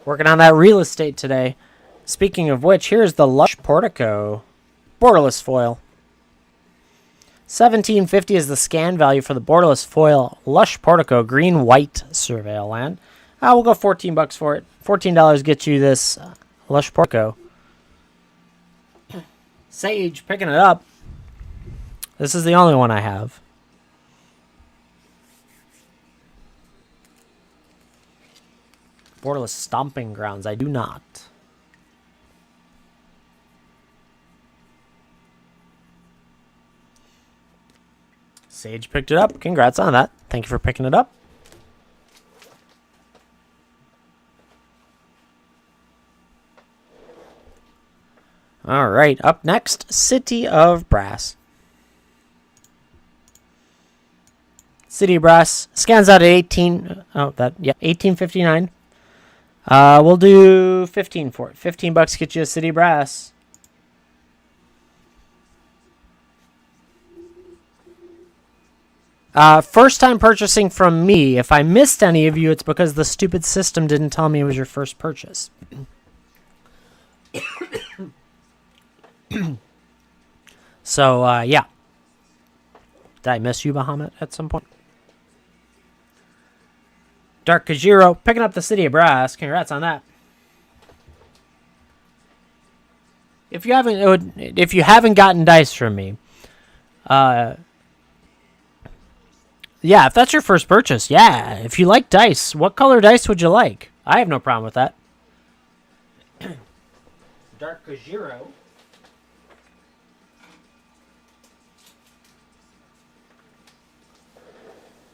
Working on that real estate today. Speaking of which, here's the Lush Portico. Borderless foil. $17.50 is the scan value for the borderless foil Lush Portico green-white surveil land. We'll go $14 for it. $14 gets you this Lush Portico. Sage picking it up. This is the only one I have. Borderless Stomping Grounds. I do not. Sage picked it up. Congrats on that. Thank you for picking it up. All right, up next, City of Brass. City of Brass scans out at 18.59. We'll do 15 for it. $15 get you a City of Brass. First time purchasing from me. If I missed any of you, it's because the stupid system didn't tell me it was your first purchase. So, yeah. Did I miss you, Bahamut, at some point? Dark Kajiro picking up the City of Brass. Congrats on that. If you haven't gotten dice from me, yeah, if that's your first purchase, yeah. If you like dice, what color dice would you like? I have no problem with that. Dark Kajiro.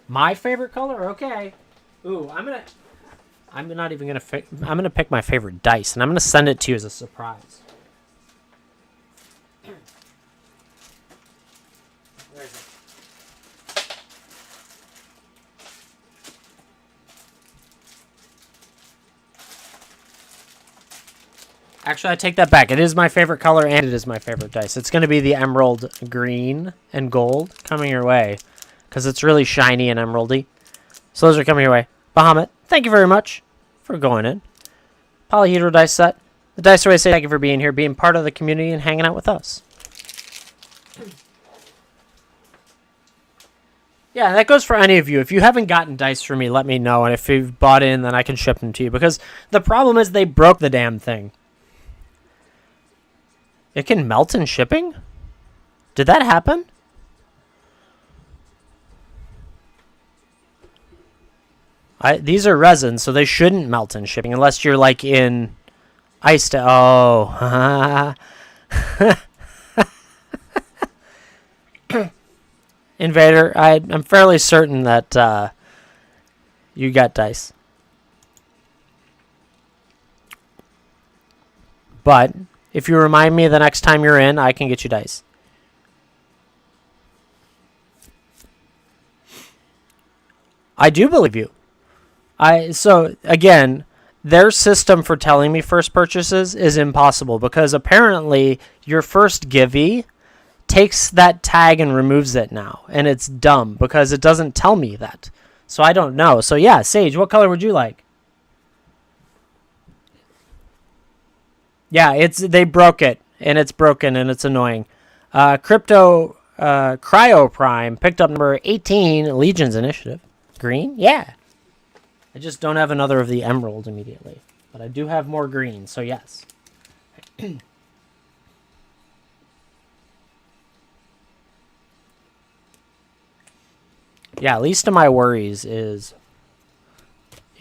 My favorite color? Okay. Ooh, I'm gonna pick my favorite dice, and I'm gonna send it to you as a surprise. Where is it? Actually, I take that back. It is my favorite color, and it is my favorite dice. It's gonna be the emerald green and gold coming your way, because it's really shiny and emeraldy. So those are coming your way. Bahamut, thank you very much for going in. Polyhedral dice set. The Dice Away say thank you for being here, being part of the community, and hanging out with us. Yeah, that goes for any of you. If you haven't gotten dice from me, let me know. And if you've bought in, then I can ship them to you. Because the problem is they broke the damn thing. It can melt in shipping? Did that happen? These are resin, so they shouldn't melt in shipping unless you're like in ice. Oh. Invader, I'm fairly certain that you got dice. But if you remind me the next time you're in, I can get you dice. I do believe you. So again, their system for telling me first purchases is impossible because apparently your first givey takes that tag and removes it now, and it's dumb because it doesn't tell me that. So I don't know. So yeah, Sage, what color would you like? Yeah, they broke it, and it's broken, and it's annoying. Crypto Cryo Prime picked up number 18, Legion's Initiative. Green? Yeah. I just don't have another of the emerald immediately. But I do have more green, so yes. Yeah, least of my worries is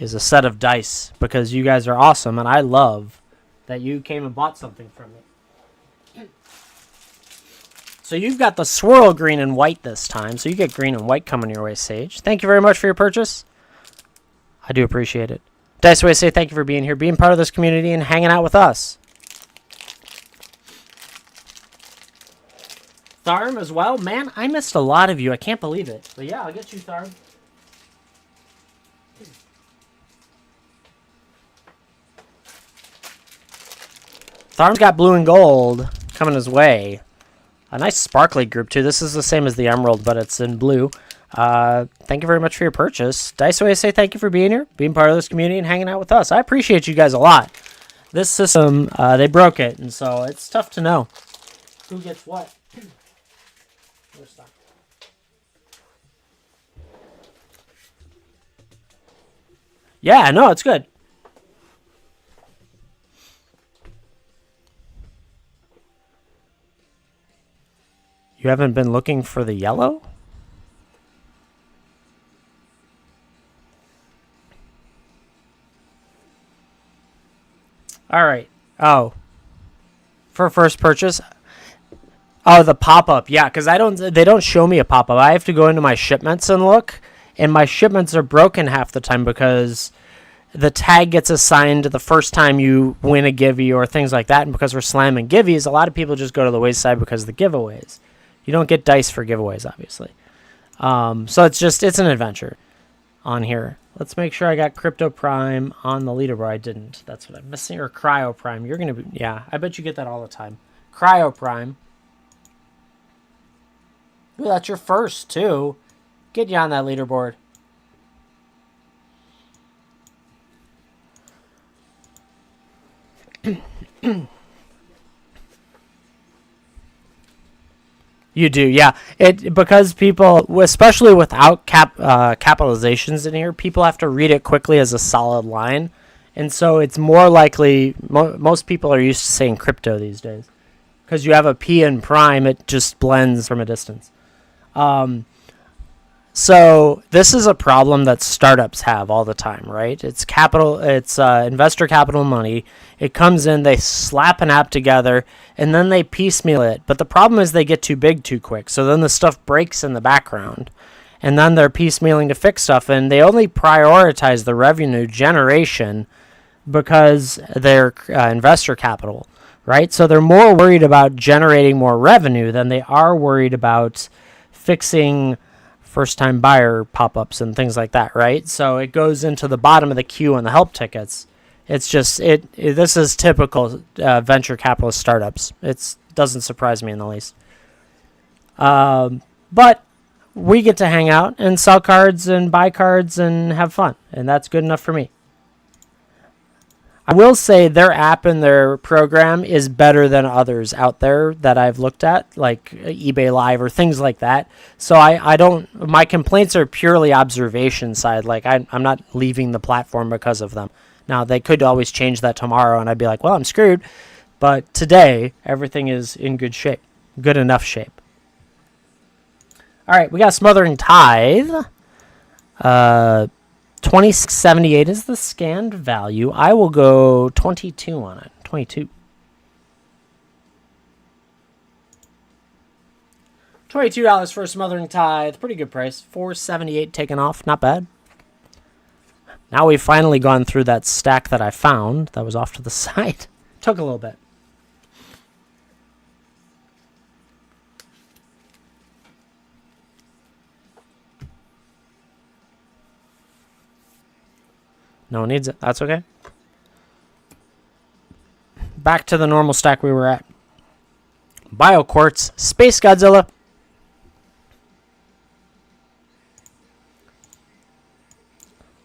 a set of dice. Because you guys are awesome, and I love that you came and bought something from me. So you've got the swirl green and white this time. So you get green and white coming your way, Sage. Thank you very much for your purchase. I do appreciate it. Dice Away say thank you for being here, being part of this community, and hanging out with us. Tharm as well. Man, I missed a lot of you. I can't believe it. But yeah, I'll get you, Tharm. Tharm's got blue and gold coming his way. A nice sparkly group, too. This is the same as the emerald, but it's in blue. Thank you very much for your purchase. Dice Away say thank you for being here, being part of this community, and hanging out with us. I appreciate you guys a lot. This system, they broke it, and so it's tough to know who gets what. Yeah, no, it's good. You haven't been looking for the yellow? All right. Oh, for first purchase. Oh, the pop-up. Yeah, because they don't show me a pop-up. I have to go into my shipments and look, and my shipments are broken half the time because the tag gets assigned the first time you win a givey or things like that. And because we're slamming giveys, a lot of people just go to the wayside because of the giveaways. You don't get dice for giveaways, obviously. So it's an adventure on here. Let's make sure I got Crypto Prime on the leaderboard. I didn't. That's what I'm missing. Or Cryo Prime. You're going to be... Yeah, I bet you get that all the time. Cryo Prime. Ooh, that's your first, too. Get you on that leaderboard. You do, yeah. Because people, especially without capitalizations in here, people have to read it quickly as a solid line, and so it's more likely. Most people are used to saying crypto these days because you have a P in prime. It just blends from a distance. So this is a problem that startups have all the time, right? It's investor capital money. It comes in, they slap an app together, and then they piecemeal it. But the problem is they get too big too quick. So then the stuff breaks in the background, and then they're piecemealing to fix stuff, and they only prioritize the revenue generation because they're investor capital, right? So they're more worried about generating more revenue than they are worried about fixing first-time buyer pop-ups and things like that, right? So it goes into the bottom of the queue on the help tickets. It's just this is typical venture capitalist startups. It doesn't surprise me in the least. But we get to hang out and sell cards and buy cards and have fun, and that's good enough for me. I will say their app and their program is better than others out there that I've looked at, like eBay Live or things like that. So I don't, my complaints are purely observation side. Like I'm not leaving the platform because of them. Now they could always change that tomorrow and I'd be like, well, I'm screwed. But today everything is in good shape, good enough shape. All right, we got Smothering Tithe. 2678 is the scanned value. I will go 22 on it. 22. $22 for a Smothering Tithe. Pretty good price. $4.78 taken off. Not bad. Now we've finally gone through that stack that I found that was off to the side. Took a little bit. No one needs it. That's okay. Back to the normal stack we were at. BioQuartz, Space Godzilla.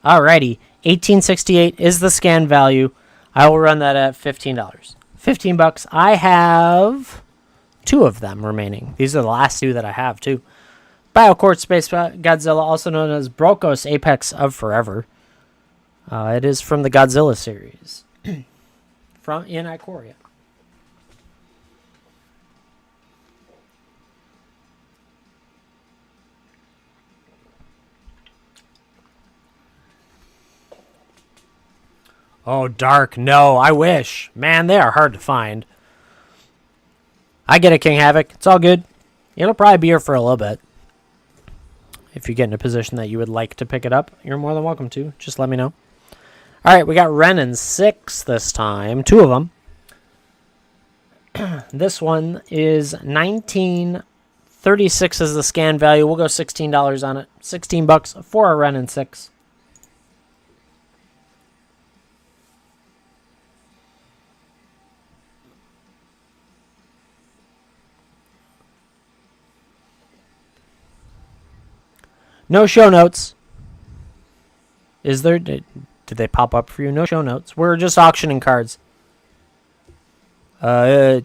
Alrighty. 1868 is the scan value. I will run that at $15. $15. I have 2 of them remaining. These are the last 2 that I have, too. BioQuartz, Space Godzilla, also known as Brokos Apex of Forever. It is from the Godzilla series, in Ikoria. Oh, dark. No, I wish. Man, they are hard to find. I get it, King Havoc. It's all good. It'll probably be here for a little bit. If you get in a position that you would like to pick it up, you're more than welcome to. Just let me know. All right, we got Ren and 6 this time. 2 of them. This one is 1936 is the scan value. We'll go $16 on it. $16 for a Ren and 6. No show notes. Is there? Did they pop up for you? No show notes. We're just auctioning cards. Is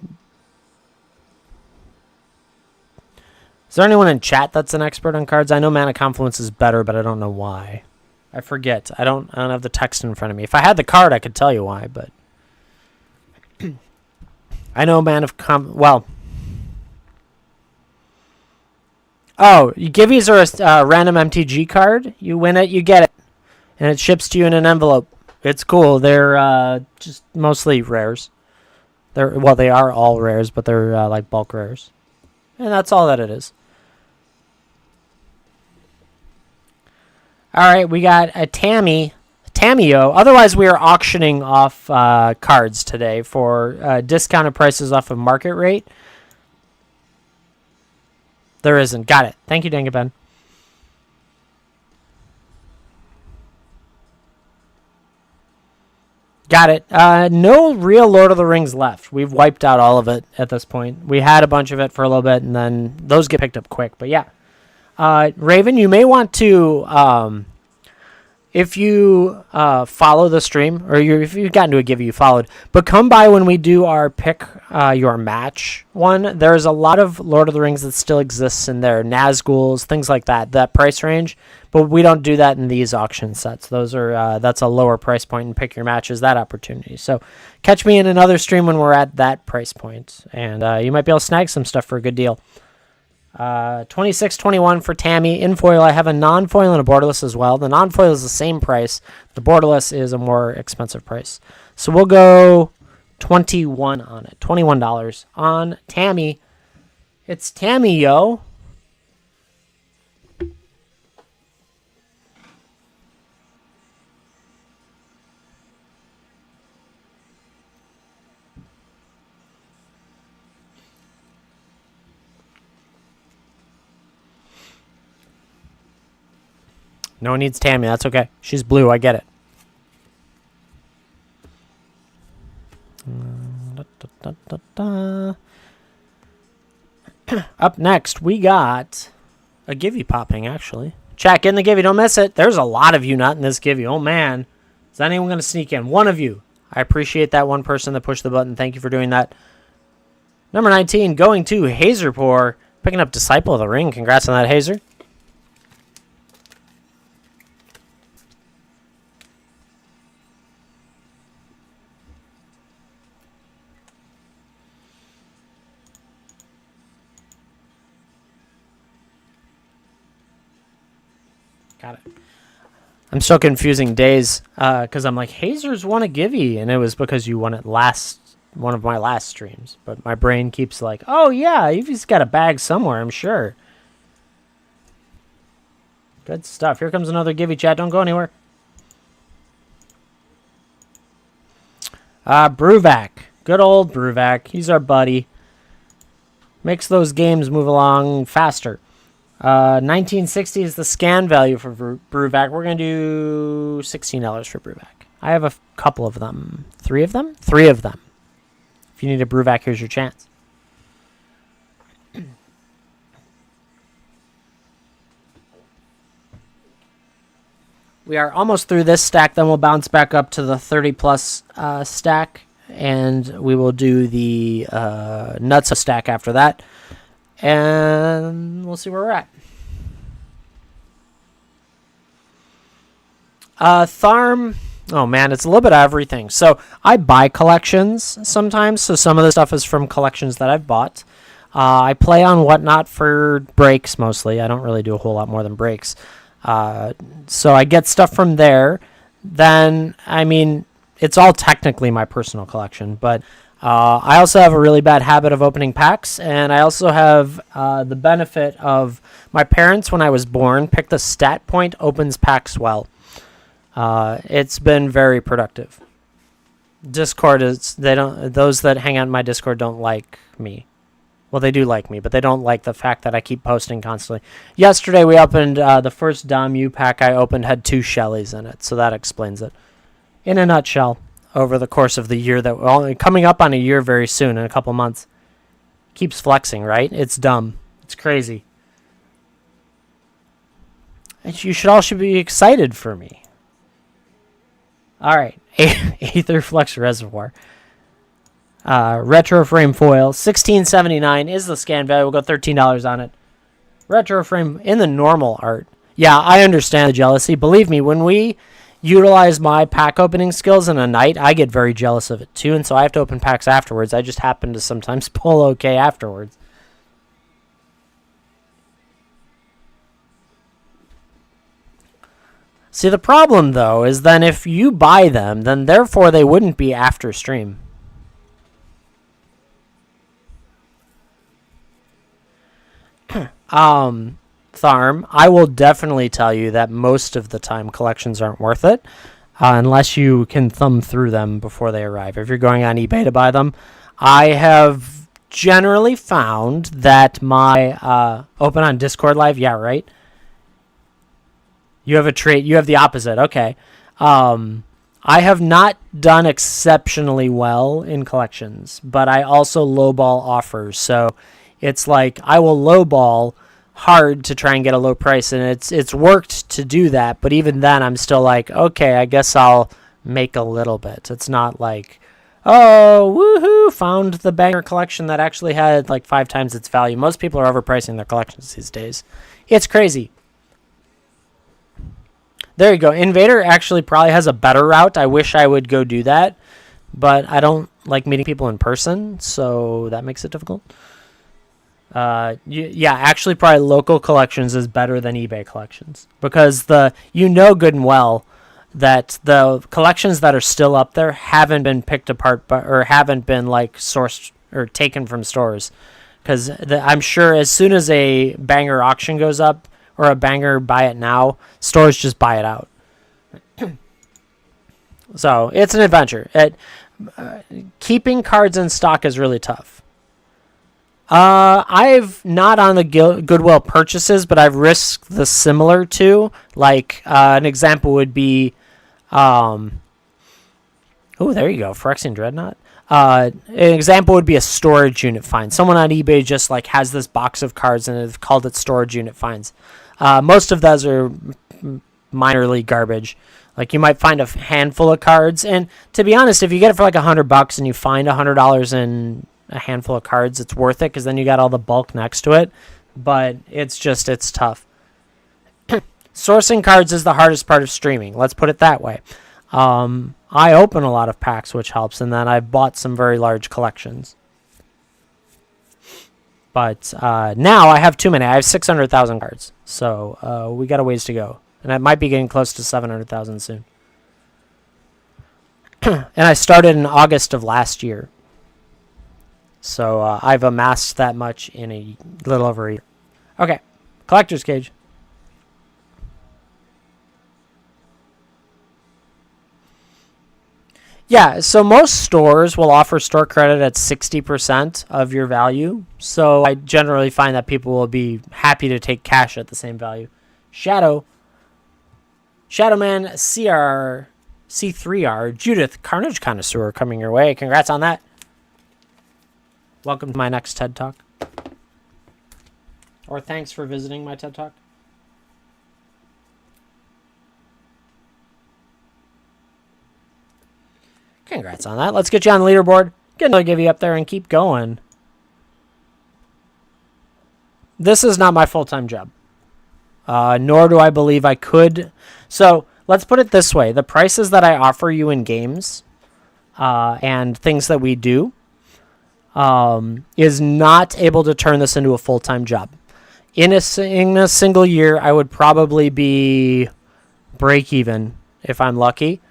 there anyone in chat that's an expert on cards? I know Mana Confluence is better, but I don't know why. I forget. I don't have the text in front of me. If I had the card, I could tell you why, but I know well. Oh, Givvies are a random MTG card. You win it, you get it, and it ships to you in an envelope. It's cool. They're just mostly rares. They are all rares, but they're like bulk rares, and that's all that it is. All right, we got a Tamio. Otherwise, we are auctioning off cards today for discounted prices off of market rate. There isn't. Got it. Thank you, Dangaben. Got it. No real Lord of the Rings left. We've wiped out all of it at this point. We had a bunch of it for a little bit, and then those get picked up quick. But yeah. Raven, you may want to, if you follow the stream, or if you've gotten to a Give you followed, but come by when we do our pick your match one. There's a lot of Lord of the Rings that still exists in there, Nazguls, things like that price range. But we don't do that in these auction sets. Those are that's a lower price point, and pick your match is that opportunity. So catch me in another stream when we're at that price point, and you might be able to snag some stuff for a good deal. 26.21 for Tammy. In foil, I have a non-foil and a borderless as well. The non-foil is the same price. The borderless is a more expensive price. So we'll go 21 on it. $21 on Tammy. It's Tammy, yo. No one needs Tammy. That's okay. She's blue. I get it. Up next, we got a Givey popping, actually. Check in the Givey. Don't miss it. There's a lot of you not in this Givey. Oh, man. Is anyone going to sneak in? One of you. I appreciate that one person that pushed the button. Thank you for doing that. Number 19, going to Hazerpour. Picking up Disciple of the Ring. Congrats on that, Hazer. Got it. I'm still confusing days because I'm like, Hazers won a Givey, and it was because you won it one of my last streams. But my brain keeps like, oh yeah, you've just got a bag somewhere, I'm sure. Good stuff. Here comes another Givey, chat. Don't go anywhere. Bruvac. Good old Bruvac. He's our buddy. Makes those games move along faster. 1960 is the scan value for Bruvac. We're going to do $16 for Bruvac. I have a couple of them. Three of them? Three of them. If you need a Bruvac, here's your chance. We are almost through this stack. Then we'll bounce back up to the 30-plus stack. And we will do the Nuts stack after that. And we'll see where we're at. Tharm. Oh, man, it's a little bit of everything. So I buy collections sometimes. So some of the stuff is from collections that I've bought. I play on WhatNot for breaks mostly. I don't really do a whole lot more than breaks. So I get stuff from there. Then, I mean, it's all technically my personal collection, but I also have a really bad habit of opening packs, and I also have the benefit of my parents, when I was born, picked the stat point opens packs well. It's been very productive. Discord is those that hang out in my Discord don't like me. Well, they do like me, but they don't like the fact that I keep posting constantly. Yesterday we opened the first Dom U pack I opened had 2 Shellys in it, so that explains it. In a nutshell, over the course of the year that we're only coming up on a year very soon in a couple months. Keeps flexing, right? It's dumb. It's crazy. You should all be excited for me. All right, Aether Flux Reservoir. Retro frame foil, $16.79 is the scan value. We'll go $13 on it. Retro frame in the normal art. Yeah, I understand the jealousy. Believe me, when we utilize my pack opening skills in a night, I get very jealous of it too, and so I have to open packs afterwards. I just happen to sometimes pull okay afterwards. See, the problem, though, is then if you buy them, then therefore they wouldn't be after stream. Tharm, I will definitely tell you that most of the time collections aren't worth it unless you can thumb through them before they arrive. If you're going on eBay to buy them, I have generally found that my open on Discord Live, yeah, right? You have a trait. You have the opposite. Okay. I have not done exceptionally well in collections, but I also lowball offers. So it's like I will lowball hard to try and get a low price, and it's worked to do that. But even then, I'm still like, okay, I guess I'll make a little bit. It's not like, oh, woohoo, found the banger collection that actually had like 5 times its value. Most people are overpricing their collections these days. It's crazy. There you go. Invader actually probably has a better route. I wish I would go do that, but I don't like meeting people in person, so that makes it difficult. Yeah, actually probably local collections is better than eBay collections because good and well that the collections that are still up there haven't been picked apart or haven't been like sourced or taken from stores, because I'm sure as soon as a banger auction goes up or a banger buy it now, stores just buy it out. So it's an adventure. Keeping cards in stock is really tough. I've not on the Goodwill purchases, but I've risked the similar to. Like an example would be, oh, there you go, Phyrexian Dreadnought. An example would be a storage unit find. Someone on eBay just like has this box of cards and they've called it storage unit finds. Most of those are minorly garbage. Like you might find a handful of cards, and to be honest, if you get it for like $100 and you find $100 in a handful of cards, it's worth it because then you got all the bulk next to it. But it's tough. Sourcing cards is the hardest part of streaming. Let's put it that way. I open a lot of packs, which helps, and then I've bought some very large collections. But now I have too many. I have 600,000 cards, so we got a ways to go. And I might be getting close to 700,000 soon. And I started in August of last year. So I've amassed that much in a little over a year. Okay, collector's cage. Yeah, so most stores will offer store credit at 60% of your value. So I generally find that people will be happy to take cash at the same value. Shadowman CR C3R Judith Carnage Connoisseur coming your way. Congrats on that. Welcome to my next TED Talk. Or thanks for visiting my TED Talk. Congrats on that. Let's get you on the leaderboard. Get another give you up there and keep going. This is not my full-time job. Nor do I believe I could. So let's put it this way. The prices that I offer you in games and things that we do is not able to turn this into a full-time job. In a single year, I would probably be break even if I'm lucky.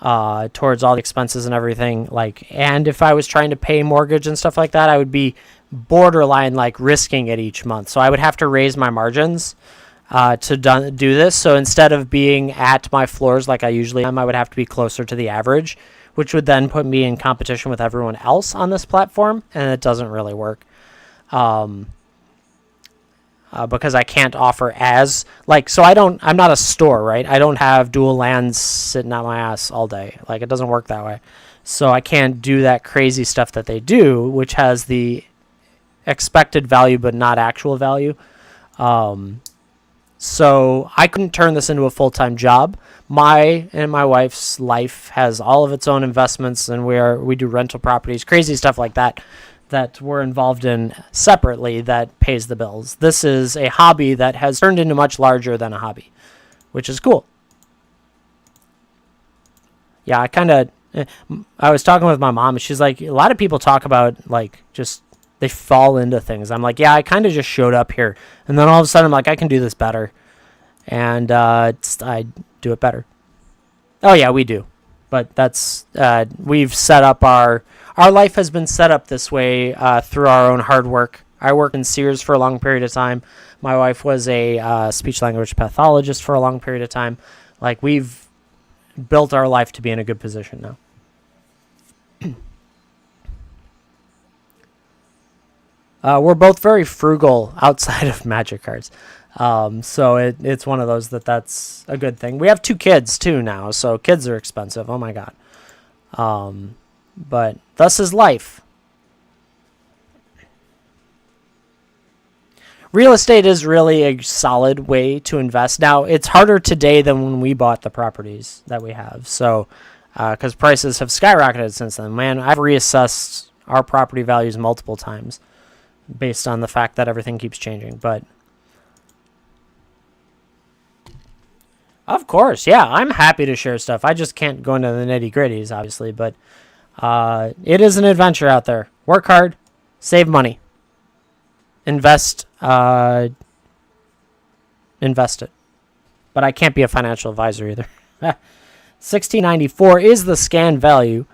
Towards all the expenses and everything, and if I was trying to pay mortgage and stuff like that, I would be borderline risking it each month. So I would have to raise my margins to do this. So instead of being at my floors like I usually am, I would have to be closer to the average, which would then put me in competition with everyone else on this platform, and it doesn't really work. Because I can't offer so I'm not a store, right? I don't have dual lands sitting on my ass all day. It doesn't work that way. So I can't do that crazy stuff that they do, which has the expected value but not actual value. So I couldn't turn this into a full-time job. My and my wife's life has all of its own investments, and we do rental properties, crazy stuff like that, that we're involved in separately that pays the bills. This is a hobby that has turned into much larger than a hobby, which is cool. Yeah, I was talking with my mom, and she's like, a lot of people talk about, like, just they fall into things. I'm like, yeah, I kind of just showed up here, and then all of a sudden I'm like, I can do this better, and I do it better. Oh yeah, we do, but that's we've set up our life has been set up this way through our own hard work. I worked in Sears for a long period of time. My wife was a speech language pathologist for a long period of time. Like, we've built our life to be in a good position now. We're both very frugal outside of Magic cards. So it's one of those that's a good thing. We have 2 kids too now, so kids are expensive. Oh my God. But thus is life. Real estate is really a solid way to invest. Now, it's harder today than when we bought the properties that we have. So, because prices have skyrocketed since then. Man, I've reassessed our property values multiple times based on the fact that everything keeps changing. But of course, yeah, I'm happy to share stuff. I just can't go into the nitty-gritties, obviously, but it is an adventure out there. Work hard, save money, invest it. But I can't be a financial advisor either. $16.94 is the scan value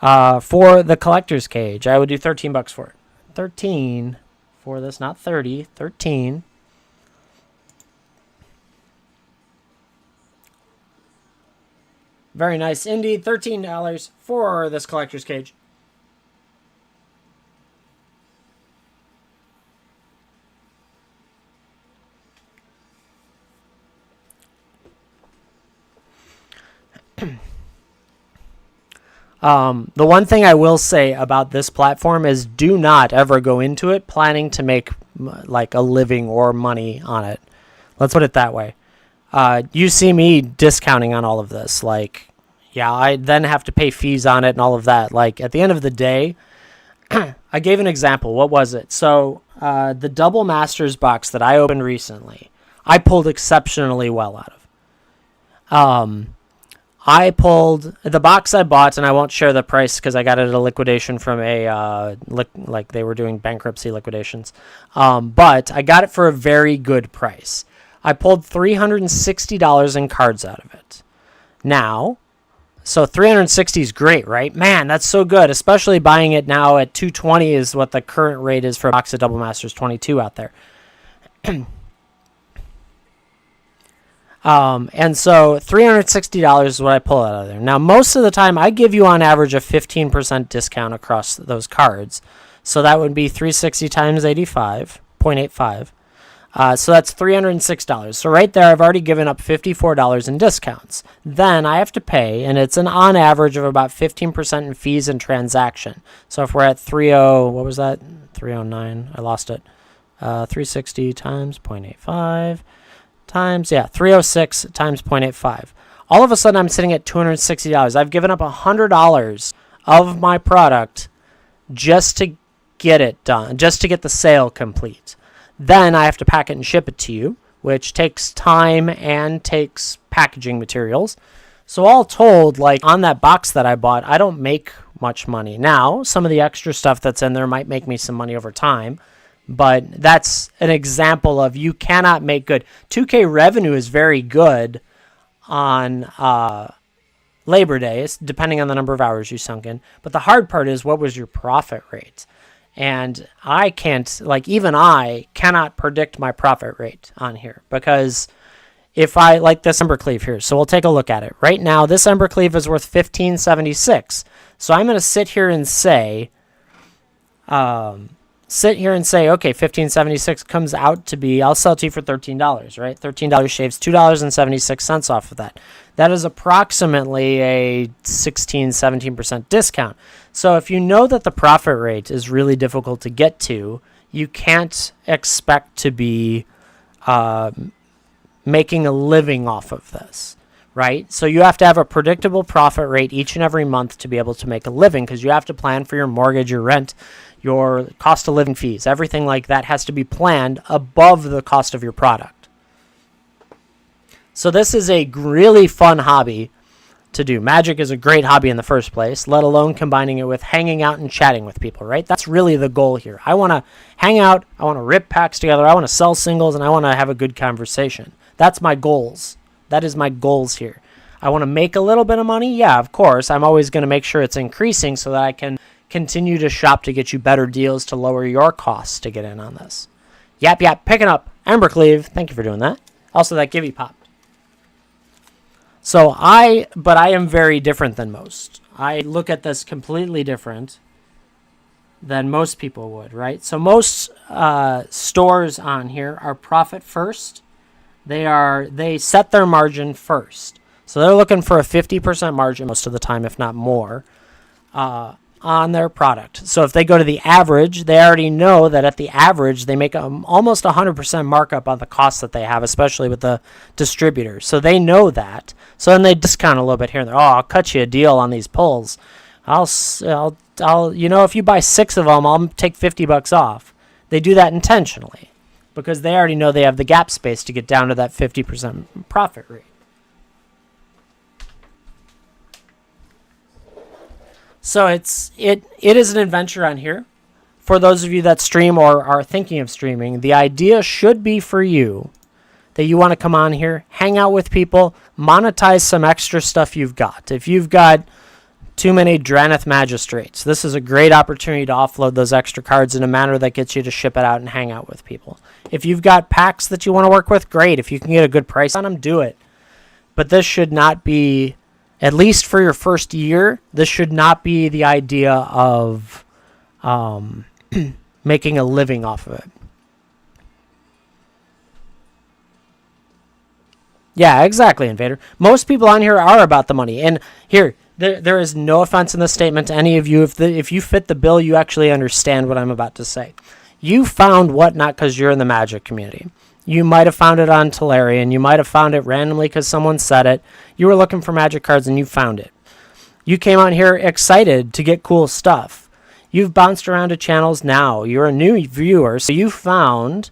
for the collector's cage. I would do $13 for it. 13 for this, not 30. 13. Very nice indeed. $13 for this collector's cage. The one thing I will say about this platform is do not ever go into it planning to make like a living or money on it. Let's put it that way. You see me discounting on all of this. Like, yeah, I then have to pay fees on it and all of that. Like, at the end of the day, I gave an example. What was it? So the Double Masters box that I opened recently, I pulled exceptionally well out of. I pulled the box I bought, and I won't share the price because I got it at a liquidation from a like they were doing bankruptcy liquidations. But I got it for a very good price. I pulled $360 in cards out of it. Now, so 360 is great, right? Man, that's so good. Especially buying it now at $220 is what the current rate is for a box of Double Masters 22 out there. And so $360 is what I pull out of there. Now, most of the time, I give you on average a 15% discount across those cards. So that would be 360 times 85, 0.85. So that's $306. So right there, I've already given up $54 in discounts. Then I have to pay, and it's an on average of about 15% in fees and transaction. So if we're at 30, what was that? 309. I lost it. 360 times 0.85. Times, 306 times 0.85. All of a sudden, I'm sitting at $260. I've given up $100 of my product just to get it done, just to get the sale complete. Then I have to pack it and ship it to you, which takes time and takes packaging materials. So all told, like on that box that I bought, I don't make much money. Now, some of the extra stuff that's in there might make me some money over time. But that's an example of you cannot make good. 2K revenue is very good on Labor Day, depending on the number of hours you sunk in. But the hard part is, what was your profit rate? And I can't, like, even I cannot predict my profit rate on here. Because if I, like this Embercleave here, so we'll take a look at it. Right now, this Embercleave is worth $15.76. So I'm going to sit here and say, okay, $15.76 comes out to be, I'll sell to you for $13, right? $13 shaves $2.76 off of that. That is approximately a 17% discount. So if you know that the profit rate is really difficult to get to, you can't expect to be making a living off of this, right? So you have to have a predictable profit rate each and every month to be able to make a living, because you have to plan for your mortgage, your rent, your cost of living fees. Everything like that has to be planned above the cost of your product. So this is a really fun hobby to do. Magic is a great hobby in the first place, let alone combining it with hanging out and chatting with people, right? That's really the goal here. I want to hang out, I want to rip packs together, I want to sell singles, and I want to have a good conversation. That's my goals. That is my goals here. I want to make a little bit of money. Yeah, of course. I'm always going to make sure it's increasing so that I can continue to shop to get you better deals to lower your costs to get in on this. Yap, picking up. Embercleave, thank you for doing that. Also, that Givey popped. But I am very different than most. I look at this completely different than most people would, right? So most stores on here are profit first. They set their margin first. So they're looking for a 50% margin most of the time, if not more, on their product. So if they go to the average, they already know that at the average, they make almost 100% markup on the costs that they have, especially with the distributor. So they know that. So then they discount a little bit here and there. Oh, I'll cut you a deal on these pulls. I'll if you buy 6 of them, I'll take $50 off. They do that intentionally because they already know they have the gap space to get down to that 50% profit rate. So it is an adventure on here. For those of you that stream or are thinking of streaming, the idea should be for you that you want to come on here, hang out with people, monetize some extra stuff you've got. If you've got too many Draneth Magistrates, this is a great opportunity to offload those extra cards in a manner that gets you to ship it out and hang out with people. If you've got packs that you want to work with, great. If you can get a good price on them, do it. But this should not be, at least for your first year, this should not be the idea of making a living off of it. Yeah, exactly, Invader. Most people on here are about the money. And here, there is no offense in this statement to any of you. If you fit the bill, you actually understand what I'm about to say. You found WhatNot because you're in the Magic community. You might have found it on Tolarian. You might have found it randomly because someone said it. You were looking for Magic cards and you found it. You came on here excited to get cool stuff. You've bounced around to channels now. You're a new viewer, so you found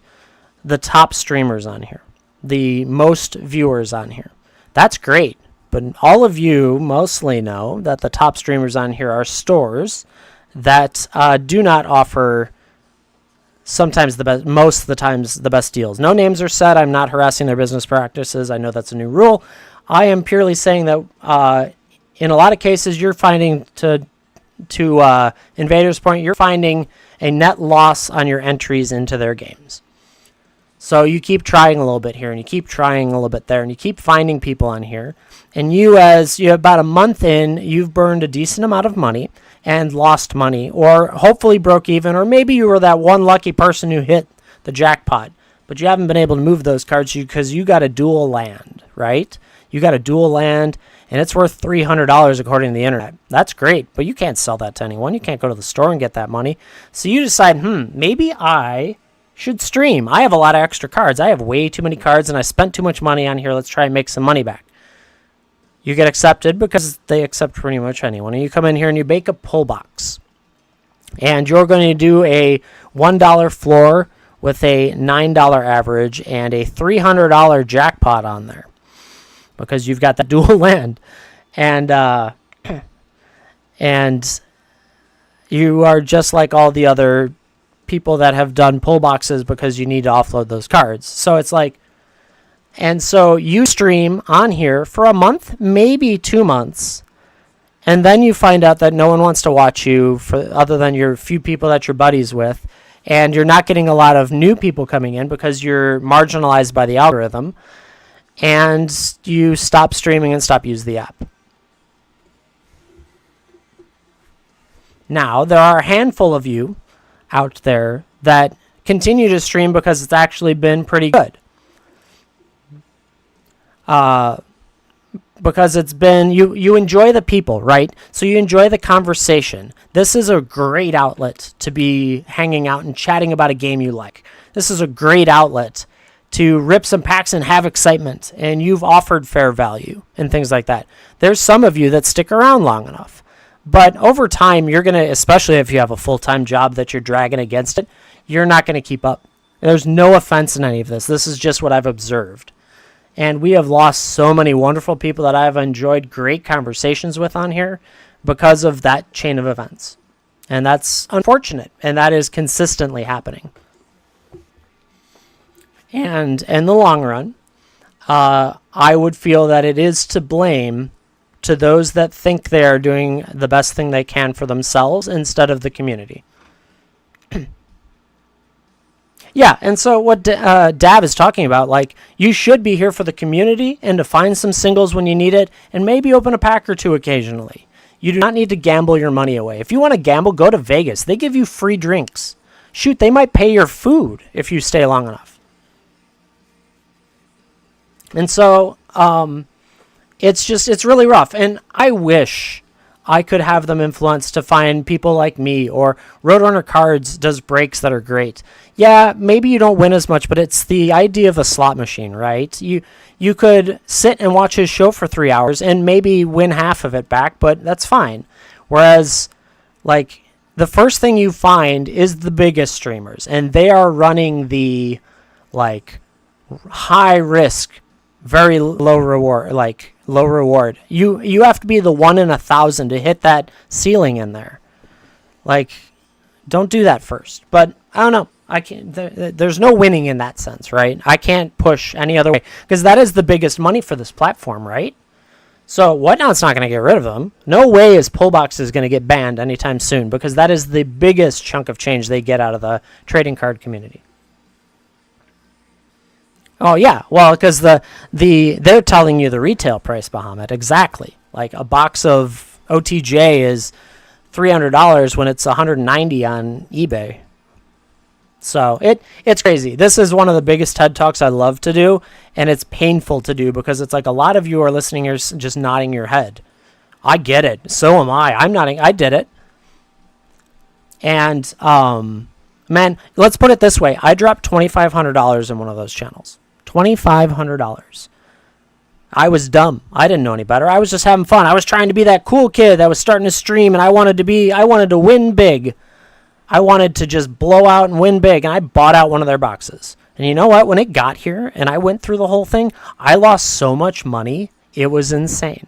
the top streamers on here, the most viewers on here. That's great, but all of you mostly know that the top streamers on here are stores that do not offer sometimes the best, most of the times the best deals. No names are said. I'm not harassing their business practices. I know that's a new rule. I am purely saying that in a lot of cases, you're finding, to Invader's point, you're finding a net loss on your entries into their games. So you keep trying a little bit here, and you keep trying a little bit there, and you keep finding people on here. And as you're about a month in, you've burned a decent amount of money and lost money, or hopefully broke even, or maybe you were that one lucky person who hit the jackpot, but you haven't been able to move those cards because you got a dual land, right? You got a dual land, and it's worth $300 according to the internet. That's great, but you can't sell that to anyone. You can't go to the store and get that money. So you decide, maybe I should stream. I have a lot of extra cards. I have way too many cards, and I spent too much money on here. Let's try and make some money back. You get accepted because they accept pretty much anyone. And you come in here and you make a pull box. And you're going to do a $1 floor with a $9 average and a $300 jackpot on there, because you've got that dual land. And and you are just like all the other people that have done pull boxes because you need to offload those cards. So it's like, and so you stream on here for a month, maybe 2 months, and then you find out that no one wants to watch you other than your few people that you're buddies with, and you're not getting a lot of new people coming in because you're marginalized by the algorithm, and you stop streaming and stop using the app. Now, there are a handful of you out there that continue to stream because it's actually been pretty good. Because it's been, you enjoy the people, right? So you enjoy the conversation. This is a great outlet to be hanging out and chatting about a game you like. This is a great outlet to rip some packs and have excitement, and you've offered fair value and things like that. There's some of you that stick around long enough. But over time, you're going to, especially if you have a full-time job that you're dragging against it, you're not going to keep up. There's no offense in any of this. This is just what I've observed. And we have lost so many wonderful people that I've enjoyed great conversations with on here because of that chain of events. And that's unfortunate, and that is consistently happening. And in the long run, I would feel that it is to blame to those that think they are doing the best thing they can for themselves instead of the community. Yeah, and so what Dav is talking about, like, you should be here for the community and to find some singles when you need it and maybe open a pack or two occasionally. You do not need to gamble your money away. If you want to gamble, go to Vegas. They give you free drinks. Shoot, they might pay your food if you stay long enough. And so it's really rough. And I wish I could have them influenced to find people like me, or Roadrunner Cards does breaks that are great. Yeah, maybe you don't win as much, but it's the idea of a slot machine, right? You could sit and watch his show for 3 hours and maybe win half of it back, but that's fine. Whereas, like, the first thing you find is the biggest streamers, and they are running the, like, high risk, very low reward, low reward. You have to be the 1 in 1,000 to hit that ceiling in there. Like, don't do that first. But I don't know. I can't. There's no winning in that sense, right? I can't push any other way because that is the biggest money for this platform, right? So WhatNot's not going to get rid of them. No way is Pullboxes going to get banned anytime soon because that is the biggest chunk of change they get out of the trading card community. Oh yeah, well, because they're telling you the retail price, Bahamut, exactly. Like a box of OTJ is $300 when it's $190 on eBay. So it's crazy. This is one of the biggest TED Talks I love to do, and it's painful to do because it's like a lot of you are listening here just nodding your head. I get it. So am I. I'm nodding. I did it. And man, let's put it this way. I dropped $2,500 in one of those channels. $2,500. I was dumb. I didn't know any better. I was just having fun. I was trying to be that cool kid that was starting to stream, and I wanted to win big. I wanted to just blow out and win big, and I bought out one of their boxes. And you know what? When it got here and I went through the whole thing, I lost so much money. It was insane.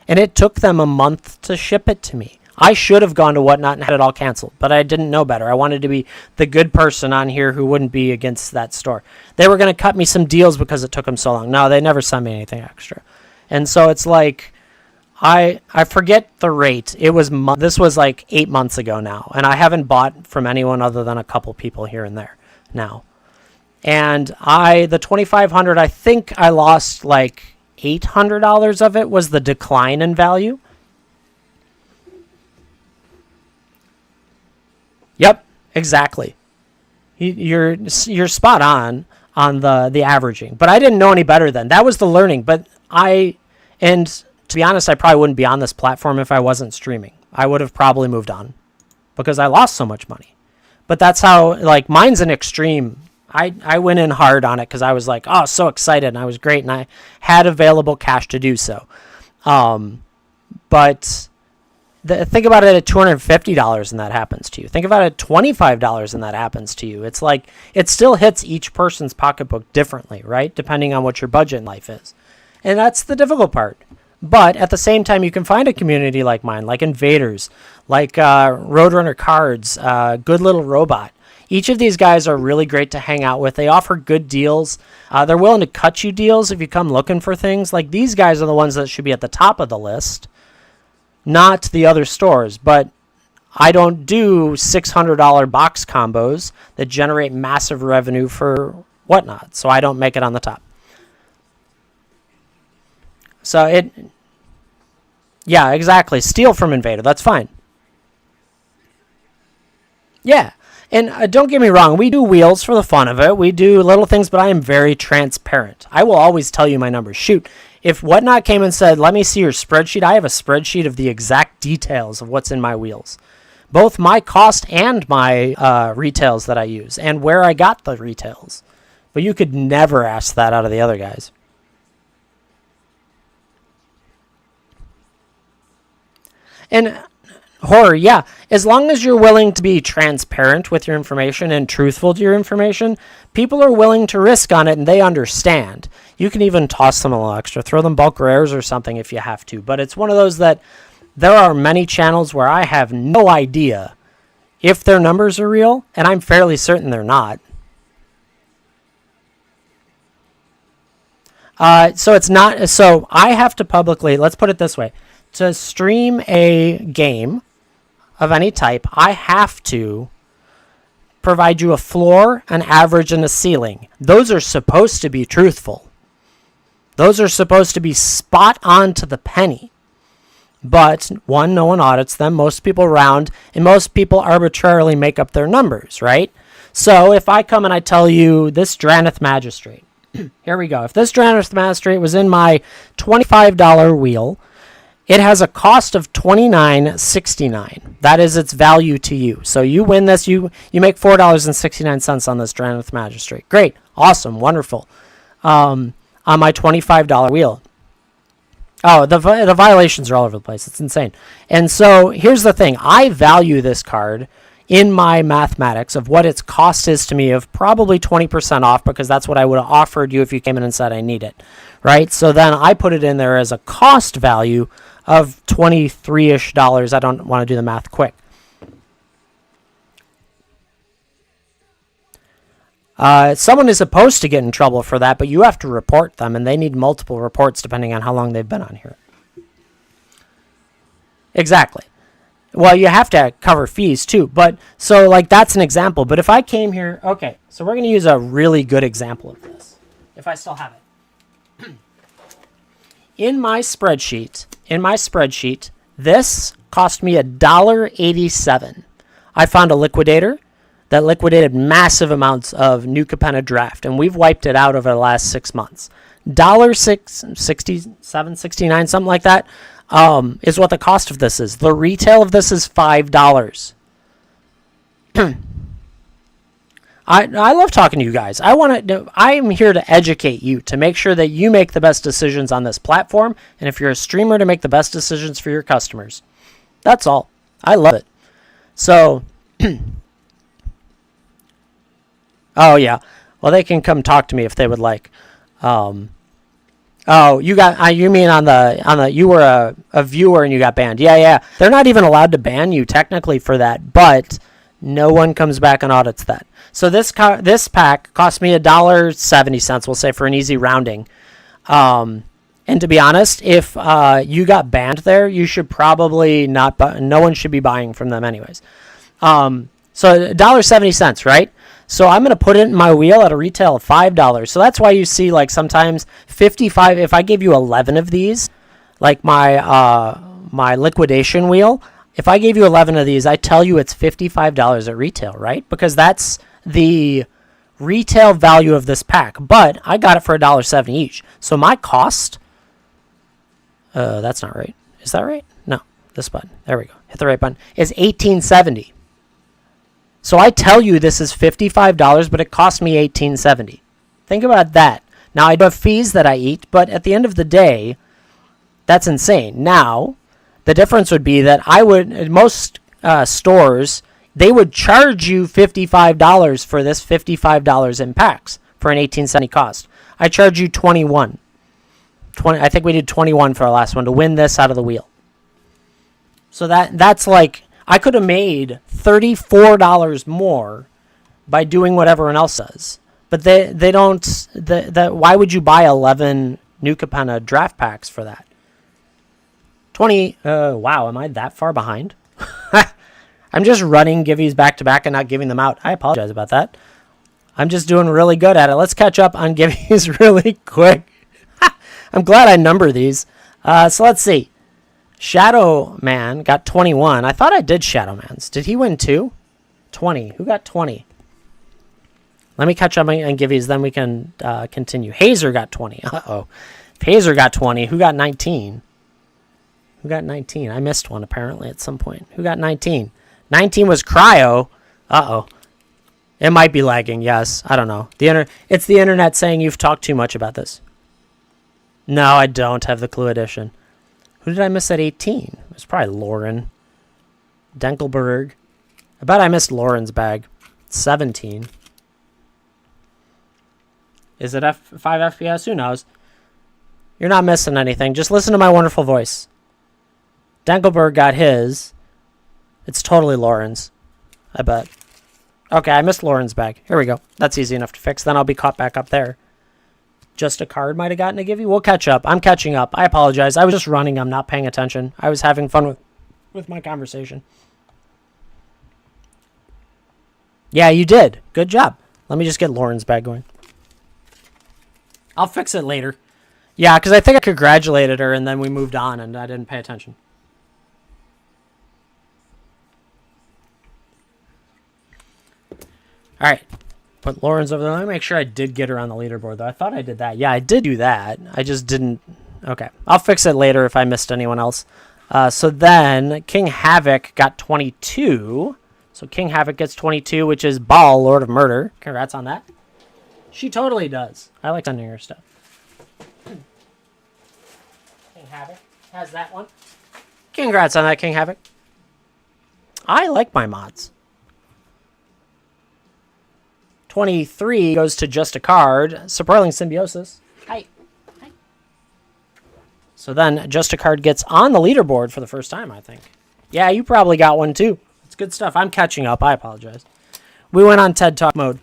And it took them a month to ship it to me. I should have gone to WhatNot and had it all canceled, but I didn't know better. I wanted to be the good person on here who wouldn't be against that store. They were going to cut me some deals because it took them so long. No, they never sent me anything extra. And so it's like, I forget the rate. It was this was like 8 months ago now, and I haven't bought from anyone other than a couple people here and there now. And the $2,500, I think I lost like $800 of it was the decline in value. Yep, exactly. You're spot on the averaging, but I didn't know any better then. That was the learning. But and to be honest, I probably wouldn't be on this platform if I wasn't streaming. I would have probably moved on because I lost so much money. But that's how, like, mine's an extreme. I went in hard on it because I was like, oh, so excited, and I was great, and I had available cash to do so. But think about it at $250 and that happens to you. Think about it at $25 and that happens to you. It's like it still hits each person's pocketbook differently, right? Depending on what your budget in life is. And that's the difficult part. But at the same time, you can find a community like mine, like Invaders, like Roadrunner Cards, Good Little Robot. Each of these guys are really great to hang out with. They offer good deals. They're willing to cut you deals if you come looking for things. Like these guys are the ones that should be at the top of the list. Not the other stores, but I don't do $600 box combos that generate massive revenue for WhatNot, so I don't make it on the top. So yeah, exactly. Steal from Invader, that's fine. Yeah, and don't get me wrong, we do wheels for the fun of it. We do little things, but I am very transparent. I will always tell you my numbers. Shoot. If WhatNot came and said, let me see your spreadsheet, I have a spreadsheet of the exact details of what's in my wheels. Both my cost and my retails that I use and where I got the retails. But you could never ask that out of the other guys. And horror, yeah. As long as you're willing to be transparent with your information and truthful to your information, people are willing to risk on it and they understand. You can even toss them a little extra, throw them bulk rares or something if you have to. But it's one of those that there are many channels where I have no idea if their numbers are real, and I'm fairly certain they're not. So it's not. So I have to publicly, let's put it this way, to stream a game of any type, I have to provide you a floor, an average, and a ceiling. Those are supposed to be truthful. Those are supposed to be spot on to the penny. But, one, no one audits them. Most people round, and most people arbitrarily make up their numbers, right? So, if I come and I tell you this Draneth Magistrate, here we go. If this Draneth Magistrate was in my $25 wheel, it has a cost of $29.69. That is its value to you. So you win this, you make $4.69 on this Draneth Magistrate. Great, awesome, wonderful. On my $25 wheel. Oh, the violations are all over the place. It's insane. And so here's the thing. I value this card in my mathematics of what its cost is to me of probably 20% off, because that's what I would have offered you if you came in and said I need it, right? So then I put it in there as a cost value of $23-ish. I don't want to do the math quick. Someone is supposed to get in trouble for that, but you have to report them, and they need multiple reports depending on how long they've been on here. Exactly. Well, you have to cover fees too, but so like that's an example. But if I came here, okay, so we're going to use a really good example of this, if I still have it. In my spreadsheet, this cost me $1.87. I found a liquidator that liquidated massive amounts of New Capenna draft, and we've wiped it out over the last 6 months. $67.69, something like that, is what the cost of this is. The retail of this is $5. I love talking to you guys. I am here to educate you, to make sure that you make the best decisions on this platform, and if you're a streamer, to make the best decisions for your customers. That's all. I love it. So, oh yeah. Well, they can come talk to me if they would like. Oh, you mean on the you were a viewer and you got banned? Yeah. They're not even allowed to ban you technically for that, but no one comes back and audits that. So this pack cost me $1.70, we'll say, for an easy rounding. And to be honest, if you got banned there, you should probably not. No one should be buying from them anyways. So $1.70, right? So I'm going to put it in my wheel at a retail of $5. So that's why you see like sometimes 55. If I gave you 11 of these, like my liquidation wheel, if I gave you 11 of these, I tell you it's $55 at retail, right? Because that's the retail value of this pack. But I got it for $1.70 each. So my cost, that's not right. Is that right? No, this button. There we go. Hit the right button. Is $18.70. So I tell you this is $55, but it cost me $18.70. Think about that. Now, I do have fees that I eat, but at the end of the day, that's insane. Now, the difference would be that most stores, they would charge you $55 for this $55 in packs for an $18.70 cost. I charge you $21. I think we did $21 for our last one to win this out of the wheel. So that's like, I could have made $34 more by doing what everyone else does. But they don't. Why would you buy 11 New Capenna draft packs for that? 20. Wow, am I that far behind? I'm just running Givvies back to back and not giving them out. I apologize about that. I'm just doing really good at it. Let's catch up on Givvies really quick. I'm glad I number these. So let's see. Shadow Man got 21. I thought I did Shadow Man's. Did he win 2? 20. Who got 20? Let me catch up on Givvies, then we can continue. Hazer got 20. Uh-oh. If Hazer got 20, who got 19? Who got 19? I missed one, apparently, at some point. Who got 19? 19 was Cryo. Uh-oh. It might be lagging, yes. I don't know. It's the internet saying you've talked too much about this. No, I don't have the Clue edition. Who did I miss at 18? It was probably Lauren. Denkelberg. I bet I missed Lauren's bag. 17. Is it 5 FPS? Who knows? You're not missing anything. Just listen to my wonderful voice. Denkelberg got his. It's totally Lauren's. I bet. Okay, I missed Lauren's bag. Here we go. That's easy enough to fix. Then I'll be caught back up there. Just a card might have gotten a give you. We'll catch up. I'm catching up. I apologize. I was just running. I'm not paying attention. I was having fun with my conversation. Yeah, you did. Good job. Let me just get Lauren's bag going. I'll fix it later. Yeah, because I think I congratulated her and then we moved on and I didn't pay attention. All right. Put Lauren's over there. Let me make sure I did get her on the leaderboard, though. I thought I did that. Yeah, I did do that. I just didn't. Okay. I'll fix it later if I missed anyone else. So then King Havoc got 22. So King Havoc gets 22, which is Ball, Lord of Murder. Congrats on that. She totally does. I like sending her stuff. King Havoc has that one. Congrats on that, King Havoc. I like my mods. 23 goes to Just a Card. Surprising Symbiosis. Hi. So then Just a Card gets on the leaderboard for the first time, I think. Yeah, you probably got one too. It's good stuff. I'm catching up. I apologize. We went on TED Talk mode.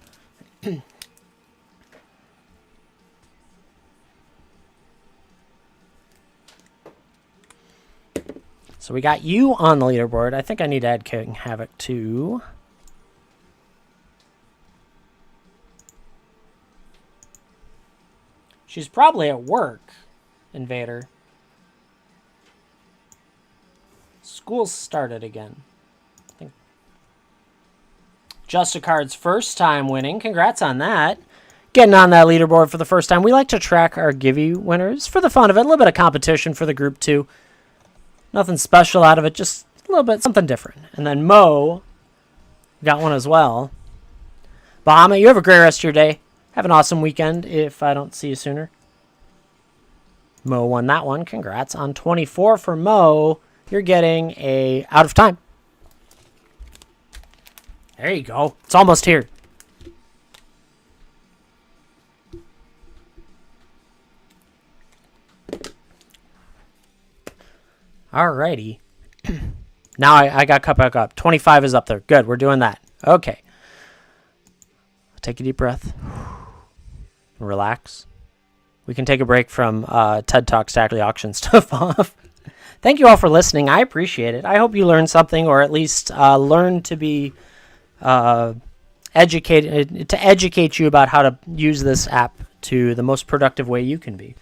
So we got you on the leaderboard. I think I need to add King Havoc too. She's probably at work, Invader. School's started again. I think. Just a Card's first time winning. Congrats on that. Getting on that leaderboard for the first time. We like to track our Givey winners for the fun of it. A little bit of competition for the group too. Nothing special out of it. Just a little bit, something different. And then Mo got one as well. Bahama, you have a great rest of your day. Have an awesome weekend if I don't see you sooner. Mo won that one. Congrats. On 24 for Mo, you're getting a out of time. There you go. It's almost here. Alrighty. Now I got cut back up. 25 is up there. Good. We're doing that. Okay. Take a deep breath. Relax. We can take a break from TED Talk Stackley auction stuff off. Thank you all for listening. I appreciate it. I hope you learned something, or at least learn to be educated, to educate you about how to use this app to the most productive way you can be.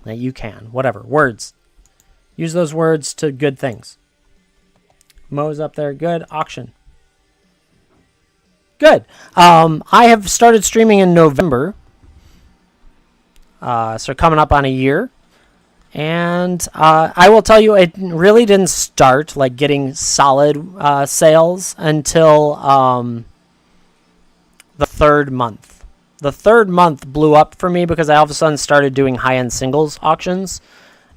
That you can. Whatever. Words. Use those words to good things. Mo's up there. Good. Auction. Good. I have started streaming in November. So coming up on a year. And I will tell you, it really didn't start like getting solid sales until the third month. The third month blew up for me because I all of a sudden started doing high-end singles auctions.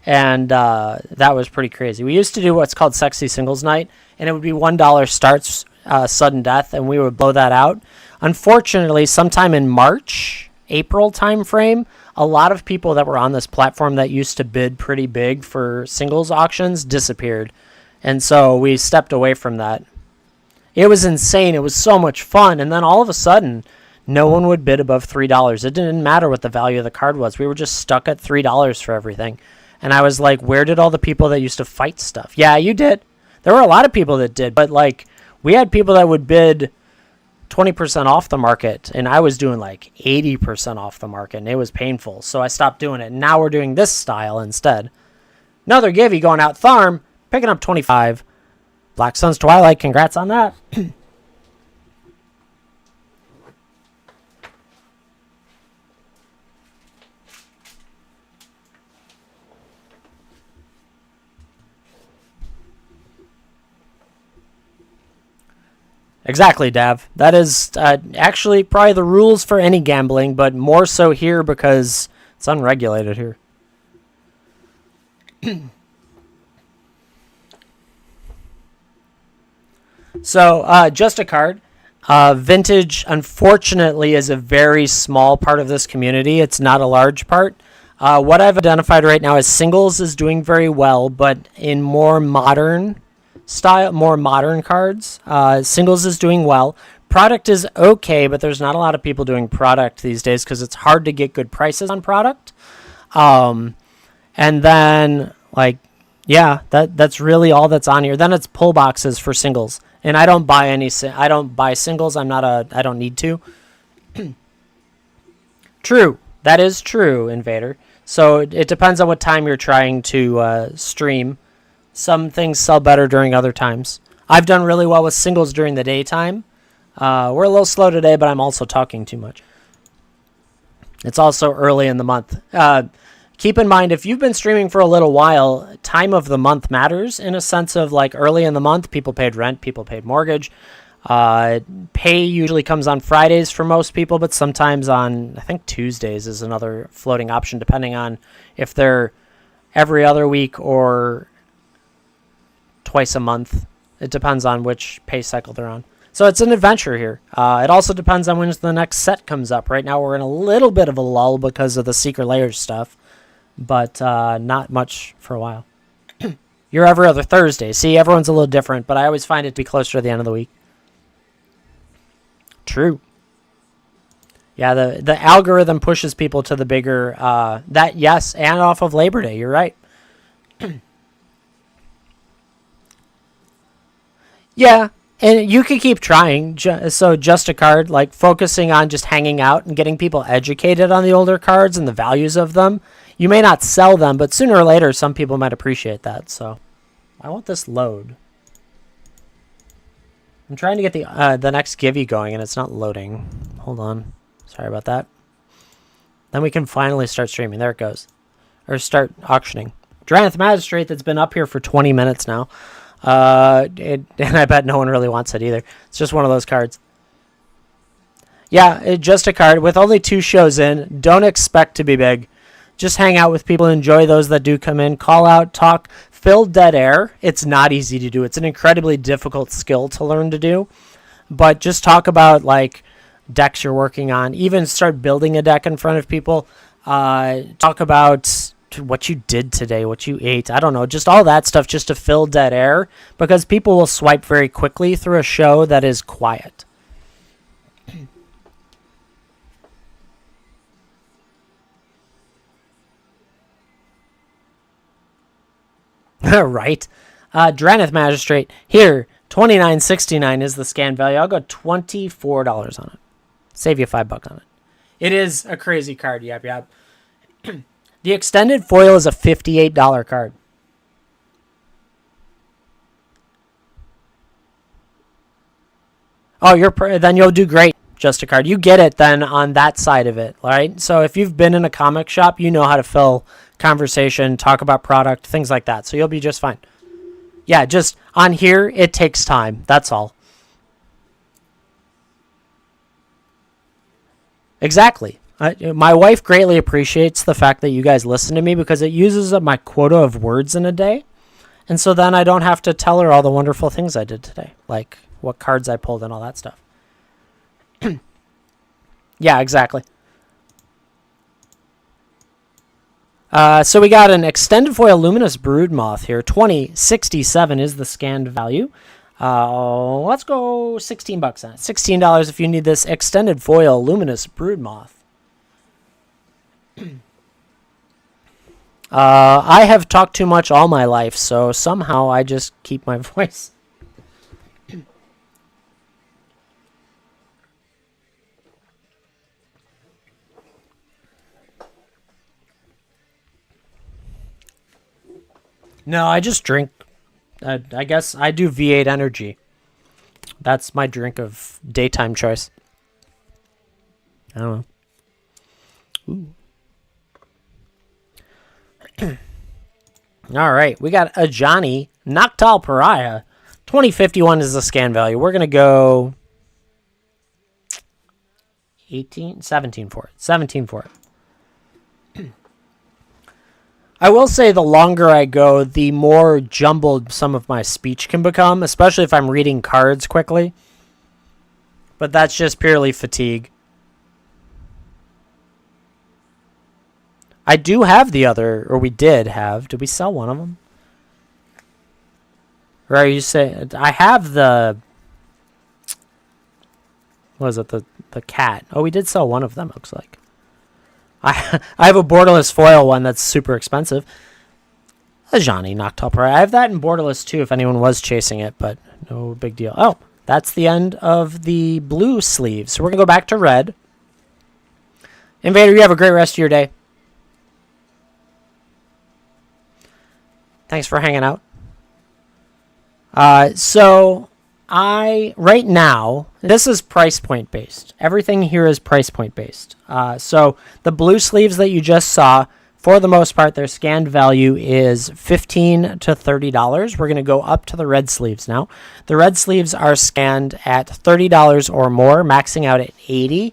And that was pretty crazy. We used to do what's called Sexy Singles Night. And it would be $1 starts, sudden death. And we would blow that out. Unfortunately, sometime in March, April time frame, a lot of people that were on this platform that used to bid pretty big for singles auctions disappeared. And so we stepped away from that. It was insane. It was so much fun. And then all of a sudden, no one would bid above $3. It didn't matter what the value of the card was. We were just stuck at $3 for everything. And I was like, where did all the people that used to fight stuff? Yeah, you did. There were a lot of people that did. But like, we had people that would bid 20% off the market, and I was doing like 80% off the market, and it was painful. So I stopped doing it. Now we're doing this style instead. Another Givey going out. Tharm picking up 25. Black Sun's Twilight. Congrats on that. Exactly, Dav. That is actually probably the rules for any gambling, but more so here because it's unregulated here. So, just a card. Vintage, unfortunately, is a very small part of this community. It's not a large part. What I've identified right now is singles is doing very well, but in more modern style, more modern cards, singles is doing well. Product is okay, but there's not a lot of people doing product these days because it's hard to get good prices on product. And then, like, yeah, that's really all that's on here. Then it's pull boxes for singles, and I don't buy any. I don't buy singles. I don't need to. True, that is true, Invader. So it depends on what time you're trying to stream. Some things sell better during other times. I've done really well with singles during the daytime. We're a little slow today, but I'm also talking too much. It's also early in the month. Keep in mind, if you've been streaming for a little while, time of the month matters in a sense of like early in the month, people paid rent, people paid mortgage. Pay usually comes on Fridays for most people, but sometimes on, I think Tuesdays is another floating option, depending on if they're every other week or twice a month. It depends on which pay cycle they're on. So it's an adventure here. It also depends on when the next set comes up. Right now we're in a little bit of a lull because of the Secret Layers stuff, but not much for a while. You're every other Thursday. See, everyone's a little different, but I always find it to be closer to the end of the week. True. Yeah, the algorithm pushes people to the bigger, yes, and off of Labor Day. You're right. Yeah, and you could keep trying. So just a card, like focusing on just hanging out and getting people educated on the older cards and the values of them. You may not sell them, but sooner or later, some people might appreciate that. So I want this load. I'm trying to get the next Givey going, and it's not loading. Hold on. Sorry about that. Then we can finally start streaming. There it goes. Or start auctioning. Draneth Magistrate that's been up here for 20 minutes now. And I bet no one really wants it either. It's just one of those cards. Yeah, just a card. With only 2 shows in, don't expect to be big. Just hang out with people, enjoy those that do come in, call out, talk, fill dead air. It's not easy to do. It's an incredibly difficult skill to learn to do. But just talk about, like, decks you're working on. Even start building a deck in front of people. Talk about what you did today, what you ate. I don't know, just all that stuff just to fill dead air. Because people will swipe very quickly through a show that is quiet. Right. Draneth Magistrate. Here, $29.69 is the scan value. I'll go $24 on it. Save you $5 on it. It is a crazy card. Yep. The extended foil is a $58 card. Oh, then you'll do great. Just a card. You get it then on that side of it, right? So if you've been in a comic shop, you know how to fill conversation, talk about product, things like that. So you'll be just fine. Yeah, just on here, it takes time. That's all. Exactly. My wife greatly appreciates the fact that you guys listen to me because it uses up my quota of words in a day. And so then I don't have to tell her all the wonderful things I did today, like what cards I pulled and all that stuff. Yeah, exactly. So we got an extended foil luminous broodmoth here. $20.67 is the scanned value. Let's go $16 on it. $16 if you need this extended foil luminous broodmoth. I have talked too much all my life, so somehow I just keep my voice. No, I just drink. I guess I do V8 energy. That's my drink of daytime choice. I don't know. Ooh. All right, we got a Johnny Noctal Pariah. 2051 is the scan value. We're going to go 17 for it. 17 for it. I will say the longer I go, the more jumbled some of my speech can become, especially if I'm reading cards quickly. But that's just purely fatigue. I do have the other, or we did have. Did we sell one of them? Or are you saying I have the? What was it, the cat? Oh, we did sell one of them. Looks like. I have a borderless foil one that's super expensive. A Johnny Noctopper. I have that in borderless too if anyone was chasing it, but no big deal. Oh, that's the end of the blue sleeves. So we're going to go back to red. Invader, you have a great rest of your day. Thanks for hanging out. So right now, this is price point based. Everything here is price point based. So the blue sleeves that you just saw, for the most part, their scanned value is $15 to $30. We're going to go up to the red sleeves now. The red sleeves are scanned at $30 or more, maxing out at $80.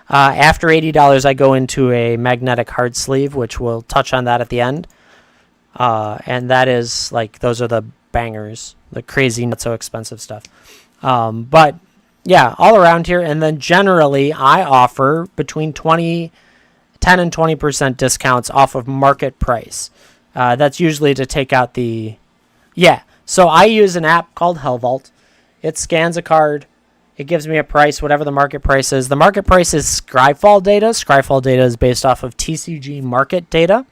After $80, I go into a magnetic hard sleeve, which we'll touch on that at the end. And that is like, those are the bangers, the crazy, not so expensive stuff. But yeah, all around here. And then generally I offer between 10 and 20% discounts off of market price. That's usually to take out so I use an app called HellVault. It scans a card. It gives me a price, whatever the market price is. The market price is Scryfall data. Scryfall data is based off of TCG market data.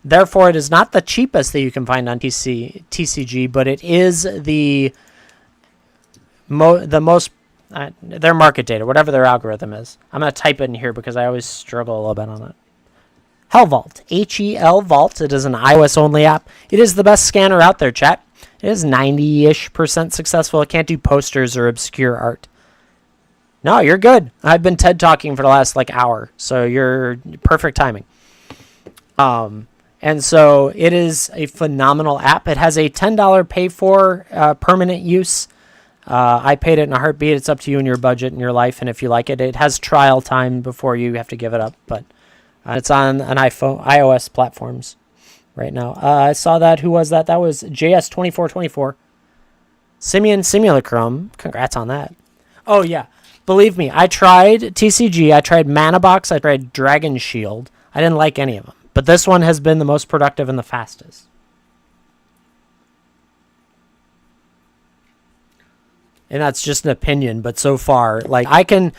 Therefore, it is not the cheapest that you can find on TCG, but it is the most, their market data, whatever their algorithm is. I'm going to type it in here because I always struggle a little bit on it. HellVault, H-E-L Vault. It is an iOS-only app. It is the best scanner out there, chat. It is 90-ish% successful. It can't do posters or obscure art. No, you're good. I've been TED Talking for the last hour, so you're perfect timing. And so it is a phenomenal app. It has a $10 pay for permanent use. I paid it in a heartbeat. It's up to you and your budget and your life, and if you like it. It has trial time before you have to give it up, but it's on an iOS platforms right now. I saw that. Who was that? That was JS2424. Simeon Simulacrum. Congrats on that. Oh, yeah. Believe me, I tried TCG. I tried Mana Box. I tried Dragon Shield. I didn't like any of them. But this one has been the most productive and the fastest. And that's just an opinion, but so far, I can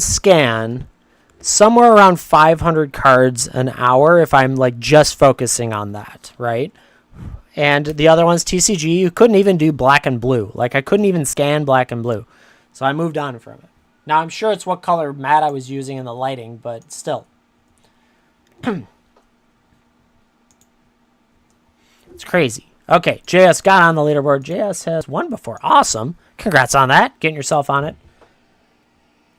scan somewhere around 500 cards an hour if I'm just focusing on that, right? And the other one's TCG. You couldn't even do black and blue. I couldn't even scan black and blue. So I moved on from it. Now I'm sure it's what color mat I was using in the lighting, but still. It's crazy. Okay, JS got on the leaderboard. JS has won before. Awesome. Congrats on that. Getting yourself on it.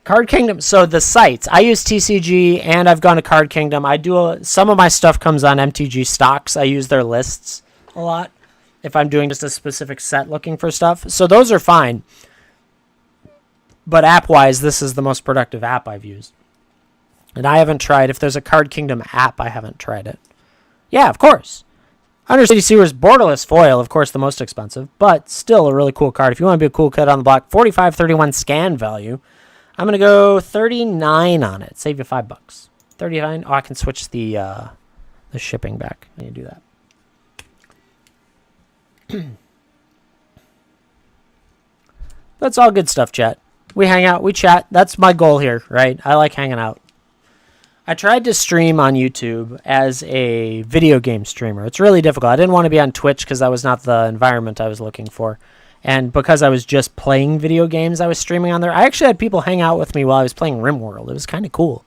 Card Kingdom. So the sites. I use TCG and I've gone to Card Kingdom. I do some of my stuff comes on MTG Stocks. I use their lists a lot if I'm doing just a specific set looking for stuff. So those are fine. But app-wise, this is the most productive app I've used. And I haven't tried. If there's a Card Kingdom app, I haven't tried it. Yeah, of course. Undercity Sewer's borderless foil, of course, the most expensive, but still a really cool card. If you want to be a cool kid on the block, 45.31 scan value. I'm going to go 39 on it. Save you $5. 39. Oh, I can switch the shipping back. I need to do that. That's all good stuff, chat. We hang out, we chat. That's my goal here, right? I like hanging out. I tried to stream on YouTube as a video game streamer. It's really difficult. I didn't want to be on Twitch because that was not the environment I was looking for. And because I was just playing video games, I was streaming on there. I actually had people hang out with me while I was playing RimWorld. It was kind of cool.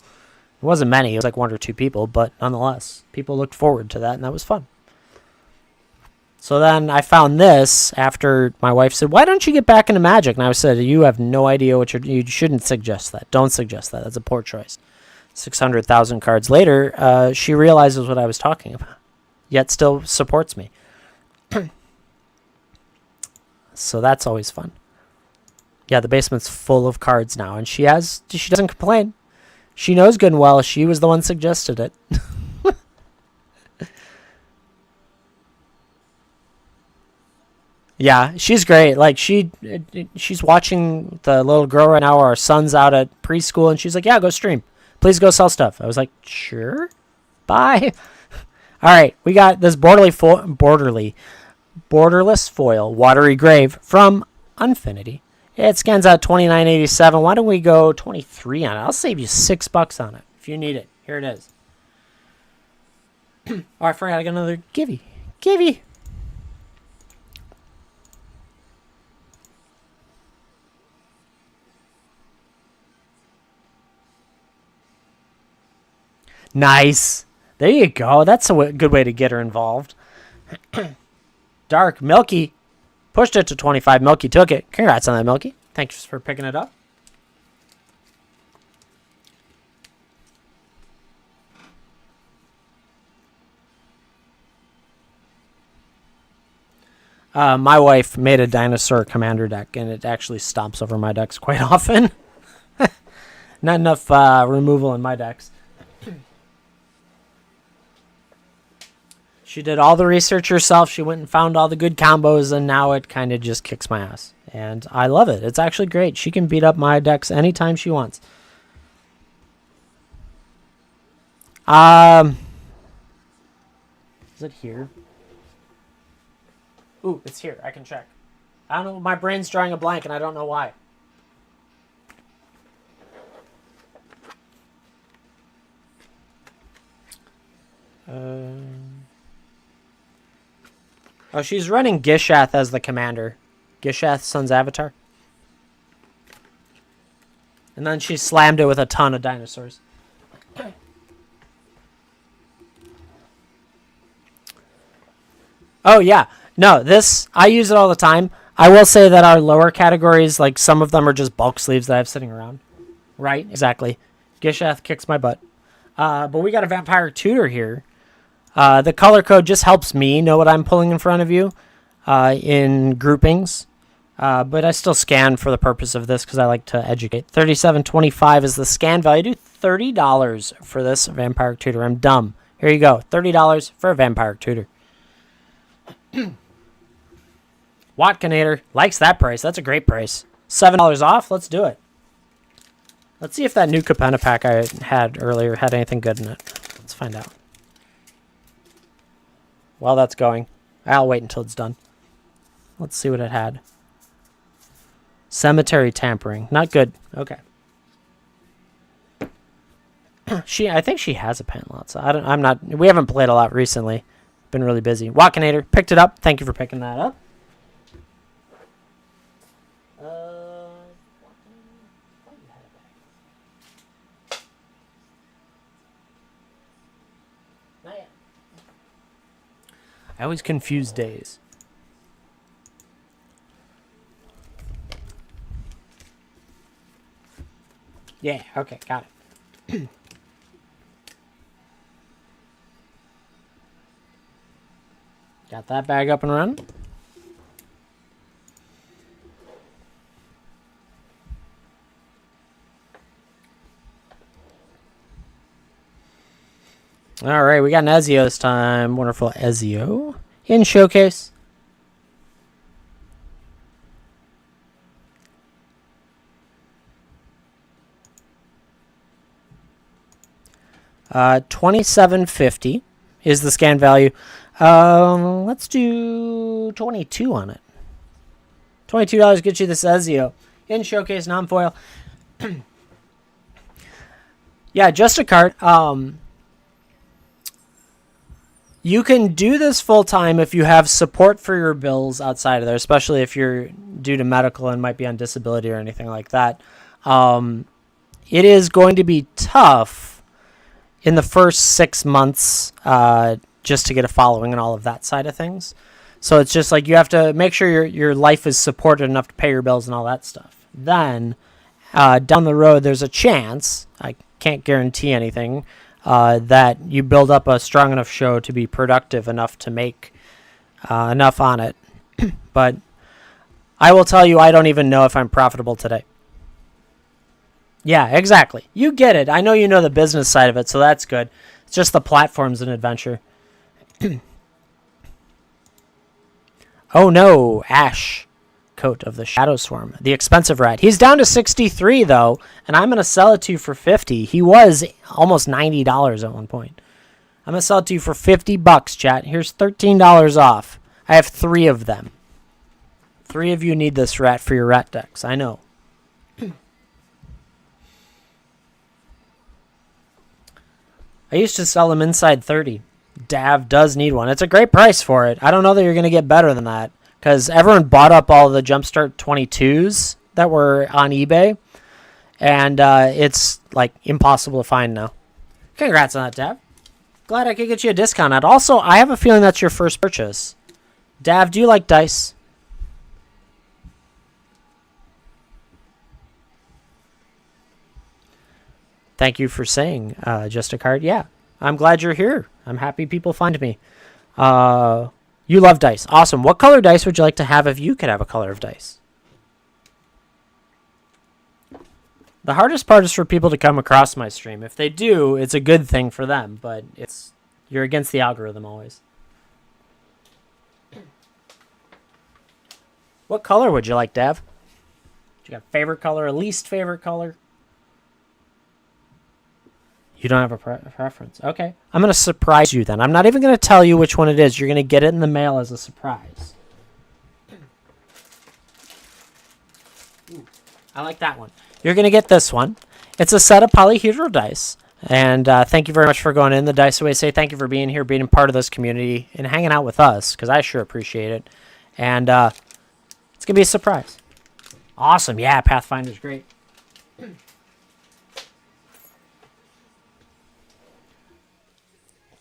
It wasn't many. It was 1 or 2 people, but nonetheless, people looked forward to that, and that was fun. So then I found this after my wife said, why don't you get back into Magic? And I said, you have no idea what you shouldn't suggest that. Don't suggest that. That's a poor choice. 600,000 cards later, she realizes what I was talking about, yet still supports me. So that's always fun. Yeah, the basement's full of cards now, and she doesn't complain. She knows good and well she was the one suggested it. Yeah, she's great. Like she's watching the little girl right now. Our son's out at preschool, and she's like, "Yeah, go stream. Please go sell stuff." I was like, "Sure, bye." All right, we got this borderless foil watery grave from Unfinity. It scans out 29.87. Why don't we go 23 on it? I'll save you $6 on it if you need it. Here it is. Oh, I forgot I got another Givey. Nice. There you go. That's a good way to get her involved. Dark Milky pushed it to 25. Milky took it. Congrats on that, Milky. Thanks for picking it up. My wife made a dinosaur commander deck, and it actually stomps over my decks quite often. Not enough removal in my decks. She did all the research herself. She went and found all the good combos, and now it kind of just kicks my ass. And I love it. It's actually great. She can beat up my decks anytime she wants. Is it here? Ooh, it's here. I can check. I don't know. My brain's drawing a blank, and I don't know why. Oh, she's running Gishath as the commander. Gishath's son's avatar. And then she slammed it with a ton of dinosaurs. Oh, yeah. No, I use it all the time. I will say that our lower categories, like some of them are just bulk sleeves that I have sitting around. Right? Exactly. Gishath kicks my butt. But we got a Vampire Tutor here. The color code just helps me know what I'm pulling in front of you in groupings. But I still scan for the purpose of this because I like to educate. 37.25 is the scan value. I do $30 for this Vampire Tutor. I'm dumb. Here you go. $30 for a Vampire Tutor. Watkinator likes that price. That's a great price. $7 off. Let's do it. Let's see if that new Capenna pack I had earlier had anything good in it. Let's find out. While that's going, I'll wait until it's done. Let's see what it had. Cemetery Tampering. Not good. Okay. I think she has a pen lot, so we haven't played a lot recently. Been really busy. Watkinator picked it up. Thank you for picking that up. I always confuse days. Yeah, okay, got it. Got that bag up and running. All right, we got an Ezio this time. Wonderful Ezio in showcase. $27.50 is the scan value. Let's do 22 on it. $22 gets you this Ezio in showcase non-foil. Yeah, just a card. You can do this full time if you have support for your bills outside of there, especially if you're due to medical and might be on disability or anything like that. It is going to be tough in the first 6 months just to get a following and all of that side of things. So it's just like you have to make sure your life is supported enough to pay your bills and all that stuff. Then down the road, there's a chance, I can't guarantee anything, that you build up a strong enough show to be productive enough to make enough on it. But I will tell you, I don't even know if I'm profitable today. Yeah, exactly. You get it. I know you know the business side of it, so that's good. It's just the platform's an adventure. Oh no, Ash. Coat of the Shadow Swarm. The expensive rat. He's down to 63 though, and I'm going to sell it to you for 50. He was almost $90 at one point. I'm going to sell it to you for 50 bucks, chat. Here's $13 off. I have 3 of them. 3 of you need this rat for your rat decks. I know. I used to sell them inside 30. Dav does need one. It's a great price for it. I don't know that you're going to get better than that because everyone bought up all the Jumpstart 22s that were on eBay, and it's like impossible to find now. Congrats on that, Dav. Glad I could get you a discount on it. Also, I have a feeling that's your first purchase. Dav, do you like dice? Thank you for saying, just a card. Yeah, I'm glad you're here. I'm happy people find me. You love dice. Awesome. What color dice would you like to have if you could have a color of dice? The hardest part is for people to come across my stream. If they do, it's a good thing for them, but you're against the algorithm always. What color would you like, Dav? You got a favorite color, a least favorite color? You don't have a preference. Okay. I'm going to surprise you then. I'm not even going to tell you which one it is. You're going to get it in the mail as a surprise. Ooh, I like that one. You're going to get this one. It's a set of polyhedral dice. And thank you very much for going in the Dice Away. Say thank you for being here, being part of this community, and hanging out with us, because I sure appreciate it. And it's going to be a surprise. Awesome. Yeah, Pathfinder's great.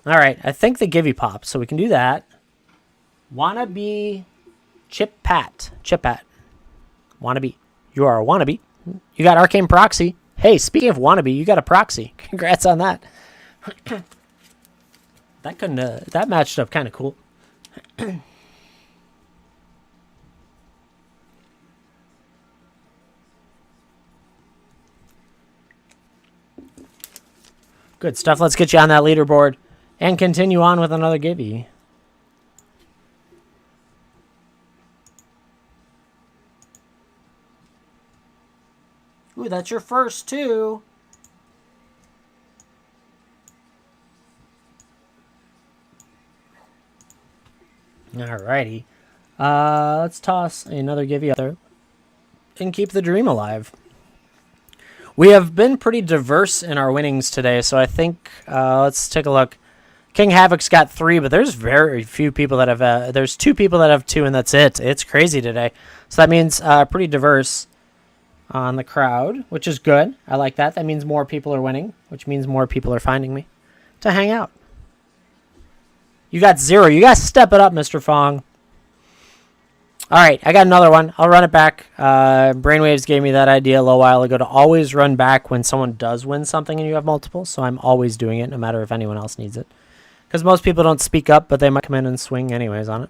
All right, I think they give you pop, so we can do that. Wannabe Chip Pat. Wannabe. You are a wannabe. You got Arcane Proxy. Hey, speaking of wannabe, you got a proxy. Congrats on that. That matched up kind of cool. Good stuff. Let's get you on that leaderboard. And continue on with another givey. Ooh, that's your first, too. Alrighty. Let's toss another givey out there. And keep the dream alive. We have been pretty diverse in our winnings today, so I think, let's take a look. King Havoc's got 3, but there's very few people that have, there's 2 people that have 2, and that's it. It's crazy today. So that means pretty diverse on the crowd, which is good. I like that. That means more people are winning, which means more people are finding me to hang out. You got 0. You got to step it up, Mr. Fong. All right, I got another one. I'll run it back. Brainwaves gave me that idea a little while ago to always run back when someone does win something and you have multiple, so I'm always doing it, no matter if anyone else needs it. Because most people don't speak up, but they might come in and swing anyways on it.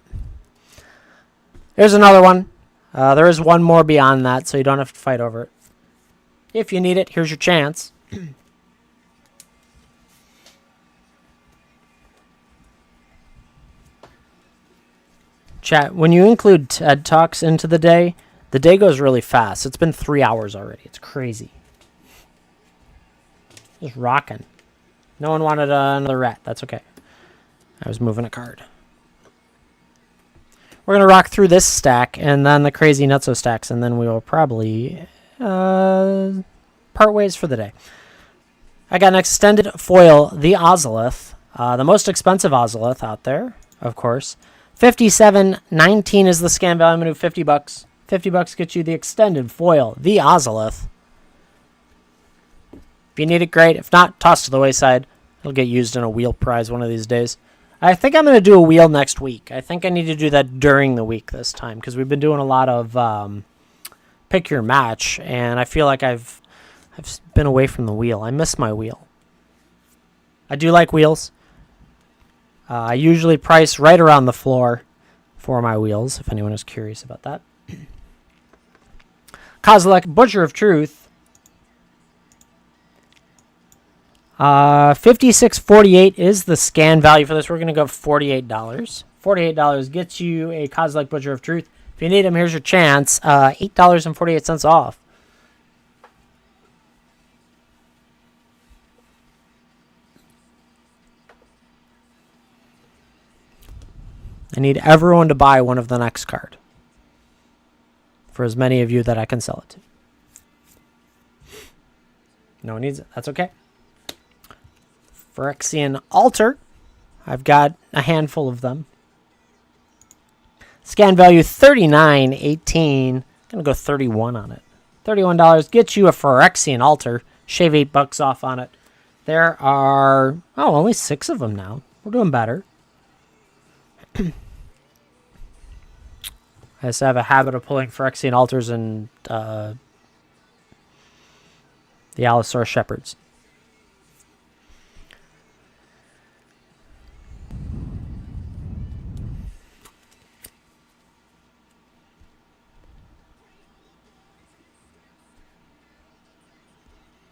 Here's another one. There is one more beyond that, so you don't have to fight over it. If you need it, here's your chance. Chat, when you include TED Talks into the day goes really fast. It's been 3 hours already. It's crazy. Just rocking. No one wanted another rat. That's okay. I was moving a card. We're going to rock through this stack and then the crazy nutso stacks, and then we will probably part ways for the day. I got an extended foil, the Ozolith. The most expensive Ozolith out there, of course. $57.19 is the scan value. I'm going to do 50 bucks. 50 bucks gets you the extended foil, the Ozolith. If you need it, great. If not, toss to the wayside. It'll get used in a wheel prize one of these days. I think I'm going to do a wheel next week. I think I need to do that during the week this time because we've been doing a lot of pick your match, and I feel like I've been away from the wheel. I miss my wheel. I do like wheels. I usually price right around the floor for my wheels, if anyone is curious about that. Kozilek, Butcher of Truth. 56.48 is the scan value for this. We're going to go $48. $48 gets you a Kozilek, Butcher of Truth. If you need them, here's your chance. $8.48 off. I need everyone to buy one of the next card. For as many of you that I can sell it to. No one needs it. That's okay. Phyrexian Altar. I've got a handful of them. Scan value $39.18. I'm going to go 31 on it. $31 gets you a Phyrexian Altar. Shave $8 off on it. There are, only 6 of them now. We're doing better. I just have a habit of pulling Phyrexian Altars and the Allosaurus Shepherds.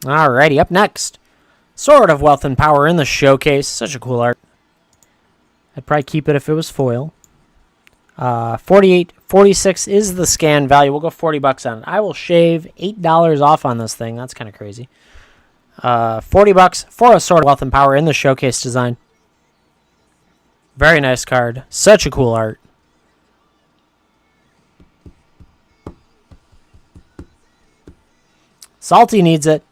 Alrighty, up next. Sword of Wealth and Power in the showcase. Such a cool art. I'd probably keep it if it was foil. 48.46 is the scan value. We'll go $40 on it. I will shave $8 off on this thing. That's kind of crazy. $40 for a Sword of Wealth and Power in the showcase design. Very nice card. Such a cool art. Salty needs it.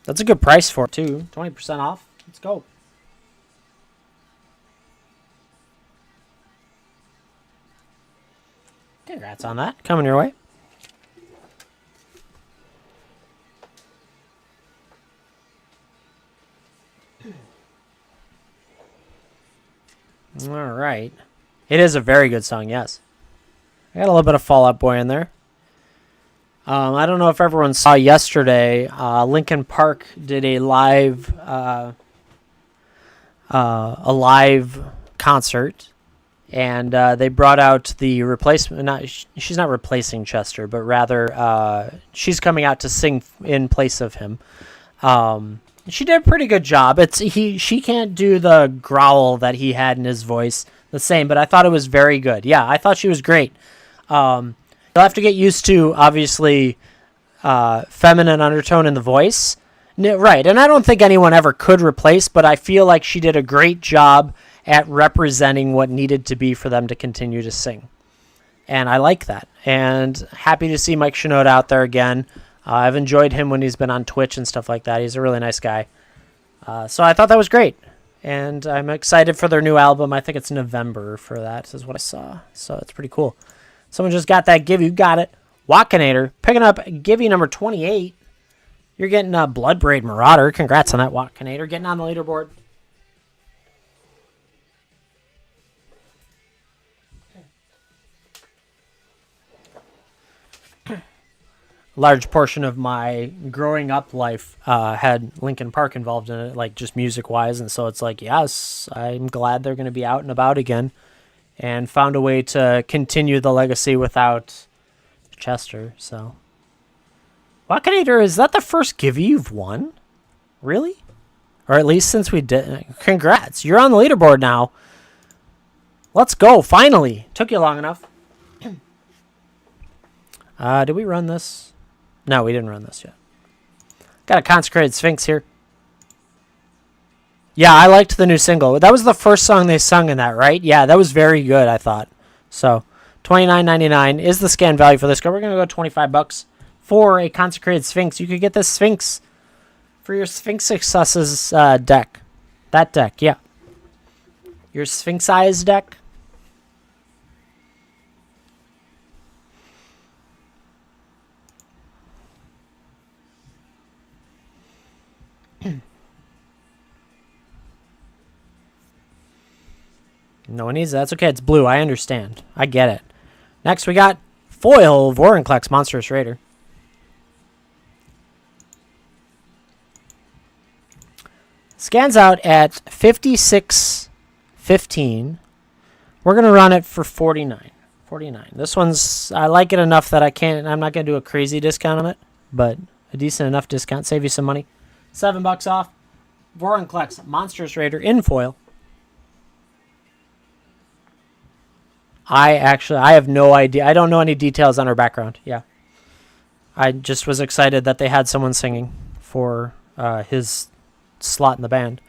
That's a good price for it too. 20% off. Let's go. Congrats on that. Coming your way. All right. It is a very good song, yes. I got a little bit of Fall Out Boy in there. I don't know if everyone saw yesterday. Linkin Park did a live concert, and they brought out the replacement. She's not replacing Chester, but rather she's coming out to sing in place of him. She did a pretty good job. She can't do the growl that he had in his voice the same, but I thought it was very good. Yeah, I thought she was great. You'll have to get used to, obviously, feminine undertone in the voice. Right, and I don't think anyone ever could replace, but I feel like she did a great job at representing what needed to be for them to continue to sing. And I like that. And happy to see Mike Shinoda out there again. I've enjoyed him when he's been on Twitch and stuff like that. He's a really nice guy. So I thought that was great. And I'm excited for their new album. I think it's November for that, is what I saw. So it's pretty cool. Someone just got that give. You got it. Watkinator picking up give you number 28. You're getting a Bloodbraid Marauder. Congrats on that, Watkinator. Getting on the leaderboard. A large portion of my growing up life had Linkin Park involved in it, like just music-wise. And so it's like, yes, I'm glad they're going to be out and about again. And found a way to continue the legacy without Chester. So, Watkinator, is that the first give you've won? Really? Or at least since we did. Congrats. You're on the leaderboard now. Let's go. Finally. Took you long enough. Did we run this? No, we didn't run this yet. Got a Consecrated Sphinx here. Yeah, I liked the new single. That was the first song they sung in that, right? Yeah, that was very good, I thought. So, $29.99 is the scan value for this card. We're going to go $25 for a Consecrated Sphinx. You could get this Sphinx for your Sphinx Successes deck. That deck, yeah. Your Sphinx-ized deck. No one needs that. That's okay. It's blue. I understand. I get it. Next, we got foil Vorinclex Monstrous Raider. Scans out at 56.15. We're going to run it for $49. $49. This one's, I like it enough that I'm not going to do a crazy discount on it, but a decent enough discount, save you some money. $7 off. Vorinclex Monstrous Raider in foil. I have no idea. I don't know any details on her background. Yeah. I just was excited that they had someone singing for his slot in the band.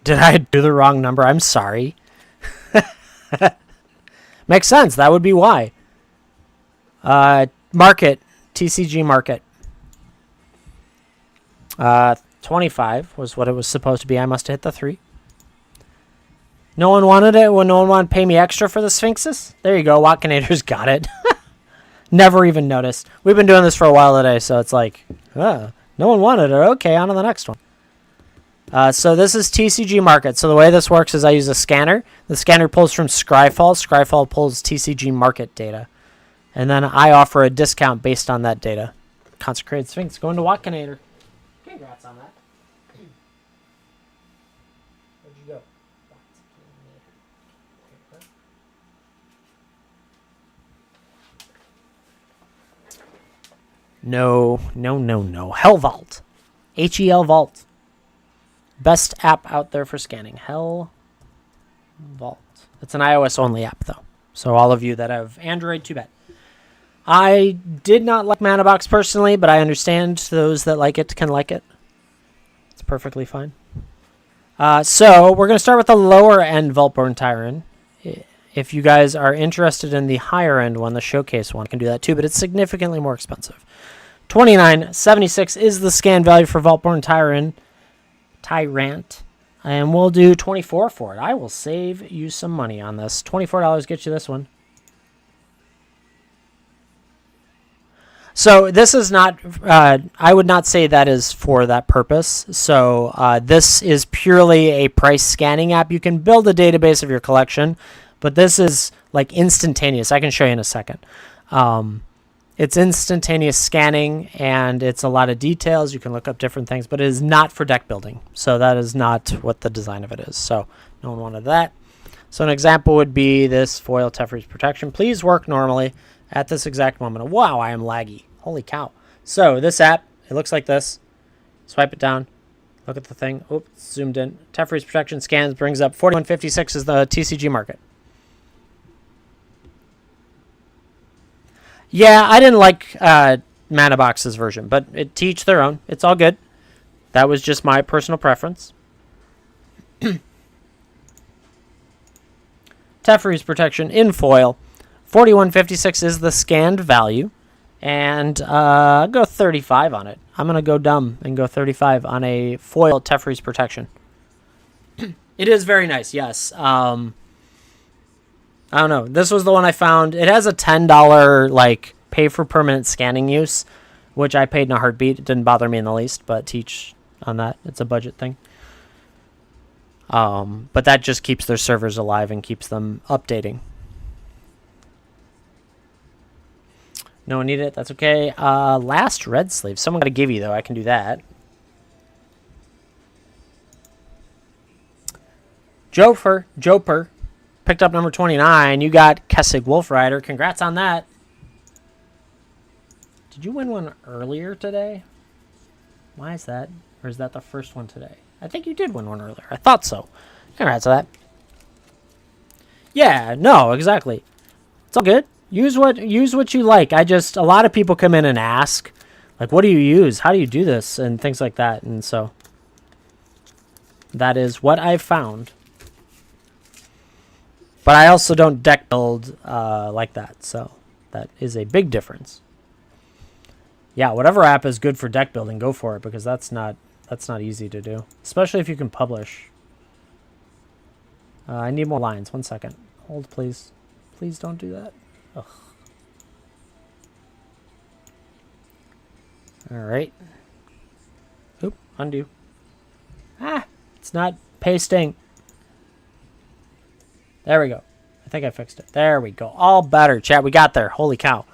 Did I do the wrong number? I'm sorry. Makes sense. That would be why. Market. TCG market. 25 was what it was supposed to be. I must have hit the 3. No one wanted it when no one wanted to pay me extra for the Sphinxes? There you go. Watkinator's got it. Never even noticed. We've been doing this for a while today, so it's like, no one wanted it. Okay, on to the next one. So this is TCG Market. So the way this works is I use a scanner. The scanner pulls from Scryfall. Scryfall pulls TCG Market data. And then I offer a discount based on that data. Consecrated Sphinx going to Watkinator. Congrats on that. Where'd you go? No. Hell Vault. HEL Vault. Best app out there for scanning. Hell Vault. It's an iOS only app though. So all of you that have Android, too bad. I did not like Manabox personally, but I understand those that like it can like it. It's perfectly fine. So we're going to start with the lower end Vaultborn Tyrant. If you guys are interested in the higher end one, the showcase one, I can do that too, but it's significantly more expensive. $29.76 is the scan value for Vaultborn Tyrant. And we'll do $24 for it. I will save you some money on this. $24 gets you this one. So this is not, I would not say that is for that purpose. So this is purely a price scanning app. You can build a database of your collection, but this is like instantaneous. I can show you in a second. It's instantaneous scanning, and it's a lot of details. You can look up different things, but it is not for deck building. So that is not what the design of it is. So no one wanted that. So an example would be this foil Teferi's Protection. Please work normally at this exact moment. Wow, I am laggy. Holy cow. So this app, it looks like this. Swipe it down. Look at the thing. Oops, zoomed in. Teferi's Protection scans, brings up 4156 is the TCG market. Yeah, I didn't like Manabox's version, but to each their own. It's all good. That was just my personal preference. Teferi's Protection in foil. 4156 is the scanned value. And I'll go 35 on it. I'm going to go dumb and go 35 on a foil Teferi's Protection. It is very nice, yes. I don't know. This was the one I found. It has a $10 like pay for permanent scanning use, which I paid in a heartbeat. It didn't bother me in the least, but teach on that. It's a budget thing. But that just keeps their servers alive and keeps them updating. No one needed it. That's okay. Last red sleeve. Someone got to give you, though. I can do that. Joper. Picked up number 29. You got Kessig Wolf Rider. Congrats on that. Did you win one earlier today? Why is that? Or is that the first one today? I think you did win one earlier. I thought so. Congrats on that. Yeah, no, exactly. It's all good. Use what you like. A lot of people come in and ask, like, what do you use? How do you do this? And things like that. And so that is what I've found. But I also don't deck build like that. So that is a big difference. Yeah, whatever app is good for deck building, go for it, because that's not easy to do, especially if you can publish. I need more lines. 1 second. Hold, please. Please don't do that. Ugh. All right. Oop, undo. Ah, it's not pasting. There we go. I think I fixed it. There we go. All better, chat. We got there. Holy cow.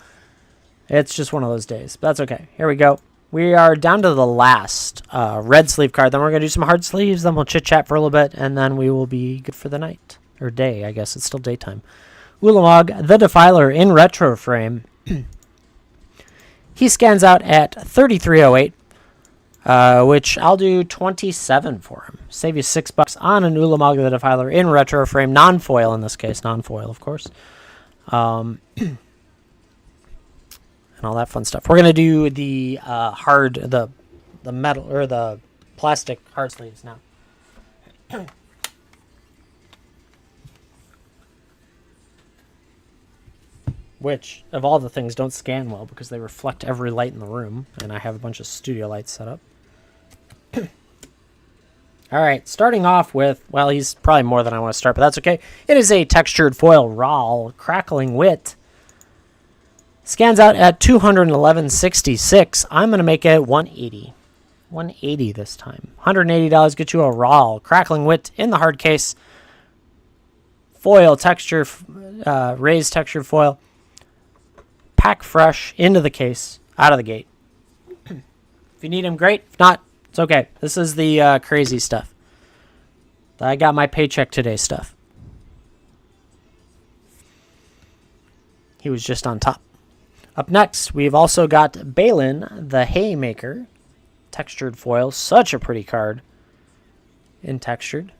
It's just one of those days. But that's okay. Here we go. We are down to the last red sleeve card. Then we're going to do some hard sleeves. Then we'll chit-chat for a little bit, and then we will be good for the night. Or day, I guess. It's still daytime. Ulamog, the Defiler in retro frame. He scans out at 3308, which I'll do 27 for him. Save you $6 on an Ulamog, the Defiler in retro frame. Non-foil in this case. Non-foil, of course. And all that fun stuff. We're going to do the the metal, or the plastic hard sleeves now. Which, of all the things, don't scan well because they reflect every light in the room, and I have a bunch of studio lights set up. Alright, starting off with, well, he's probably more than I want to start, but that's okay. It is a textured foil Rawl, Crackling Wit. Scans out at 211.66. I'm going to make it 180. 180 this time. $180 get you a Rawl, Crackling Wit in the hard case. Foil texture, raised texture foil. Pack fresh into the case, out of the gate. If you need him, great. If not, it's okay. This is the crazy stuff. I got my paycheck today stuff. He was just on top. Up next, we've also got Balin, the Haymaker. Textured foil. Such a pretty card. In textured.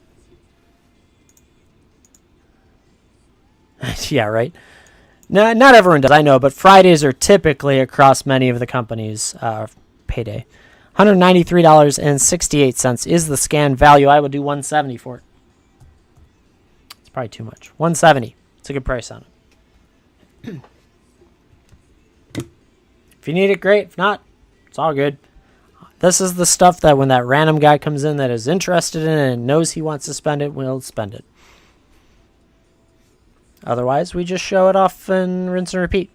Yeah, right? No, not everyone does, I know, but Fridays are typically across many of the companies' payday. $193.68 is the scan value. I would do $170 for it. It's probably too much. $170. It's a good price on it. If you need it, great. If not, it's all good. This is the stuff that when that random guy comes in that is interested in it and knows he wants to spend it, we'll spend it. Otherwise, we just show it off and rinse and repeat.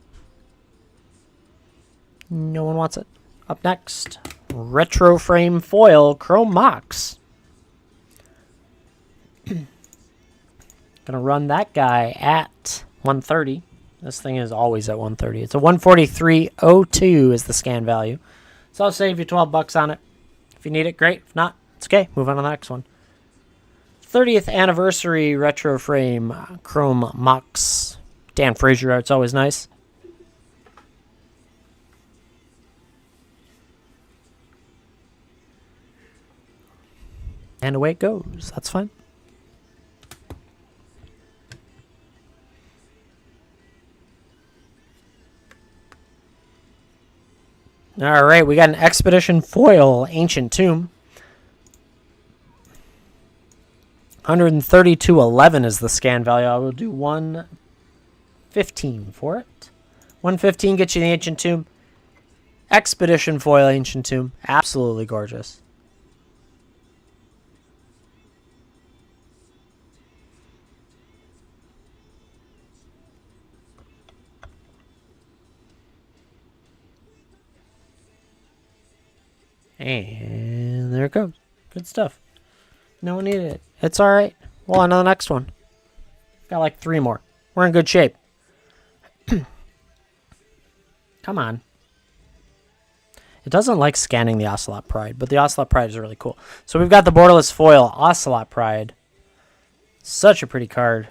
No one wants it. Up next, Retro Frame Foil Chrome Mox. Gonna run that guy at 130. This thing is always at 130. It's a 143.02 is the scan value. So I'll save you $12 on it. If you need it, great. If not, it's okay. Move on to the next one. 30th anniversary retro frame Chrome Mox. Dan Frazier art's always nice. And away it goes. That's fine. All right, we got an Expedition Foil Ancient Tomb. 132.11 is the scan value. I will do 115 for it. 115 gets you the Ancient Tomb. Expedition Foil Ancient Tomb. Absolutely gorgeous. And there it goes. Good stuff. No one needed it. It's alright. Well, on to the next one. Got like 3 more. We're in good shape. Come on. It doesn't like scanning the Ocelot Pride, but the Ocelot Pride is really cool. So we've got the borderless foil Ocelot Pride. Such a pretty card.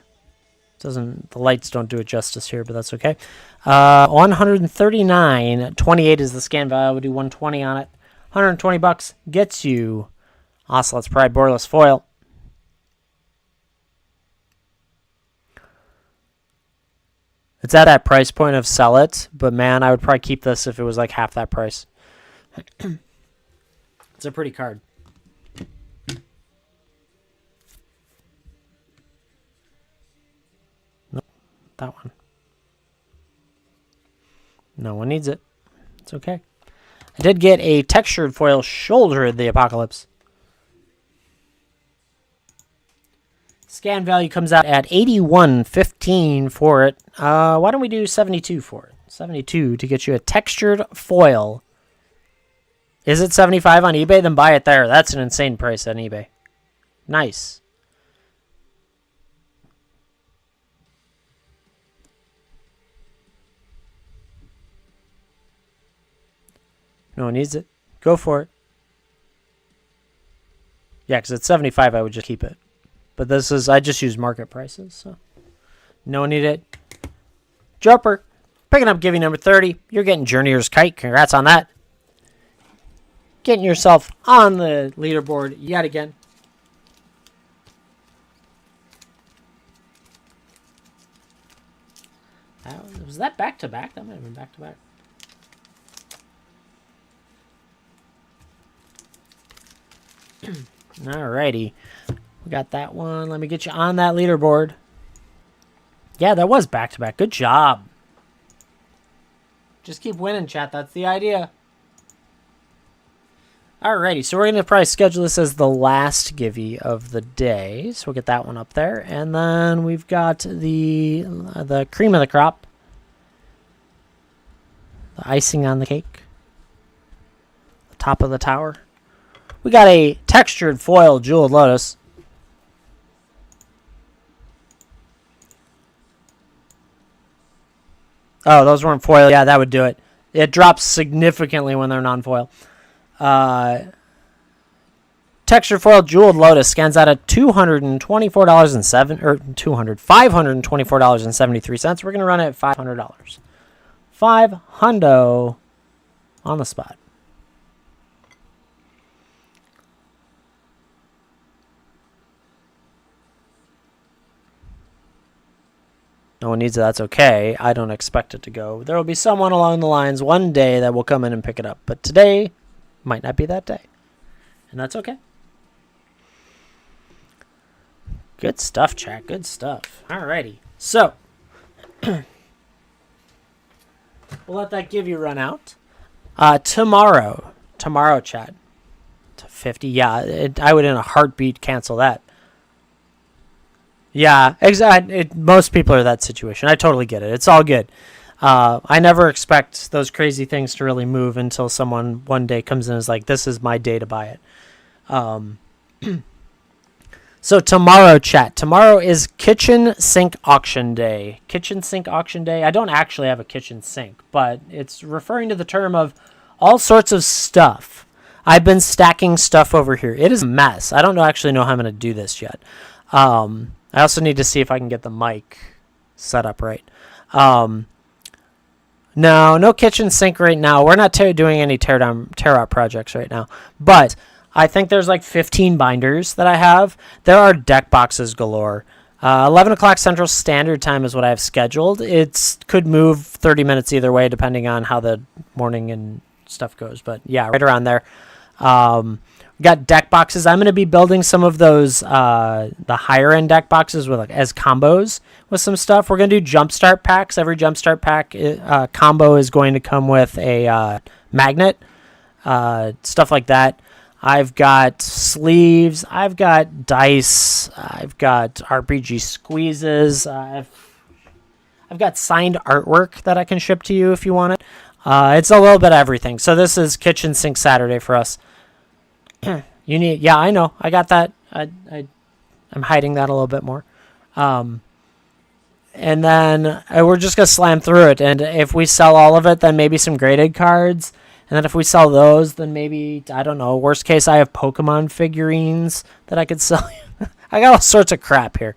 The lights don't do it justice here, but that's okay. 139.28 is the scan value. I would do 120 on it. $120 gets you Ocelot's Pride borderless foil. It's at that price point of sell it, but man, I would probably keep this if it was like half that price. It's a pretty card. Nope, that one. No one needs it. It's okay. I did get a textured foil Shoulder of the Apocalypse. Scan value comes out at 81.15 for it. Why don't we do 72 for it? 72 to get you a textured foil. Is it 75 on eBay? Then buy it there. That's an insane price on eBay. Nice. No one needs it. Go for it. Yeah, because it's 75, I would just keep it. But this is, I just use market prices, so no one need it. Jumper, picking up Givey number 30. You're getting Journeyer's Kite. Congrats on that. Getting yourself on the leaderboard yet again. Was that back-to-back? That might have been back-to-back. Alrighty. We got that one. Let me get you on that leaderboard. Yeah, that was back-to-back. Good job. Just keep winning, chat. That's the idea. Alrighty, so we're going to probably schedule this as the last Givey of the day. So we'll get that one up there. And then we've got the cream of the crop. The icing on the cake. The top of the tower. We got a textured foil jeweled lotus. Oh, those weren't foil. Yeah, that would do it. It drops significantly when they're non-foil. Textured foil jeweled lotus scans out at $524.73. We're gonna run it at $500. $500 on the spot. No one needs it, that's okay. I don't expect it to go. There will be someone along the lines one day that will come in and pick it up. But today might not be that day. And that's okay. Good stuff, chat. Good stuff. Alrighty. So, we'll let that Givey run out. Tomorrow, chat. To 50. Yeah, I would in a heartbeat cancel that. Yeah, exactly. Most people are in that situation. I totally get it. It's all good. I never expect those crazy things to really move until someone one day comes in and is like, this is my day to buy it. So tomorrow, chat. Tomorrow is kitchen sink auction day. Kitchen sink auction day. I don't actually have a kitchen sink, but it's referring to the term of all sorts of stuff. I've been stacking stuff over here. It is a mess. I don't actually know how I'm going to do this yet. I also need to see if I can get the mic set up right. No kitchen sink right now. We're not doing any tear out projects right now. But I think there's like 15 binders that I have. There are deck boxes galore. 11 o'clock Central Standard Time is what I have scheduled. It could move 30 minutes either way depending on how the morning and stuff goes. But yeah, right around there. Got deck boxes. I'm going to be building some of those the higher end deck boxes with as combos with some stuff. We're going to do jumpstart packs. Every jumpstart pack combo is going to come with a magnet, stuff like that. I've got sleeves. I've got dice. I've got RPG squeezes. I've got signed artwork that I can ship to you if you want it. It's a little bit of everything. So this is Kitchen Sink Saturday for us. Yeah, I know. I got that. I'm hiding that a little bit more. And then we're just going to slam through it. And if we sell all of it, then maybe some graded cards. And then if we sell those, then maybe, I don't know, worst case, I have Pokemon figurines that I could sell. I got all sorts of crap here.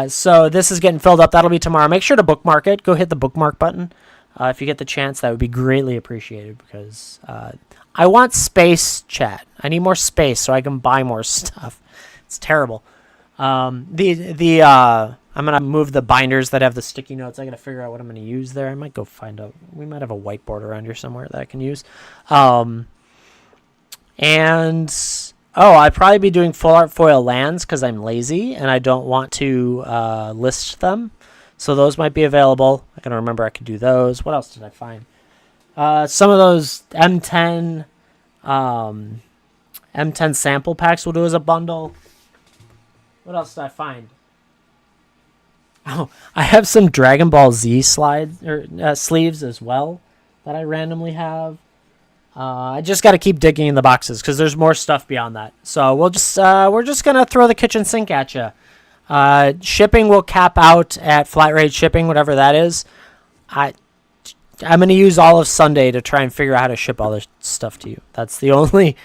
So this is getting filled up. That'll be tomorrow. Make sure to bookmark it. Go hit the bookmark button. If you get the chance, that would be greatly appreciated because I want space, chat. I need more space so I can buy more stuff. It's terrible. I'm gonna move the binders that have the sticky notes. I gotta figure out what I'm gonna use there. I might go find out. We might have a whiteboard around here somewhere that I can use. I'd probably be doing full art foil lands because I'm lazy and I don't want to list them. So those might be available. I can remember I could do those. What else did I find? Some of those M10 sample packs we'll do as a bundle. What else did I find? Oh, I have some Dragon Ball Z sleeves as well that I randomly have. I just got to keep digging in the boxes because there's more stuff beyond that. So we're just gonna throw the kitchen sink at you. Shipping will cap out at flat rate shipping, whatever that is. I'm going to use all of Sunday to try and figure out how to ship all this stuff to you. That's the only...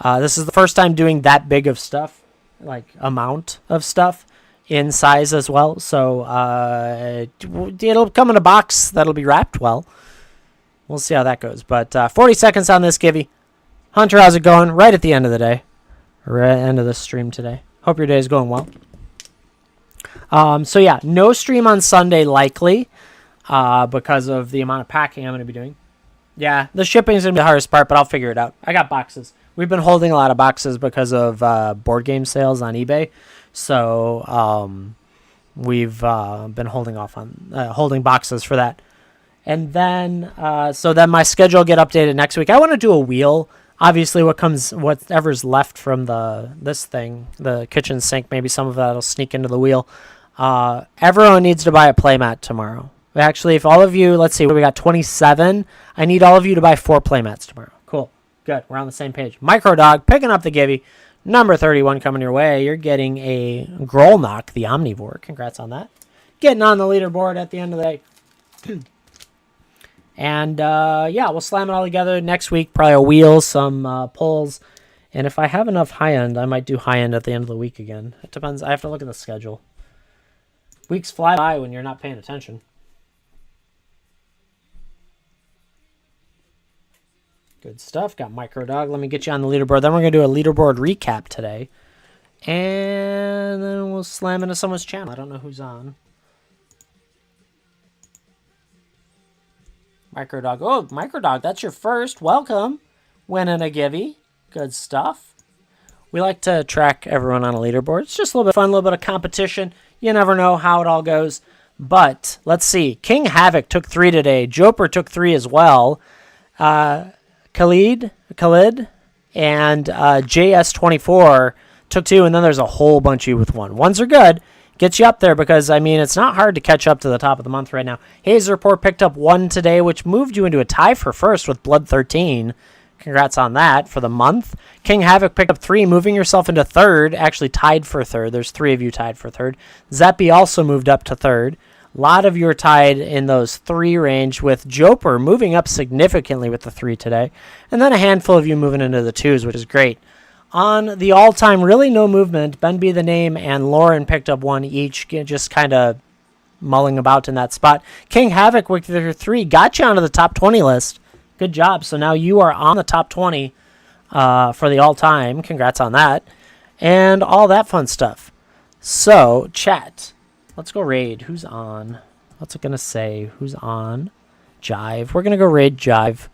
this is the first time doing that big of stuff, like amount of stuff in size as well. So it'll come in a box that'll be wrapped well. We'll see how that goes. But 40 seconds on this Givey. Hunter, how's it going? Right at the end of the day. Right at the end of the stream today. Hope your day is going well. So yeah, no stream on Sunday likely because of the amount of packing I'm going to be doing. Yeah, the shipping is going to be the hardest part, but I'll figure it out. I got boxes. We've been holding a lot of boxes because of board game sales on eBay. So we've been holding off on holding boxes for that. And then so then my schedule will get updated next week. I want to do a wheel. Obviously, whatever's left from this thing, the kitchen sink, maybe some of that will sneak into the wheel. Everyone needs to buy a playmat tomorrow. Actually, if all of you, let's see, we got 27. I need all of you to buy 4 playmats tomorrow. Cool. Good. We're on the same page. Microdog picking up the Givey. Number 31 coming your way. You're getting a Grolnock, the Omnivore. Congrats on that. Getting on the leaderboard at the end of the day. And, yeah, we'll slam it all together next week. Probably a wheel, some pulls. And if I have enough high-end, I might do high-end at the end of the week again. It depends. I have to look at the schedule. Weeks fly by when you're not paying attention. Good stuff. Got Microdog. Let me get you on the leaderboard. Then we're going to do a leaderboard recap today. And then we'll slam into someone's channel. I don't know who's on. Microdog. Oh, Microdog, that's your first. Welcome. Winning a Givey. Good stuff. We like to track everyone on a leaderboard. It's just a little bit of fun, a little bit of competition. You never know how it all goes. But let's see. King Havoc took 3 today. Joper took 3 as well. Khalid, and JS24 took 2, and then there's a whole bunch of you with 1. Ones are good. Gets you up there because, I mean, it's not hard to catch up to the top of the month right now. Hayes Report picked up 1 today, which moved you into a tie for first with Blood 13. Congrats on that for the month. King Havoc picked up 3, moving yourself into third, actually tied for third. There's 3 of you tied for third. Zeppy also moved up to third. A lot of you are tied in those 3 range, with Joper moving up significantly with the 3 today. And then a handful of you moving into the 2s, which is great. On the all-time, really no movement, Ben Be the Name and Lauren picked up 1 each, just kind of mulling about in that spot. King Havoc with their 3 got you onto the top 20 list. Good job. So now you are on the top 20 for the all-time. Congrats on that. And all that fun stuff. So, chat. Let's go raid. Who's on? What's it going to say? Who's on? Jive. We're going to go raid Jive.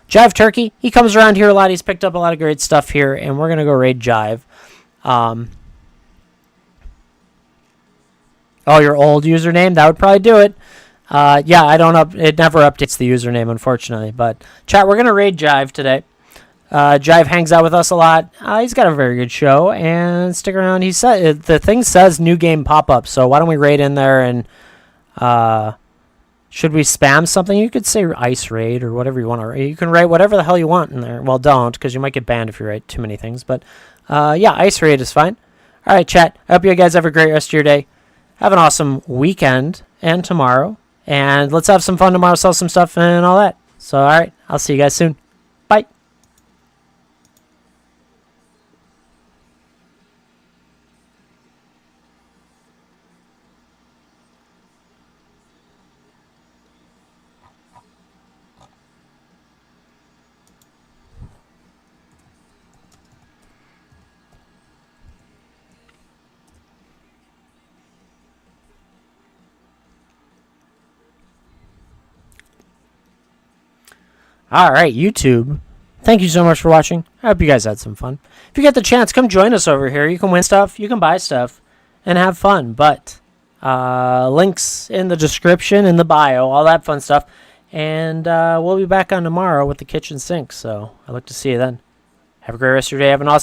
Jive Turkey. He comes around here a lot. He's picked up a lot of great stuff here. And we're going to go raid Jive. Oh, your old username? That would probably do it. Yeah, it never updates the username, unfortunately. But, chat, we're going to raid Jive today. Jive hangs out with us a lot. He's got a very good show, and stick around. He said the thing says new game pop-up, so why don't we raid in there, and should we spam something? You could say ice raid or whatever you want to raid. You can write whatever the hell you want in there. Well, don't, because you might get banned if you write too many things, but yeah, ice raid is fine. All right, chat. I hope you guys have a great rest of your day. Have an awesome weekend and tomorrow, and let's have some fun tomorrow, sell some stuff and all that. So, all right, I'll see you guys soon. Bye. All right, YouTube. Thank you so much for watching. I hope you guys had some fun. If you get the chance, come join us over here. You can win stuff, you can buy stuff, and have fun. But links in the description, in the bio, all that fun stuff. And we'll be back on tomorrow with the kitchen sink. So I look to see you then. Have a great rest of your day. Have an awesome